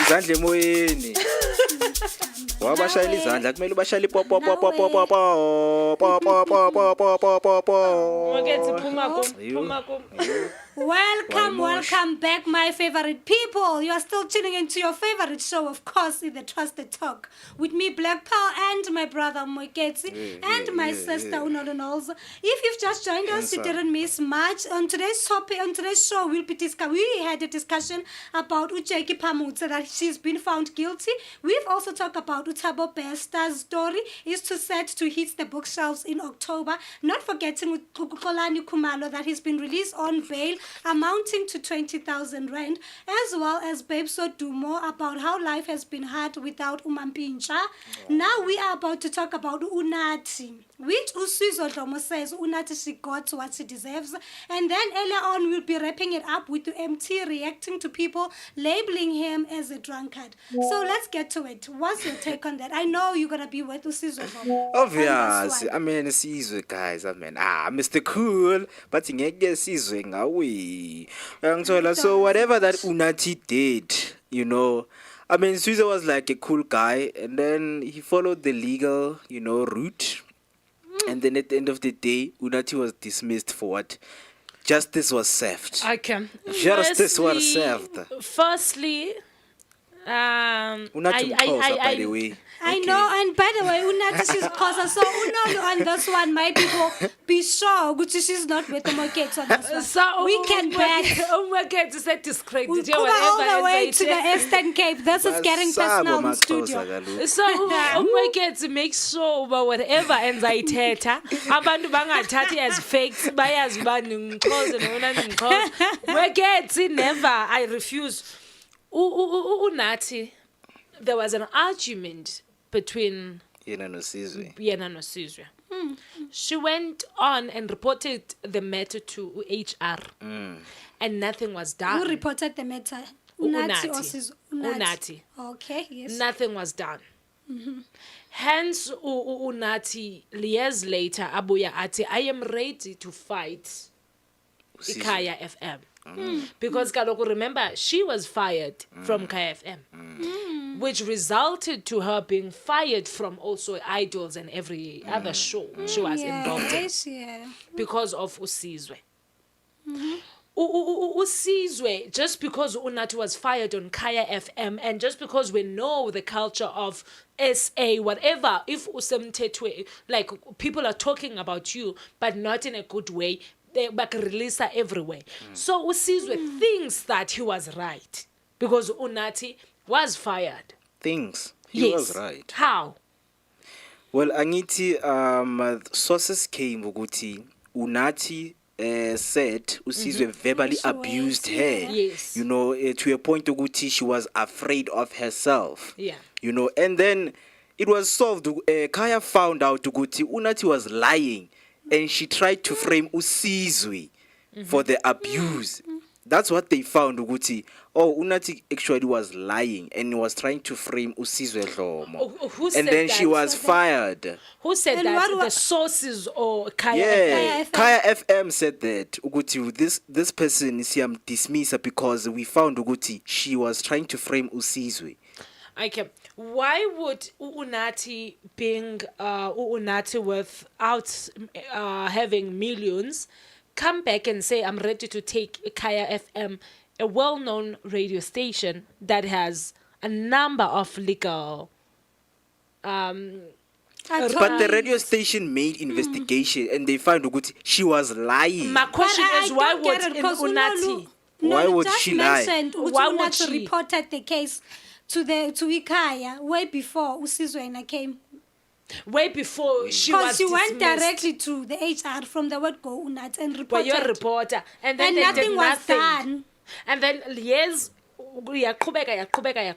izandla emoyeni wabashayela izandla kumele ubashayele pop pop pop pop pop pop pop pop pop.
Welcome back, my favorite people. You are still tuning into your favorite show, of course, in the Trusted Talk. With me, Black Pearl, and my brother, Moeketsi, and my sister, Noluthando. If you've just joined us, you didn't miss much. On today's topic, on today's show, we had a discussion about Ucheki Pamutsa, that she's been found guilty. We've also talked about Utabo Besta's story is set to hit the bookshelves in October. Not forgetting Kukolani Kumalo, that he's been released on bail, amounting to 20,000 rand, as well as Babes do more about how life has been hard without Umampincha. Now we are about to talk about Unati. which Usizwe Dlomo says Unathi she got what she deserves. And then earlier on, we'll be wrapping it up with MT reacting to people labeling him as a drunkard. So let's get to it. What's your take on that? I know you're going to be with Usizwe Dlomo.
Obvious. I mean, Sizwe, guys. I mean, Mr. Cool, but ngeke Sizwe ngawe. So whatever that Unathi did, you know, I mean, Sizwe was like a cool guy, and then he followed the legal, you know, route. And then at the end of the day, Unathi was dismissed for what? Justice was served.
Okay.
Justice was served.
Firstly,
Unathi Mxhosa, by the way.
I know, and by the way, Unathi she's Xhosa, so Unolu on this one, my people, be sure Gucci she's not with the Moeketsi on this one.
So
we can back.
Moeketsi said discredit.
We'll come all the way to the Eastern Cape. This is getting personal in the studio.
So Moeketsi makes sure whatever ends I teta, abantu bangathathi as fakes, bayazi bani ngikhoze nona ngikhoze. Moeketsi never, I refuse. Unathi, there was an argument between
Yena no Sizwe.
She went on and reported the matter to HR, and nothing was done.
Who reported the matter? Unathi or Sizwe?
Unathi.
Okay, yes.
Nothing was done. Hence, Unathi, years later, abuya ati, I am ready to fight Kaya FM. Because kaloku, remember, she was fired from Kaya FM, which resulted to her being fired from also Idols and every other show she was involved in because of Usizwe. Usizwe, just because Unathi was fired on Kaya FM, and just because we know the culture of SA, whatever, if usemthethwe, like people are talking about you, but not in a good way, they back release her everywhere. So Usizwe thinks that he was right because Unathi was fired.
He was right.
How?
Well, angithi sources came ukuthi Unathi said Usizwe verbally abused her.
Yes.
You know, to a point ukuthi she was afraid of herself.
Yeah.
You know, and then it was solved. Kaya found out ukuthi Unathi was lying, and she tried to frame Usizwe for the abuse. That's what they found ukuthi Unathi actually was lying and was trying to frame Usizwe Dlomo.
Who said
and then
that?
she was fired.
Who said
And
that?
what
The sources or Kaya FM?
Kaya FM said that ukuthi this person is dismiss her because we found ukuthi she was trying to frame Usizwe.
Okay. Why would Unathi being Unathi without having millions come back and say, I'm ready to take Kaya FM, a well-known radio station that has a number of legal...
But the radio station made investigation and they found ukuthi she was lying.
My question is, why would Unathi...
Why would she lie?
Why would she reported the case to Ikaya way before Usizwe came?
Way before she was
Because she went
dismissed.
Directly to the HR from the word go Unathi and reported.
Well, you're a reporter. And then they
nothing
did
was
nothing.
done.
And then years yaqhubeka. Ikaya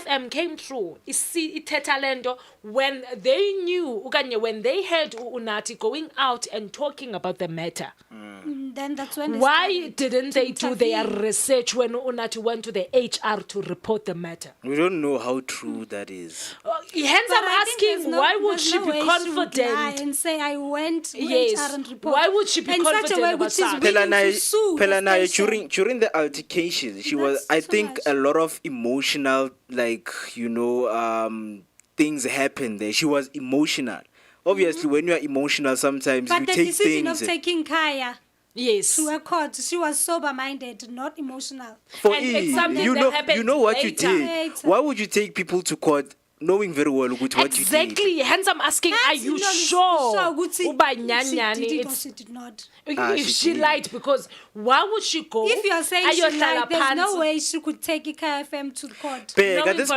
FM came through. Ithetha lento when they knew, when they heard Unathi going out and talking about the matter.
Then that's when
why didn't they do their research when Unathi went to the HR to report the matter?
We don't know how true that is.
Hence, I'm asking, why would she be confident?
She would lie and say, I went to
yes.
HR and report.
Why would she be confident about
that? During the altercation, she was, I think, a lot of emotional, things happened there. She was emotional. Obviously, when you are emotional, sometimes you take things.
But the decision of taking Kaya.
Yes.
To a court, she was sober-minded, not emotional.
It's something that happened
you know what
later.
you did. Why would you take people to court knowing very well what you did?
Exactly. Hence, I'm asking, are you sure?
She did or she did not.
If she lied, because why would she go?
If you're saying she lied, there's no way she could take KFM to court.
This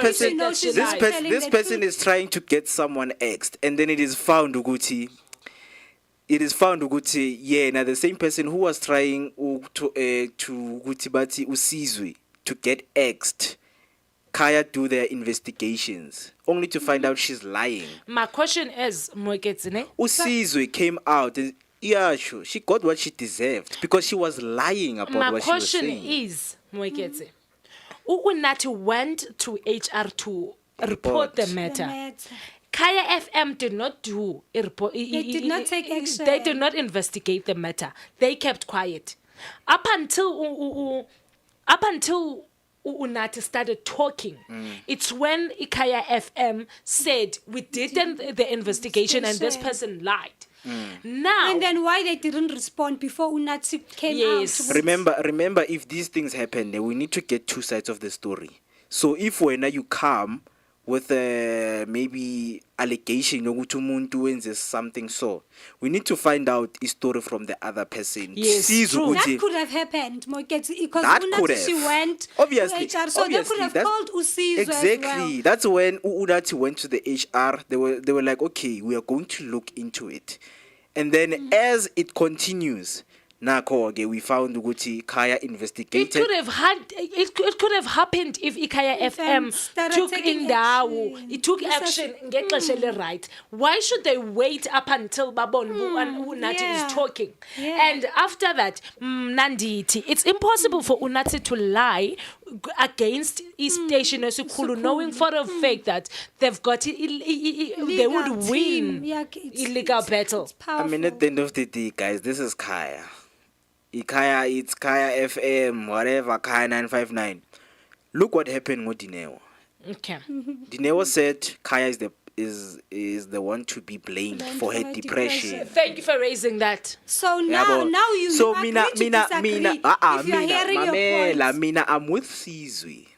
person is trying to get someone exed, and then it is found Uguti. Now the same person who was trying to Gutibati Usizwe to get exed Kaya do their investigations, only to find out she's lying.
My question is, Moeketsi, ne?
Usizwe came out and yeah, sure, she got what she deserved because she was lying about
My
what she was
question
saying.
is, Moeketsi, Uunati went to HR to report the matter. Kaya FM did not do a report.
They did not take action.
They did not investigate the matter. They kept quiet. Up until Unati started talking, it's when Kaya FM said we did the investigation and this person lied. Now,
and then why they didn't respond before Unati came
Yes.
out?
Remember, if these things happen, then we need to get two sides of the story. So if when you come with maybe allegation yokuthi umuntu wenze something, so we need to find out a story from the other person.
Yes, true.
That could have happened, Moeketsi, because
That could
Unati, she
have.
went
Obviously,
to HR, so they could have called Usizwe
exactly.
as well.
That's when Unati went to the HR. They were like, okay, we are going to look into it, and then as it continues. Nako, we found Uguti Kaya investigated.
It could have happened if Ikaya FM took
taking
in Dao.
action.
It took action ngexeshele right. Why should they wait up until Babon and Unati is talking?
Yeah.
And after that, Nanditi, it's impossible for Unati to lie against East Station Esikulu, knowing for a fact that they've got they would win illegal battle.
I mean, at the end of the day, guys, this is Kaya. It's Kaya FM, whatever, Kaya 959. Look what happened with Dineo.
Okay.
Dineo said Kaya is the one to be blamed for her depression.
Thank you for raising that.
So now you
so
agree
mina
to disagree if you're hearing your points.
mina I'm with Sizwe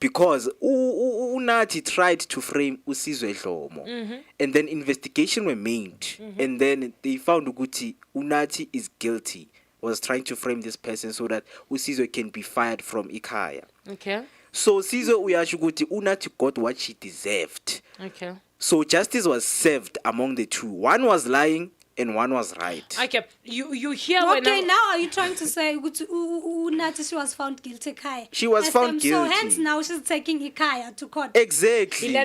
because Unati tried to frame Usizwe Dlomo, and then investigation were made, and then they found Uguti Unati is guilty, was trying to frame this person so that Usizwe can be fired from Ikaya.
Okay.
So Sizwe uyashuguti Unati got what she deserved.
Okay.
So justice was served among the two. One was lying and one was right.
Okay, you hear
Okay, now are you trying to say Unati, she was found guilty, Kaya?
She was found
So
guilty.
hence now she's taking Ikaya to court.
Exactly.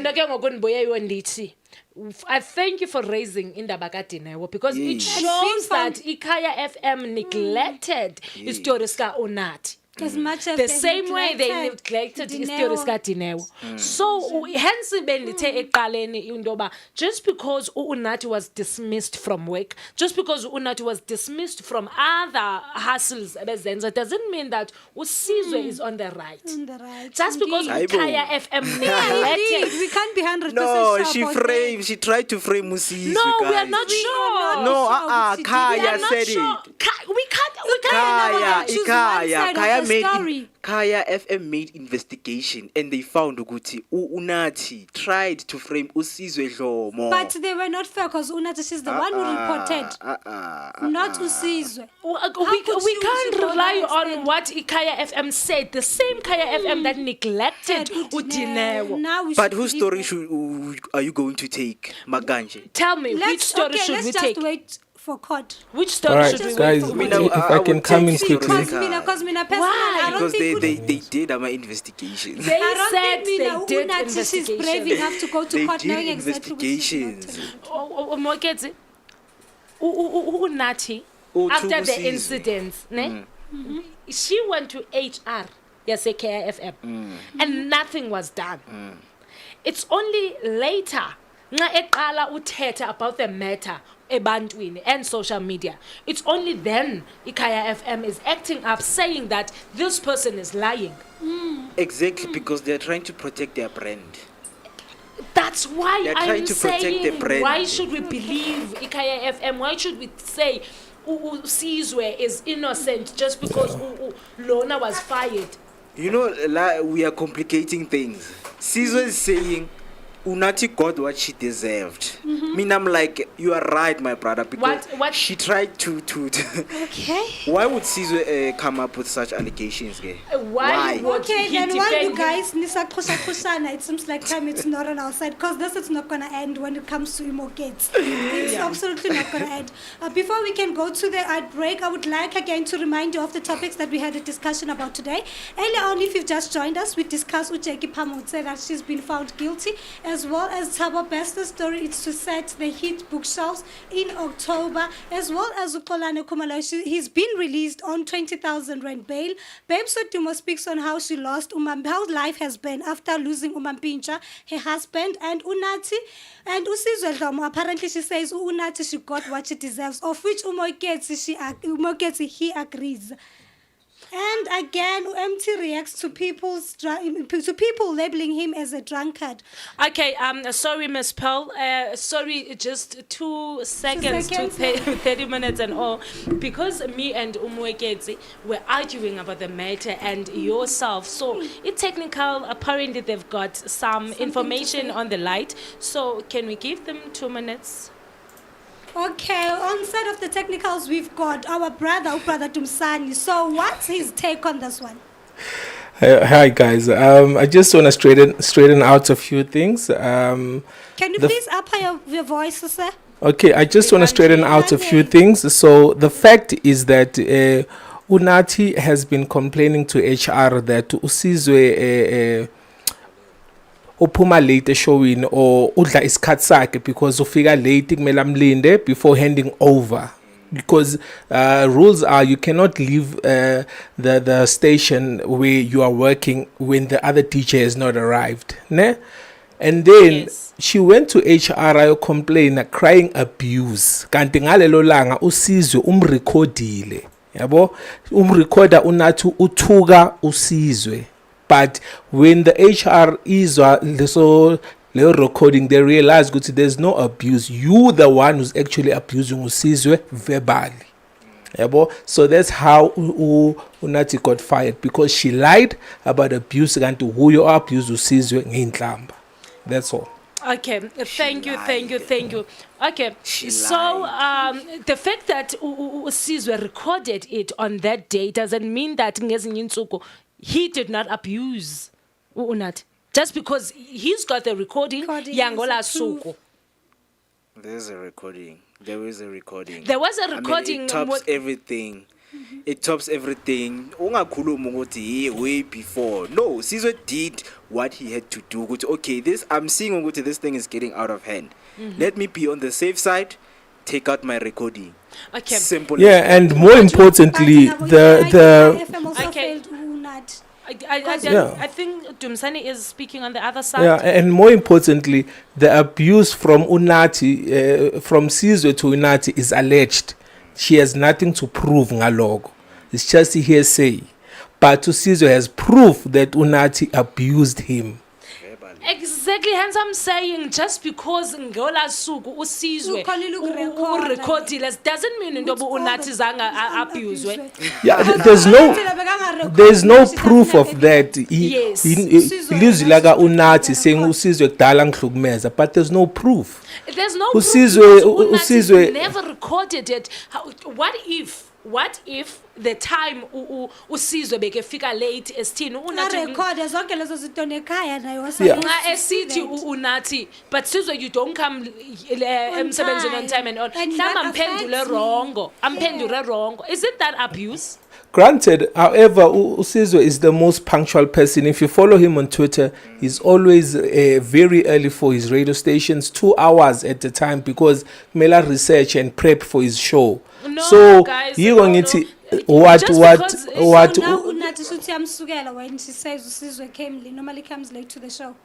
I thank you for raising indaba kaDineo because it
Yes.
shows that Ikaya FM neglected Historiska Unati.
As much as
The same way they neglected Historiska Dineo. So hence benithe eqaleni indoba just because Unati was dismissed from work, just because Unati was dismissed from other hustles bezenza, doesn't mean that Usizwe is on the right. Just because Ikaya FM neglected.
We can't be 100%
No,
sure
she tried to frame Musizwe.
No, we are
guys.
not sure.
No,
We
Kaya
We are not
said
sure.
it.
We can't.
Kaya
story.
Kaya FM made investigation and they found Uguti Unati tried to frame Usizwe Dlomo.
But they were not fair because Unati, she's the one who reported, not Usizwe.
We can't rely on what Ikaya FM said. The same Kaya FM that neglected Udineo.
But whose story are you going to take, Maganje?
Tell me, which story should we
let's
take?
just wait for court.
Which story
Alright,
should we
guys,
wait for?
if I can come in quickly.
Because Mina personally, I don't
Because
think
they did our investigation.
They
I don't
said
think Mina
they did
Unati, she's brave
investigation.
enough to go to
They
court
did
knowing exactly what she's
investigations.
Moeketsi, Unati, after the
Usizwe.
incident, ne? She went to HR, yase KFM, and nothing was done. It's only later, nxa eqala uthetha about the matter ebantwini and social media. It's only then Ikaya FM is acting up, saying that this person is lying.
Exactly, because they're trying to protect their brand.
That's why
They're trying
I'm
to protect the
saying,
brand.
why should we believe Ikaya FM? Why should we say Sizwe is innocent just because Lona was fired?
You know, we are complicating things. Sizwe is saying Unathi got what she deserved. I mean, I'm like, you are right, my brother, because
what
she tried to
Okay.
Why would Sizwe come up with such allegations?
Why?
Okay, then why you guys it seems like time it's not on our side, because this is not going to end when it comes to Moeketsi. It's absolutely not going to end. Before we can go to the ad break, I would like again to remind you of the topics that we had a discussion about today. Earlier on, if you've just joined us, we discussed Ujeki Pamotse, that she's been found guilty, as well as Thabo Best's story. It's to set the hit bookshelves in October, as well as Ukolane Kumalo. He's been released on 20,000 rand bail. Babe Sotumo speaks on how she lost how life has been after losing Umampincha, her husband, and Unathi. And Usizwe Dlomo, apparently she says Unathi she got what she deserves, of which Moeketsi he agrees. And again, MT reacts to people labeling him as a drunkard.
Okay, sorry, Miss Pearl. Sorry, just 2 seconds to 30 minutes and all. Because me and Moeketsi were arguing about the matter and yourself. So it's technical. Apparently, they've got some information on the light. So can we give them 2 minutes?
Okay, on side of the technicals, we've got our brother Tumsani. So what's his take on this one?
Hi guys, I just want to straighten out a few things.
Can you please up your voice, sir?
Okay, I just want to straighten out a few things. So the fact is that Unathi has been complaining to HR that Usizwe uphuma late showing or udla isikhathi sakhe because ufika late kumele amlinde before handing over, because rules are you cannot leave the station where you are working when the other DJ has not arrived, ne? And then she went to HR complain crying abuse, kanti ngalelo langa uSizwe umrecordile, yabo umrecorder Unathi uthuka uSizwe. But when the HR is so recording, they realize that there's no abuse. You the one who's actually abusing Usizwe verbally. So that's how Unathi got fired, because she lied about abuse and to who you abuse Usizwe nginhlamba. That's all.
Okay, thank you. Okay, so the fact that Usizwe recorded it on that day doesn't mean that ngezinye insuku he did not abuse Unathi. Just because he's got the recording, Yangola Suko.
There's a recording. There is a recording.
There was a recording.
I mean, it tops everything. It tops everything. Ungakhuluma ukuthi way before. No, Sizwe did what he had to do. Okay, this I'm seeing ukuthi this thing is getting out of hand. Let me be on the safe side. Take out my recording.
Okay.
Simple.
Yeah, and more importantly, the
okay. I think Dumsani is speaking on the other side.
Yeah, and more importantly, the abuse from Unathi, from Sizwe to Unathi is alleged. She has nothing to prove ngaloko. It's just hearsay. But Sizwe has proof that Unathi abused him.
Exactly, hence I'm saying just because ngola suku uSizwe urecordile doesn't mean ndobo Unathi zanga abused.
Yeah, there's no proof of that. He lives like Unathi saying uSizwe kudala ngihlukumeza, but there's no proof.
There's no proof. Unathi never recorded it. What if the time uSizwe bekefika late esithini Unathi
recorder zonke lezo zinto nekhaya nayo
nga esithi Unathi, but Sizwe you don't come emsebenzini on time and on mhlamba amphendule wrong. Isn't that abuse?
Granted, however, Usizwe is the most punctual person. If you follow him on Twitter, he's always very early for his radio stations, 2 hours at the time, because Mela research and prep for his show.
No,
so
guys,
you going to
what now Unathi suthi amsukela when she says Usizwe normally comes late to the show.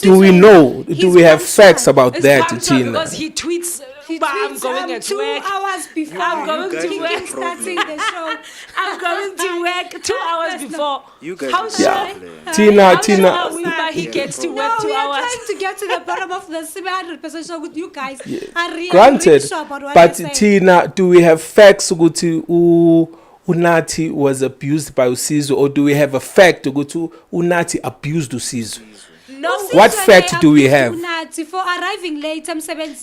Do we know? Do we have facts about that, Tina?
Because he tweets. I'm going at
2
work.
hours before.
I'm going to work.
Starting the show.
I'm going to work 2 hours before.
You guys
how sure?
Tina.
He gets to work 2 hours.
We are trying to get to the bottom of the 100% sure with you guys. Are really
granted,
sure about what
but Tina, do we have facts to Unathi was abused by Usizwe, or do we have a fact to go to Unathi abused Usizwe?
No.
What fact do we have?
For arriving late,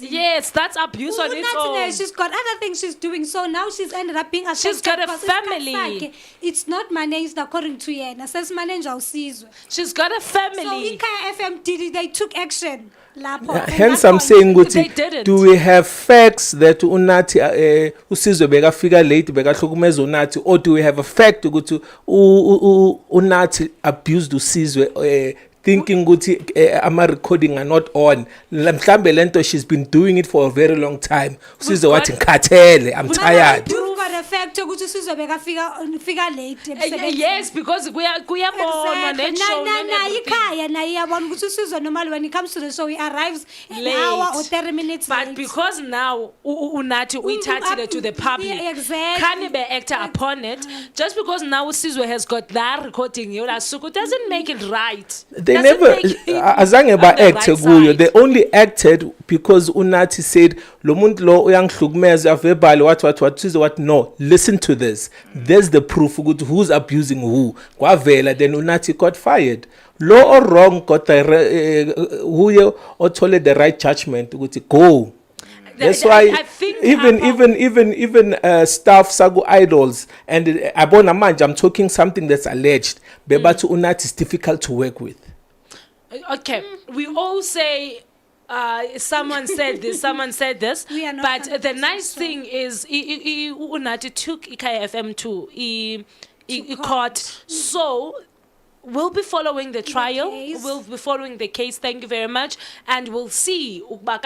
Yes, that's abuse on its own.
She's got other things she's doing, so now she's ended up being
She's got a family.
It's not managed according to Yena. Says managed Season.
She's got a family.
So Ikaya FM they took action.
Hence I'm saying do we have facts that unathi usizwe bekafika late bekahlukumeza unathi, or do we have a fact ukuthi unathi abused usizwe thinking ukuthi ama recording are not on, mhlambe lento she's been doing it for a very long time, usizwe wathi ngikhathele, I'm tired.
Fact ukuthi usizwe bekafika late.
Yes, because kuyabonwa neshow
ikhaya naye iyabona ukuthi usizwe normally when he comes to the show he arrives an hour or 30 minutes
but
late.
Because now unathi uyithathile to the public, can be actor upon it, just because now usizwe has got that recording yola suku doesn't make it right.
They never azange ba act kuyo, they only acted because unathi said lo muntu lo uyangihlukumeza verbal what usizwe what. No, listen to this. There's the proof who's abusing who. Kwavela, then unathi got fired. Law or wrong got who or told the right judgment. Go. That's why even staff sagu idols and abona manje, I'm talking something that's alleged. Bebatu unathi is difficult to work with.
Okay, we all say someone said this, but the nice thing is unathi took Ikaya FM to court, so we'll be following the trial, we'll be following the case, thank you very much, and we'll see aba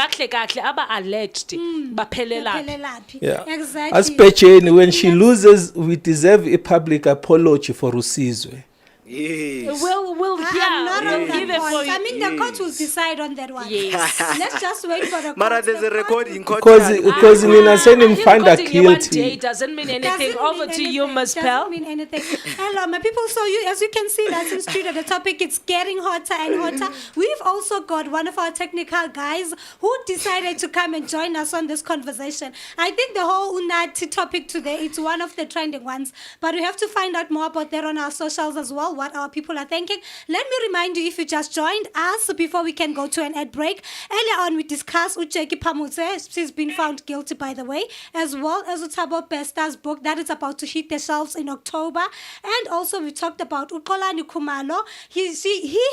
alleged baphelelaphi.
Yeah, exactly.
As Pecheni, when she loses, we deserve a public apology for Usizwe.
Yes.
We'll give it for you.
I mean, the court will decide on that one.
Yes.
Let's just wait for the court.
Mara, there's a recording.
Because Nina saying find a guilty
doesn't mean anything. Over to you, Ms. Pell.
Doesn't mean anything. Hello, my people. So as you can see, that's in studio. The topic it's getting hotter and hotter. We've also got one of our technical guys who decided to come and join us on this conversation. I think the whole Unathi topic today, it's one of the trending ones, but we have to find out more about that on our socials as well, what our people are thinking. Let me remind you, if you just joined us, before we can go to an ad break, earlier on we discussed Ucheki Pamutse. She's been found guilty, by the way, as well as Utabo Besta's book that is about to hit the shelves in October. And also we talked about Ukolani Kumalo. He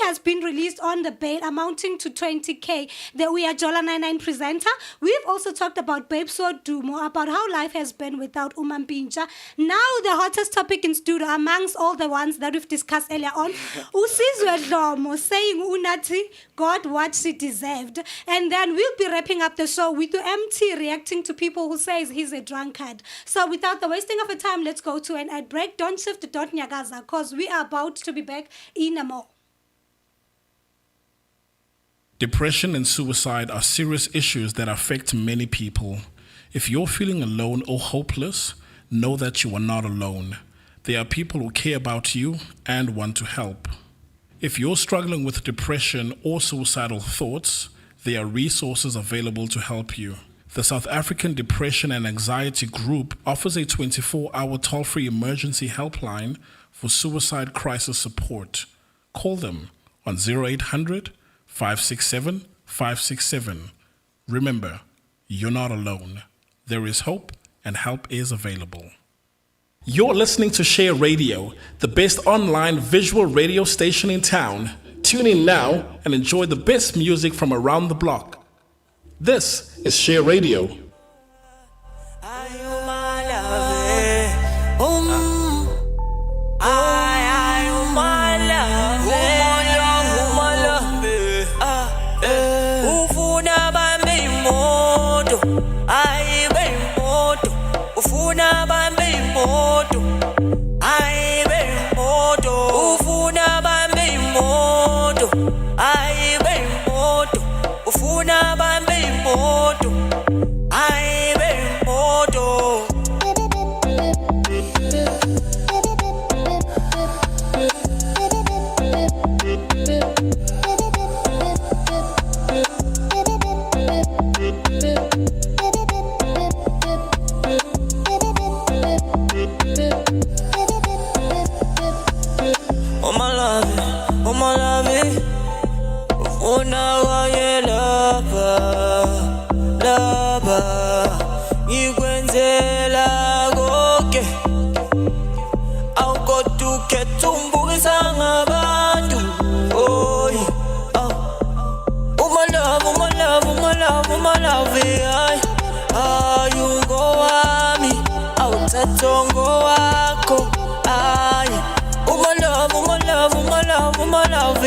has been released on the bail amounting to 20K. The Uyajola 99 presenter. We've also talked about Babe Sodumo, about how life has been without Umampinja. Now the hottest topic in studio amongst all the ones that we've discussed earlier on, Usizwe Dlomo saying Unathi got what she deserved. And then we'll be wrapping up the show with MT reacting to people who says he's a drunkard. So without the wasting of a time, let's go to an ad break. Don't shift, don't nyagaza, because we are about to be back in a more.
Depression and suicide are serious issues that affect many people. If you're feeling alone or hopeless, know that you are not alone. There are people who care about you and want to help. If you're struggling with depression or suicidal thoughts, there are resources available to help you. The South African Depression and Anxiety Group offers a 24-hour toll-free emergency helpline for suicide crisis support. Call them on 0800 567 567. Remember, you're not alone. There is hope and help is available. You're listening to Share Radio, the best online visual radio station in town. Tune in now and enjoy the best music from around the block. This is Share Radio.
unakaye lapha ngikwenzela konke awukodwa ukhetha umbukisa ngabantu oy umalavu ay ungowami awuthathongo wakho ay umalavu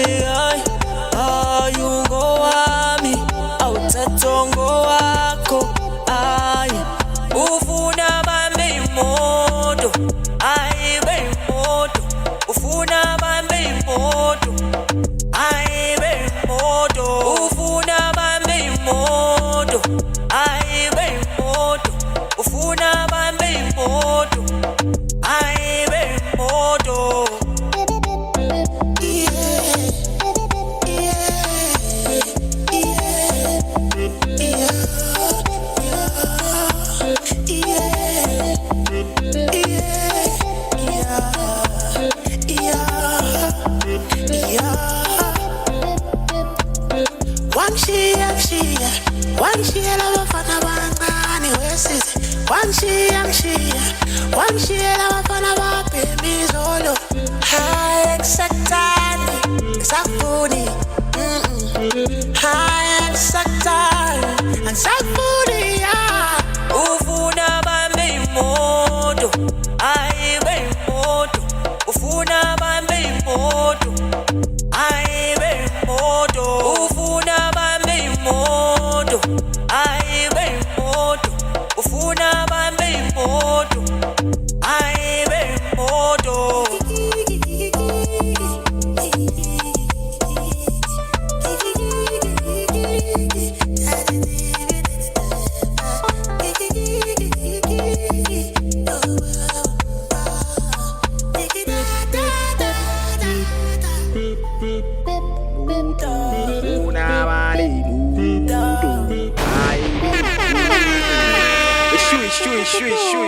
ay ungowami awuthathongo wakho ay ufuna bambe imoto ay beimoto ufuna bambe imoto ay beimoto ufuna bambe imoto ay beimoto ufuna bambe imoto ay beimoto.
Wangishiya labafana abancane wesize wangishiya labafana babhemi izolo hayi ngisakuthanda ngisakufuni hayi ngisakuthanda angisakufuni
ufuna bambe imoto ayi beimoto ufuna bambe imoto ayi beimoto ufuna bambe imoto ayi beimoto ufuna bambe imoto ayi beimoto.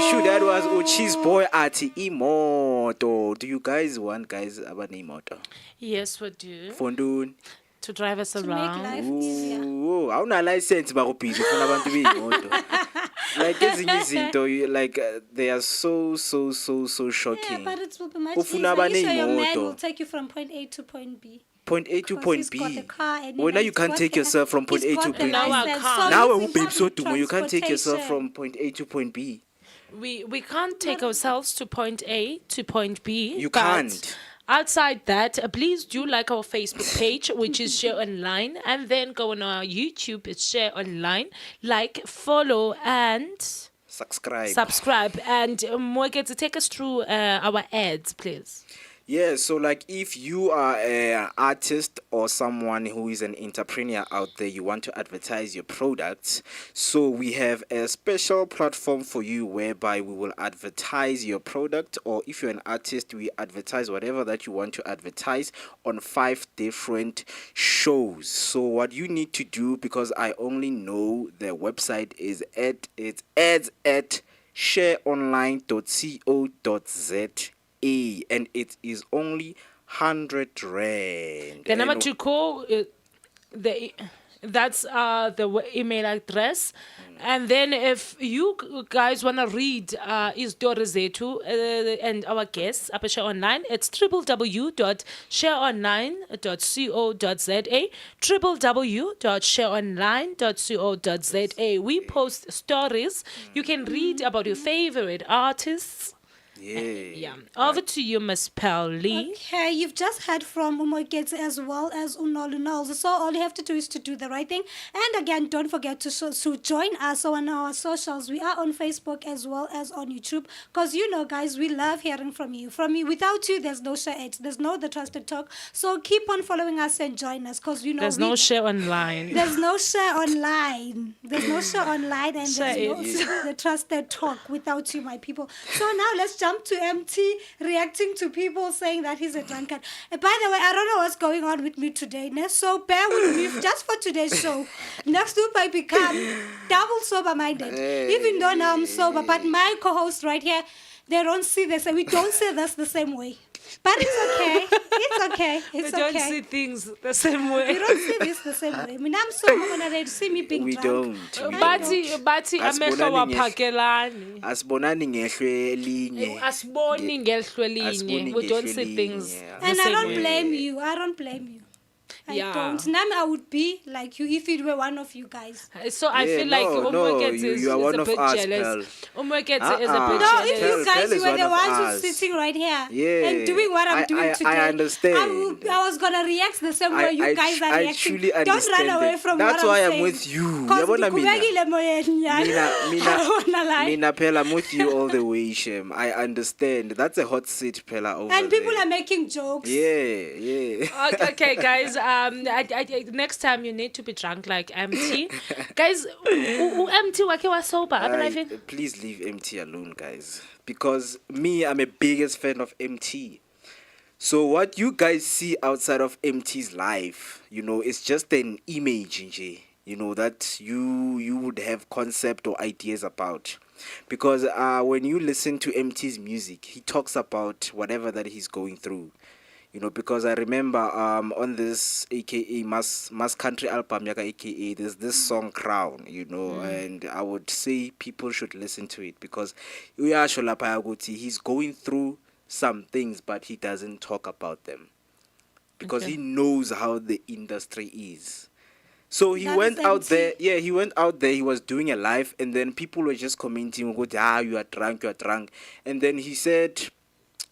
Sure. That was Uchi's boy at Imoto. Do you guys want guys about Imoto?
Yes, we do.
Fondun.
To drive us
To
around.
make life easier.
Oh, I don't license bakuphi ufuna abantu beimoto. Like ezinye izinto like they are so shocking.
Yeah, but it will be much
Ufuna
easier. Your man
abaneimoto.
will take you from point A to point B.
Point A to
Because
point
he's
B.
got the car and
Well, now you can't take yourself from point A to point B.
Now
Now babe so tumo you can't take yourself from point A to point B.
We can't take ourselves to point A to point B.
You
but
can't.
Outside that, please do like our Facebook page, which is Share Online, and then go on our YouTube, it's Share Online. Like, follow, and
subscribe.
And Moeketsi, take us through our ads, please.
Yeah, so like if you are an artist or someone who is an entrepreneur out there, you want to advertise your products. So we have a special platform for you whereby we will advertise your product, or if you're an artist, we advertise whatever that you want to advertise on 5 different shows. So what you need to do, because I only know the website is it's ads at shareonline.co.za. And it is only 100 rand.
The number to call, that's the email address. And then if you guys want to read Isidore Zetu and our guests, Share Online, it's www.shareonline.co.za, www.shareonline.co.za. We post stories. You can read about your favorite artists.
Yeah.
Over to you, Miss Pauli.
Okay, you've just heard from Moeketsi as well as Noluthando. So all you have to do is to do the right thing. And again, don't forget to join us on our socials. We are on Facebook as well as on YouTube. Because you know, guys, we love hearing from you. Without you, there's no Share It. There's no The Trusted Talk. So keep on following us and join us. Because you know
there's no Share Online.
There's no Share Online. There's no Share Online, and there's no The Trusted Talk without you, my people. So now let's jump to MT reacting to people saying that he's a drunkard. By the way, I don't know what's going on with me today, so bear with me just for today's show. Next week I become double sober-minded, even though now I'm sober. But my co-host right here, they don't see this, and we don't say this the same way. But it's okay. It's okay. It's
We
okay.
don't see things the same way.
We don't see this the same way. I mean, I'm so honored to see me being
We
drunk.
don't.
Bathi amehlo waphakelani.
Asibonani ngehlo elinye.
Asiboni ngelhlo elinye. We don't see things the
And I
same
don't
way.
blame you. I don't blame you. I
Yeah.
don't. Nami, I would be like you if it were one of you guys.
So I feel like Moeketsi
you are
is
one
a
of
bit
us,
jealous. Moeketsi is a
Uh-uh.
bit
No, if
jealous.
you guys
Pearl is
were
one
the
of
ones
us.
who's sitting right here
Yeah.
and doing what I'm doing today,
I understand.
I was gonna react the same way you guys are
I
reacting.
truly
Don't
understand
run away
it.
from
That's
what
why
I'm
I'm
saying.
with you.
Because
Yabona mina.
I don't wanna lie.
Mina Pella, I'm with you all the way, Shem. I understand. That's a hot seat, Pella, over
And people
there.
are making jokes.
Yeah.
Okay, guys. Next time you need to be drunk like MT. Guys, MT wake was sober.
Please leave MT alone, guys. Because me, I'm a biggest fan of MT. So what you guys see outside of MT's life, it's just an image, nje, that you would have concept or ideas about. Because when you listen to MT's music, he talks about whatever that he's going through. Because I remember on this AKA Mass Country album, Yaka AKA, there's this song Crown, and I would say people should listen to it because he's going through some things, but he doesn't talk about them because he knows how the industry is. So he went out there. Yeah, he went out there. He was doing a live, and then people were just commenting, you are drunk. And then he said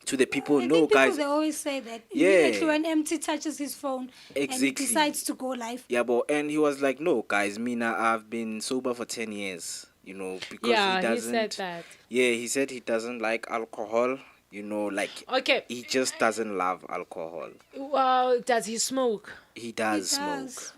to the people,
I
no,
think
guys.
They always say that.
Yeah.
Immediately when MT touches his phone
Exactly.
and decides to go live.
Yeah, and he was like, no, guys, Mina, I've been sober for 10 years, because he
said that.
Yeah, he said he doesn't like alcohol,
Okay.
He just doesn't love alcohol.
Well, does he smoke?
He does smoke.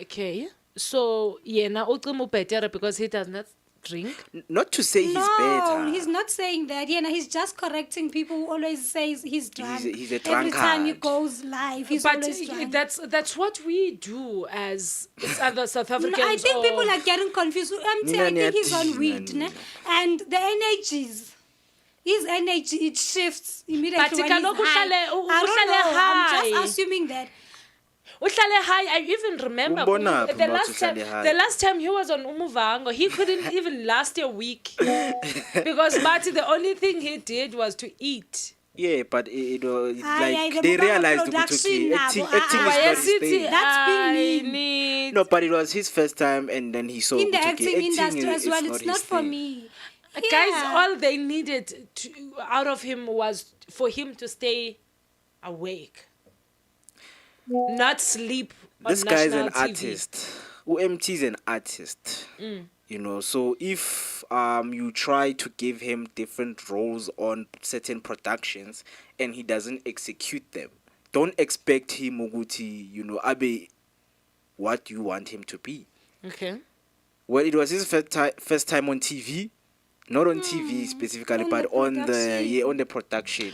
Okay. So, na uqimu better because he does not drink?
Not to say he's better.
No, he's not saying that. He's just correcting people who always says he's drunk.
He's a
Every time he
drunkard.
goes live, he's
But
always drunk.
that's what we do as other South Africans.
I think
or-
people are getting confused. MT, I think he's on weed. Ne? And the his energy, it shifts immediately
But
when he's
kaloku
high.
uhlale-
I don't know.
high.
I'm just assuming that.
Uhlale high. I even remember
Umbona
the
phi
last
mawuthi
time
uhlale high?
the last time he was on Umuvango, he couldn't even last a week because Bati the only thing he did was to eat.
Yeah, but it was
Aye, the
they
Mubaba
realized
production
ukuthi acting
nabo,
is not
aye.
his thing.
That's being mean.
No, but it was his first time, and then he saw
In the
ukuthi,
acting
okay,
industry as well, it's not
his
for
thing.
me.
Guys,
Yeah.
all they needed out of him was for him to stay awake, not sleep.
This
on
guy's an
national TV.
artist. UMT is an artist. So if you try to give him different roles on certain productions and he doesn't execute them, don't expect him ukuthi, abe what you want him to be.
Okay.
Well, it was his first time on TV, not on TV specifically,
On
but
the
on
production.
on the production.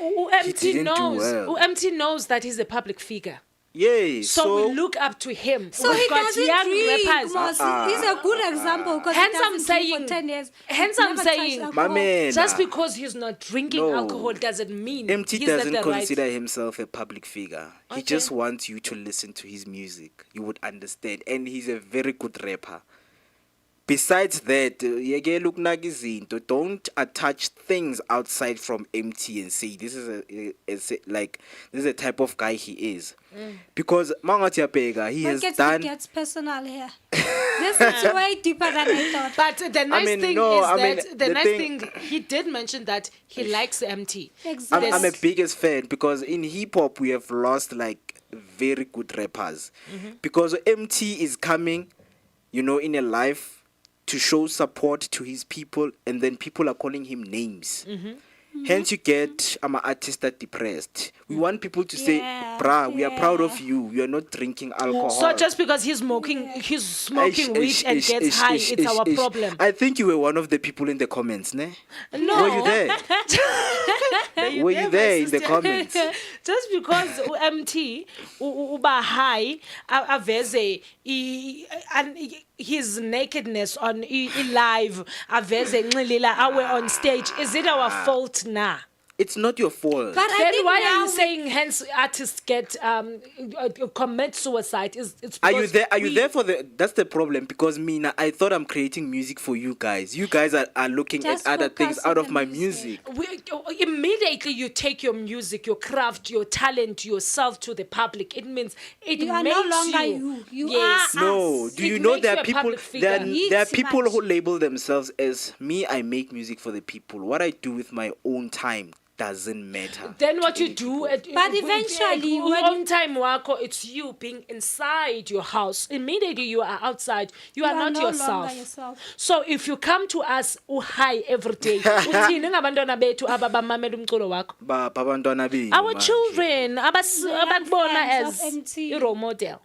UMT
didn't do
knows.
well.
UMT knows that he's a public figure.
Yeah,
So we look up to him.
So
We've
he
got
doesn't
young
drink.
rappers.
Mos. He's a good example because
Hence
he
I'm
doesn't drink
saying-
for 10 years.
hence
He's
I'm
never
saying-
touched alcohol.
Mamela.
Just because he's not drinking
No.
alcohol doesn't mean
MT
he's
doesn't
not the
consider
right.
himself a public figure. He
Okay.
just wants you to listen to his music. You would understand. And he's a very good rapper. Besides that, yeke look nagizinto. Don't attach things outside from MT and say this is this is the type of guy he is. Because Mangathi Apega, he has
It
done.
gets personal here. This is way deeper than I thought.
But the nice
mean,
thing
no,
is
I mean,
that
the
the nice
thing-
thing he did mention that he likes MT.
Exactly.
I'm a biggest fan because in hip hop we have lost very good rappers. Because MT is coming, in a life to show support to his people, and then people are calling him names. Hence you get I'm an artist that depressed. We want people to say,
Yeah,
bruh, we are proud
yeah.
of you. You are not drinking alcohol.
So just because he's smoking weed and gets high, it's our problem.
I think you were one of the people in the comments, ne?
No.
Were you there? Were you there in the comments?
Just because MT uba high aveze his nakedness on live aveze nxilila awe on stage, is it our fault now?
It's not your fault.
But I
Then
think
why
now
are you saying hence artists get commit suicide? It's
Are you
because
there? Are you there for the? That's the problem, because I thought I'm creating music for you guys. You guys are looking
Just
at other things
focus
out
on
of
the
my
music.
immediately you take your music, your craft, your talent, yourself to the public. It means it
You are
makes
no longer
you.
you. You
Yes.
are
No,
us.
do
It
you know
makes
there
you
are
a
people?
public
There
figure.
are
It's
people
much.
who label themselves as me. I make music for the people. What I do with my own time doesn't matter.
Then what
to
you
any
do,
people.
But eventually, when
on time wako, it's you being inside your house. Immediately you are outside. You are not
no
yourself.
longer yourself.
So if you come to us, hi every day. Uthini ngabantwana bethu ababamamela umculo wakho?
Abantwana benu
Our
manje.
children abakubona
fans
as
of MT.
a role model.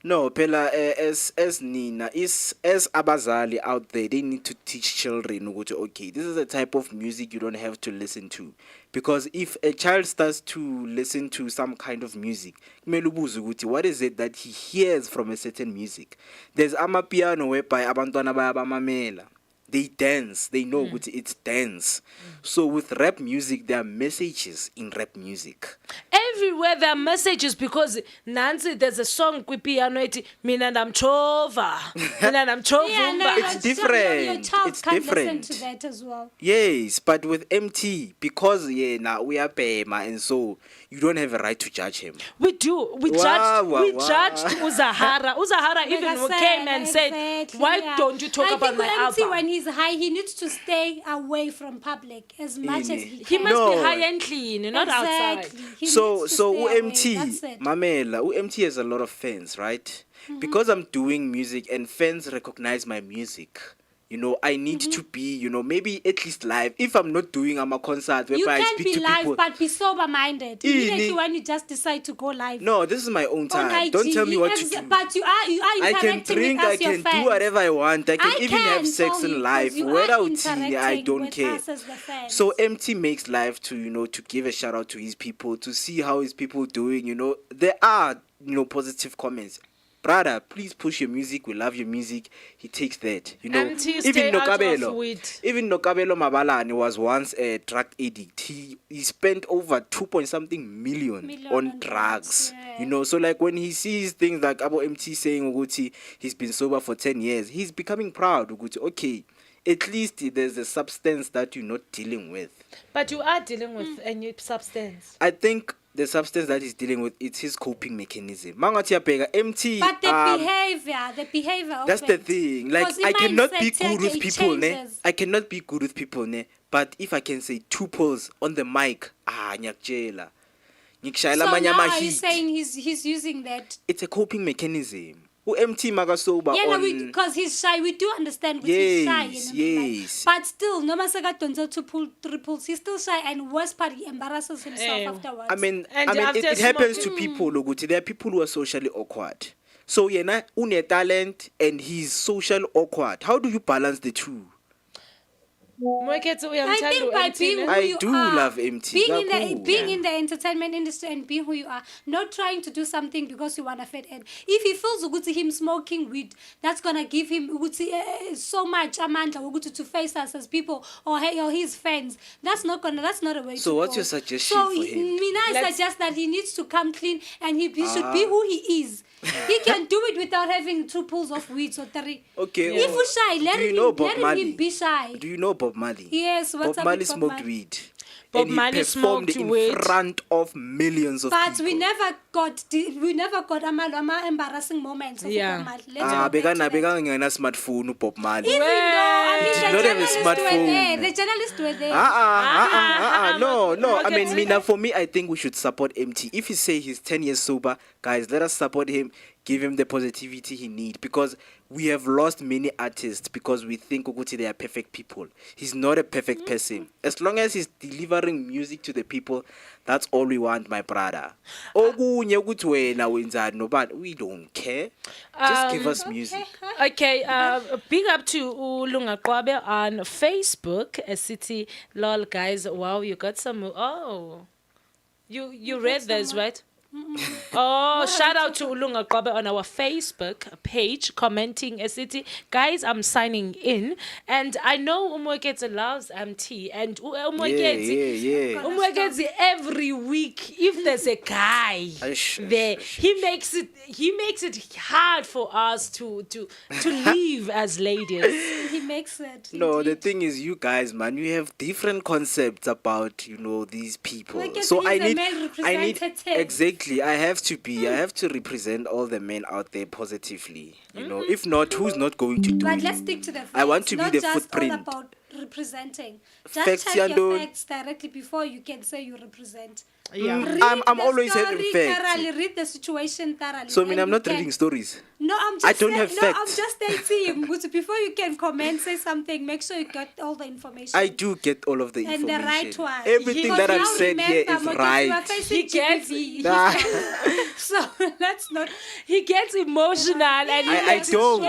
No, Pela, as Nina, as abazali out there, they need to teach children, ukuthi, okay, this is a type of music you don't have to listen to. Because if a child starts to listen to some kind of music, kumele ubuze ukuthi, what is it that he hears from a certain music? There's amapiano whereby abantwana bayabamamela. They dance, they know ukuthi it's dance. So with rap music, there are messages in rap music.
Everywhere there are messages, because Nancy, there's a song with piano, mina namchova. Mina namchova.
no,
It's different.
Your child
It's
can't
different.
listen to that as well.
Yes, but with MT, because now we are Pema, and so you don't have a right to judge him.
We do. We
Wow, wow,
judged. We
wow.
judged Uzahara. Uzahara even
Like I
came and said,
exactly,
"Why
yeah.
don't you talk
I
about
think
my
with MT,
album?"
when he's high, he needs to stay away from public as much as he
He
can.
must
No.
be high and clean, not outside.
Exactly. He
So
needs to
so
stay away.
UMT,
That's it.
Mamela, UMT has a lot of fans, right? Because I'm doing music and fans recognize my music. I need to be, maybe at least live. If I'm not doing a concert
You
whereby I
can
speak
be
to
live,
people.
but be sober-minded. Immediately when you just decide to go live.
No, this is my own
on
time.
IG,
Don't tell me what to do.
But you are
I
interacting
can drink,
with
I
us, your
can
fans.
do whatever I want. I can
I
even have
can
sex
tell you,
in life.
'cause you
Whether
are
I
interacting
don't
with
care.
us as the fans.
So MT makes live to give a shout out to his people, to see how his people doing. There are positive comments. Brother, please push your music. We love your music. He takes that.
MT stay out of weed.
Even Nokabelo Mabalani was once a drug addict. He spent over 2 million on drugs.
yeah.
So like when he sees things like Abo MT saying Uguti, he's been sober for 10 years, he's becoming proud. Uguti, okay, at least there's a substance that you're not dealing with.
But you are dealing with a new substance.
I think the substance that he's dealing with, it's his coping mechanism. Mangathi yapeka MT.
But the behavior of
That's
it.
the thing. Like
Because
I cannot be
mindset,
good with
it
people, ne?
changes.
I cannot be good with people, ne? But if I can say two pulls on the mic, nyakjela.
So now are you saying he's using that?
It's a coping mechanism. MT magasoba
Yeah,
on...
no, because he's shy. We do understand he's shy.
Yes.
But still, no matter to pull triples, he's still shy, and worst part, he embarrasses himself afterwards.
I mean,
after
it happens to people, Loguti. There are people who are socially awkward. So, une talent and he's social awkward. How do you balance the two?
Moeketsi
I think by being who
I
you
do
are,
love MT.
being in the entertainment industry and being who you are, not trying to do something because you want to fit in. If he feels ukuthi him smoking weed, that's gonna give him so much amandla to face us as people or his fans. That's not a way.
So
to
what's
go.
your suggestion
So
for him?
I suggest that he needs to come clean and he should be who he is. He can do it without having 2 pulls of weed or 3.
Okay.
If he's shy, let him be shy.
Do you know Bob Marley?
Yes, what's
Bob
up
Marley
with Bob
smoked
Marley?
weed.
Bob
And he
Marley
performed
smoked
in
weed.
front of millions of
But
people.
we never got embarrassing moments of
Yeah.
Bob Marley. Let's go back to that.
Bekangena smartphone Bob Marley.
Even though
Did
the
not have a
journalists were
smartphone.
there. The journalists were there.
No. I mean,
Moeketsi.
Mina, for me, I think we should support MT. If he say he's 10 years sober, guys, let us support him. Give him the positivity he needs, because we have lost many artists because we think Uguti they are perfect people. He's not a perfect person. As long as he's delivering music to the people, that's all we want, my brother. Okunye ukuthi wena wenzani no, but we don't care. Just give us music.
Okay, big up to Ulunga Kwabe on Facebook. City lol guys. Wow, you got some. Oh, you read those, right? Oh, shout out to Ulunga Kobe on our Facebook page commenting a city. Guys, I'm signing in. And I know Moeketsi loves tea. And Moeketsi every week, if there's a guy there, he makes it hard for us to live as ladies.
He makes it.
No,
indeed.
the thing is, you guys, man, you have different concepts about, these people.
Moeketsi
So
is
I
a
need
male representative.
exactly. I have to represent all the men out there positively. If not, who's not going to do
But
it?
let's stick to the facts.
I want to be
not
the
just
footprint.
all about representing. Just
Facts,
check your
Yandon.
facts directly before you can say you represent.
Yeah.
Read
I'm
the
always
story
having facts.
thoroughly, read the situation thoroughly.
So I mean,
and
I'm
you
not
can-
reading stories.
No, I'm just
I don't
saying,
have
no,
facts.
I'm just stating because before you can comment, say something, make sure you got all the information.
I do get all of the
And
information.
the right one.
Everything
Because
that I've
now
said here
remember,
is
Moeketsi,
right.
you are facing
He gets-
GBV. So let's not.
He gets emotional and
I don't.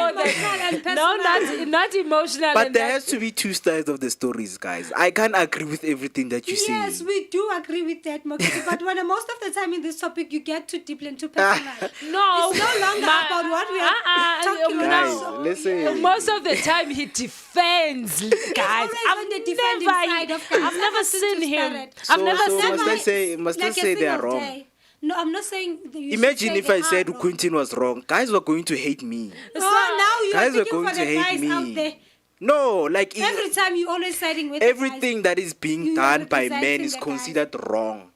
No, not emotional.
But
and
there
that-
has to be two sides of the stories, guys. I can't agree with everything that you say.
Yes, we do agree with that, Moeketsi. But when most of the time in this topic, you get too deeply into personal.
No,
It's no longer about what we are talking
Guys,
about.
listen.
Most of the time he defends, guys.
always on the defending side of things.
I've never
Since
seen
we
him.
started.
I've never
so
seen
must
him.
I say
Like a
they are
single
wrong?
day. No, I'm not saying that you should
Imagine
say
if
they
I
are
said
wrong.
Quentin was wrong. Guys were going to hate me.
No, now you're
Guys were
speaking
going
for
to
the
hate
guys out
me.
there.
No, like
Every time you're always siding with
everything that is being
You are
done by men
representing
is
the guys.
considered wrong.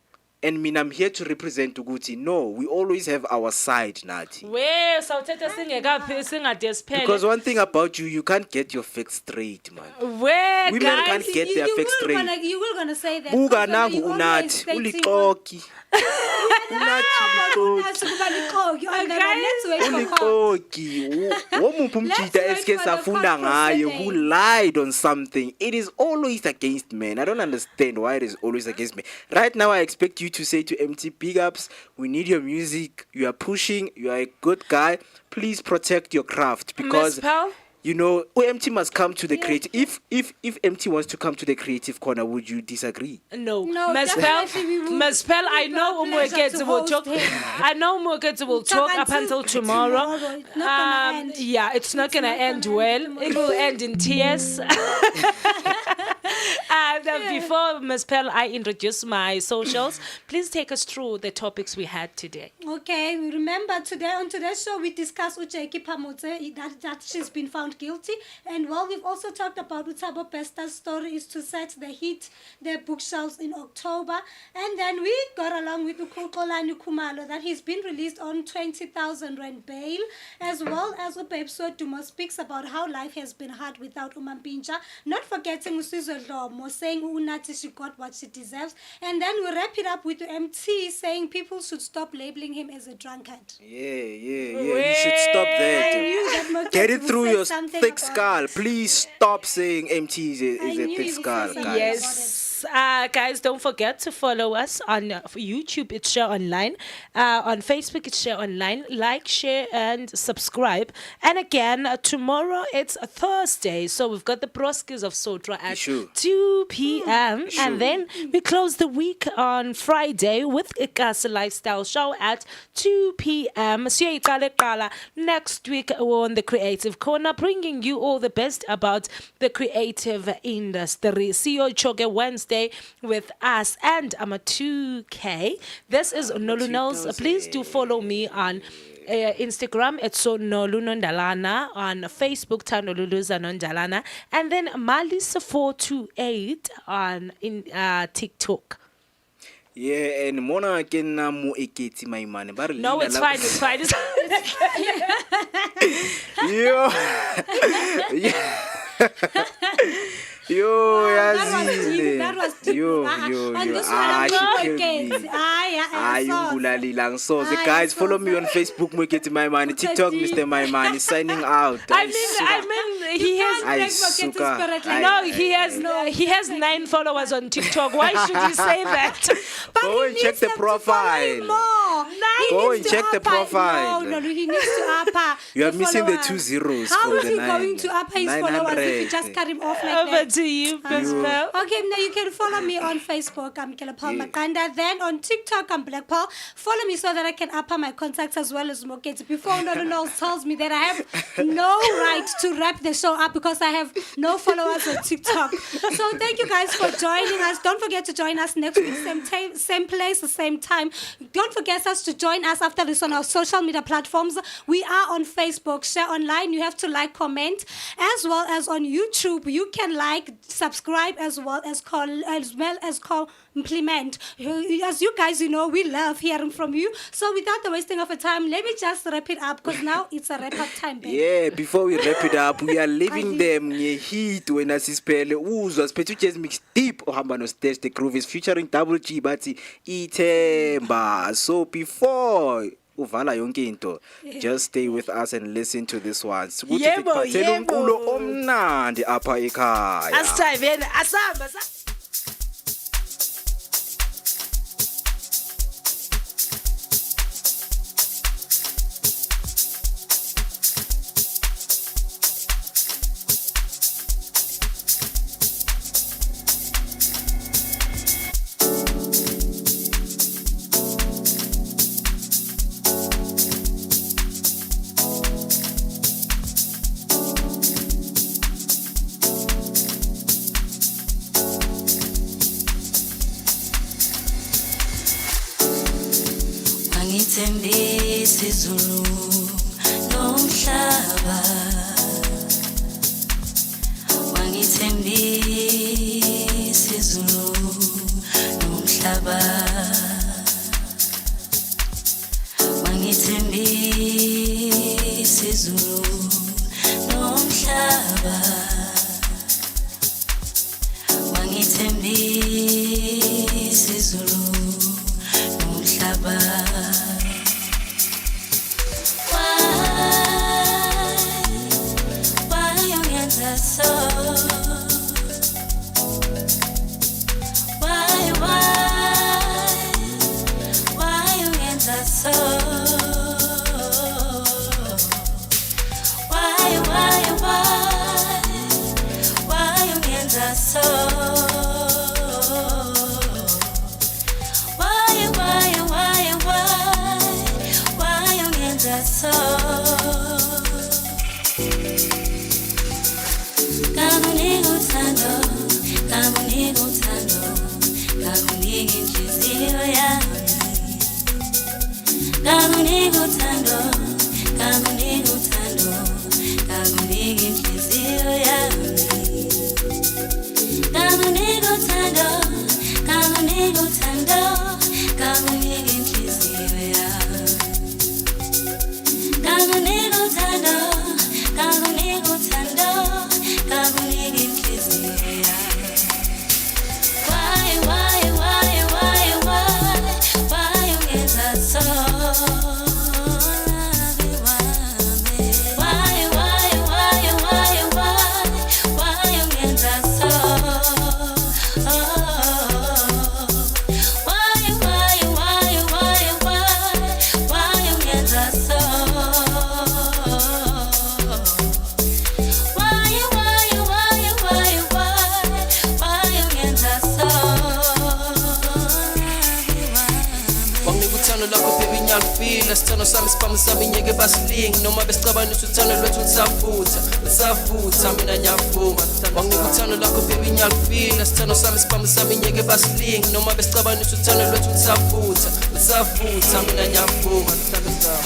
And I'm here to represent Tuguti. No, we always have our side, Nati.
Where sawuthetha singade siphele.
Because one thing about you can't get your facts straight, man.
Where
Women
guys?
can't get their facts straight.
You were gonna say that.
Buka
because
nangu
you always
unathi,
stating
ulixoki. Ulixoki. Womuphi umjida
Let's
eske
wait for the
safunda
court
ngaye who
proceeding.
lied on something. It is always against men. I don't understand why it is always against men. Right now I expect you to say to MT big ups, we need your music. You are pushing, you are a good guy. Please protect your craft because
Miss Pearl?
OMT must come to the creative. If MT wants to come to the creative corner, would you disagree?
No,
No,
Miss
definitely we will.
Pearl, I
It's
know
our pleasure
Moeketsi
to
will
host
talk.
him.
I know Moeketsi will
Talk
talk up until tomorrow.
It's not gonna end.
Yeah, it's not gonna end well. It will end in tears. And before Ms. Pearl, I introduce my socials. Please take us through the topics we had today.
Okay, we remember today on today's show we discussed Ujeki Pamutse that she's been found guilty, and we've also talked about Utabo Pesta's story is to set their bookshelves in October, and then we got along with Ukolani Kumalo that he's been released on 20,000 rand bail, as well as Upepso Dumo speaks about how life has been hard without Umampincha, not forgetting Usizo Lomo saying Unati she got what she deserves, and then we wrap it up with MT saying people should stop labeling him as a drunkard.
Yeah. You should stop
I
that.
knew that Moeketsi
Get it
would
through
say
your
something
thick
about
skull.
it.
Please stop saying MT is
I
a
knew
thick
you would
skull,
say something
guys.
Yes. Guys, don't forget to follow us on YouTube. It's Share Online. On Facebook, it's Share Online. Like, share, and subscribe. And again, tomorrow it's a Thursday, so we've got the Broskis of Sotra at 2 p.m. And then we close the week on Friday with Ikasa Lifestyle Show at 2 p.m. Siyayiqala next week we're on the Creative Corner, bringing you all the best about the creative industry. See you Choge Wednesday with us, and I'm a 2K. This is Nolu Knows. Please do follow me on Instagram. It's Noluthando Nondalana. On Facebook, Noluthando Nondalana. And then Malis428 on TikTok.
Yeah, and Mona can Moeketsi Maimane.
No, it's fine. It's fine. It's
Yo,
That was deep.
Yo.
On this one,
Ah,
I'm
she
not
killed me.
Moeketsi.
So guys, follow me on Facebook, Moeketsi Maimane, TikTok, Mr. Maimane, signing out.
I mean, he has 9 followers on TikTok. Why should you say that?
But
Go
he
and check
needs
the
them to follow him
profile.
more.
Go and check the profile.
No, he needs to upper.
You are missing the 2 zeros.
How
from
is
the
he
9.
going to upper his followers if you just cut him off like that?
Over to you, Pascal.
Okay, now you can follow me on Facebook. I'm Maqanda. Then on TikTok, I'm Black Pearl. Follow me so that I can upper my contacts as well as Moeketsi. Before Noluthando tells me that I have no right to wrap the show up because I have no followers on TikTok. So thank you guys for joining us. Don't forget to join us next week, same place, the same time. Don't forget us to join us after this on our social media platforms. We are on Facebook, share online. You have to like, comment, as well as on YouTube. You can like, subscribe, as well as compliment. As you guys, we love hearing from you. So without the wasting of a time, let me just wrap it up because now it's a wrap up time, baby.
Yeah, before we wrap it up, we are leaving them heat when asispele uzwa spethu jazz mix deep ohamba no stage. The groove is featuring Double G bathi ithemba. So before uvala yonke into, just stay with us and listen to this one.
Yebo,
umculo omnandi apha ekhaya.
Asithayiveni asamba.
Ngithembisa izulu nomhlaba Wangithembisa izulu nomhlaba Wangithembisa izulu nomhlaba Wangithembisa izulu nomhlaba
Sithando sami siphambi sami nyeke basilingi noma besicabana ukuthi uthando lwethu lisafutha mina nyavuma wanginika uthando lakho baby nyalifila sithando sami siphambi sami nyeke basilingi noma besicabana ukuthi uthando lwethu lisafutha mina nyavuma sithando sami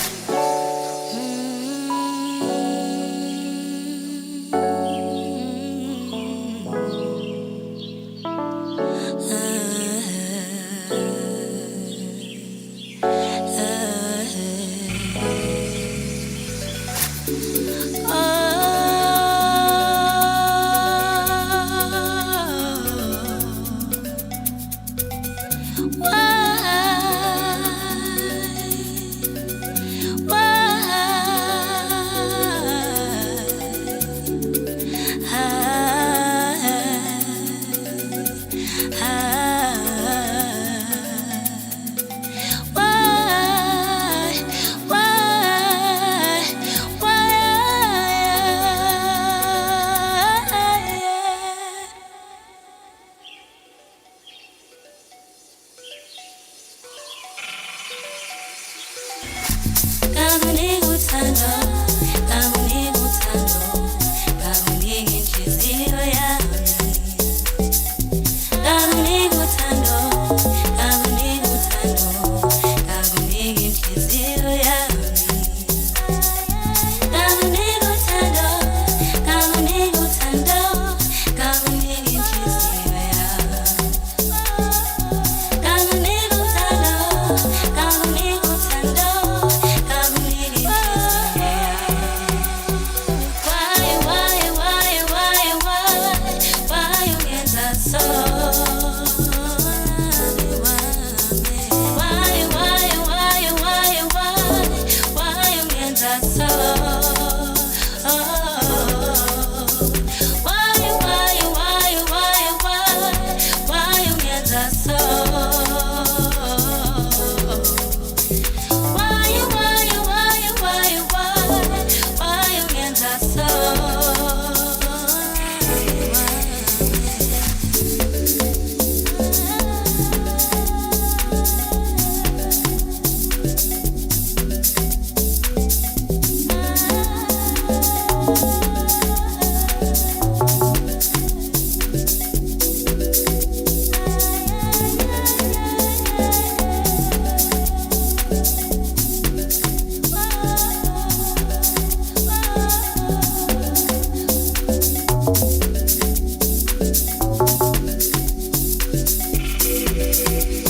Sizulu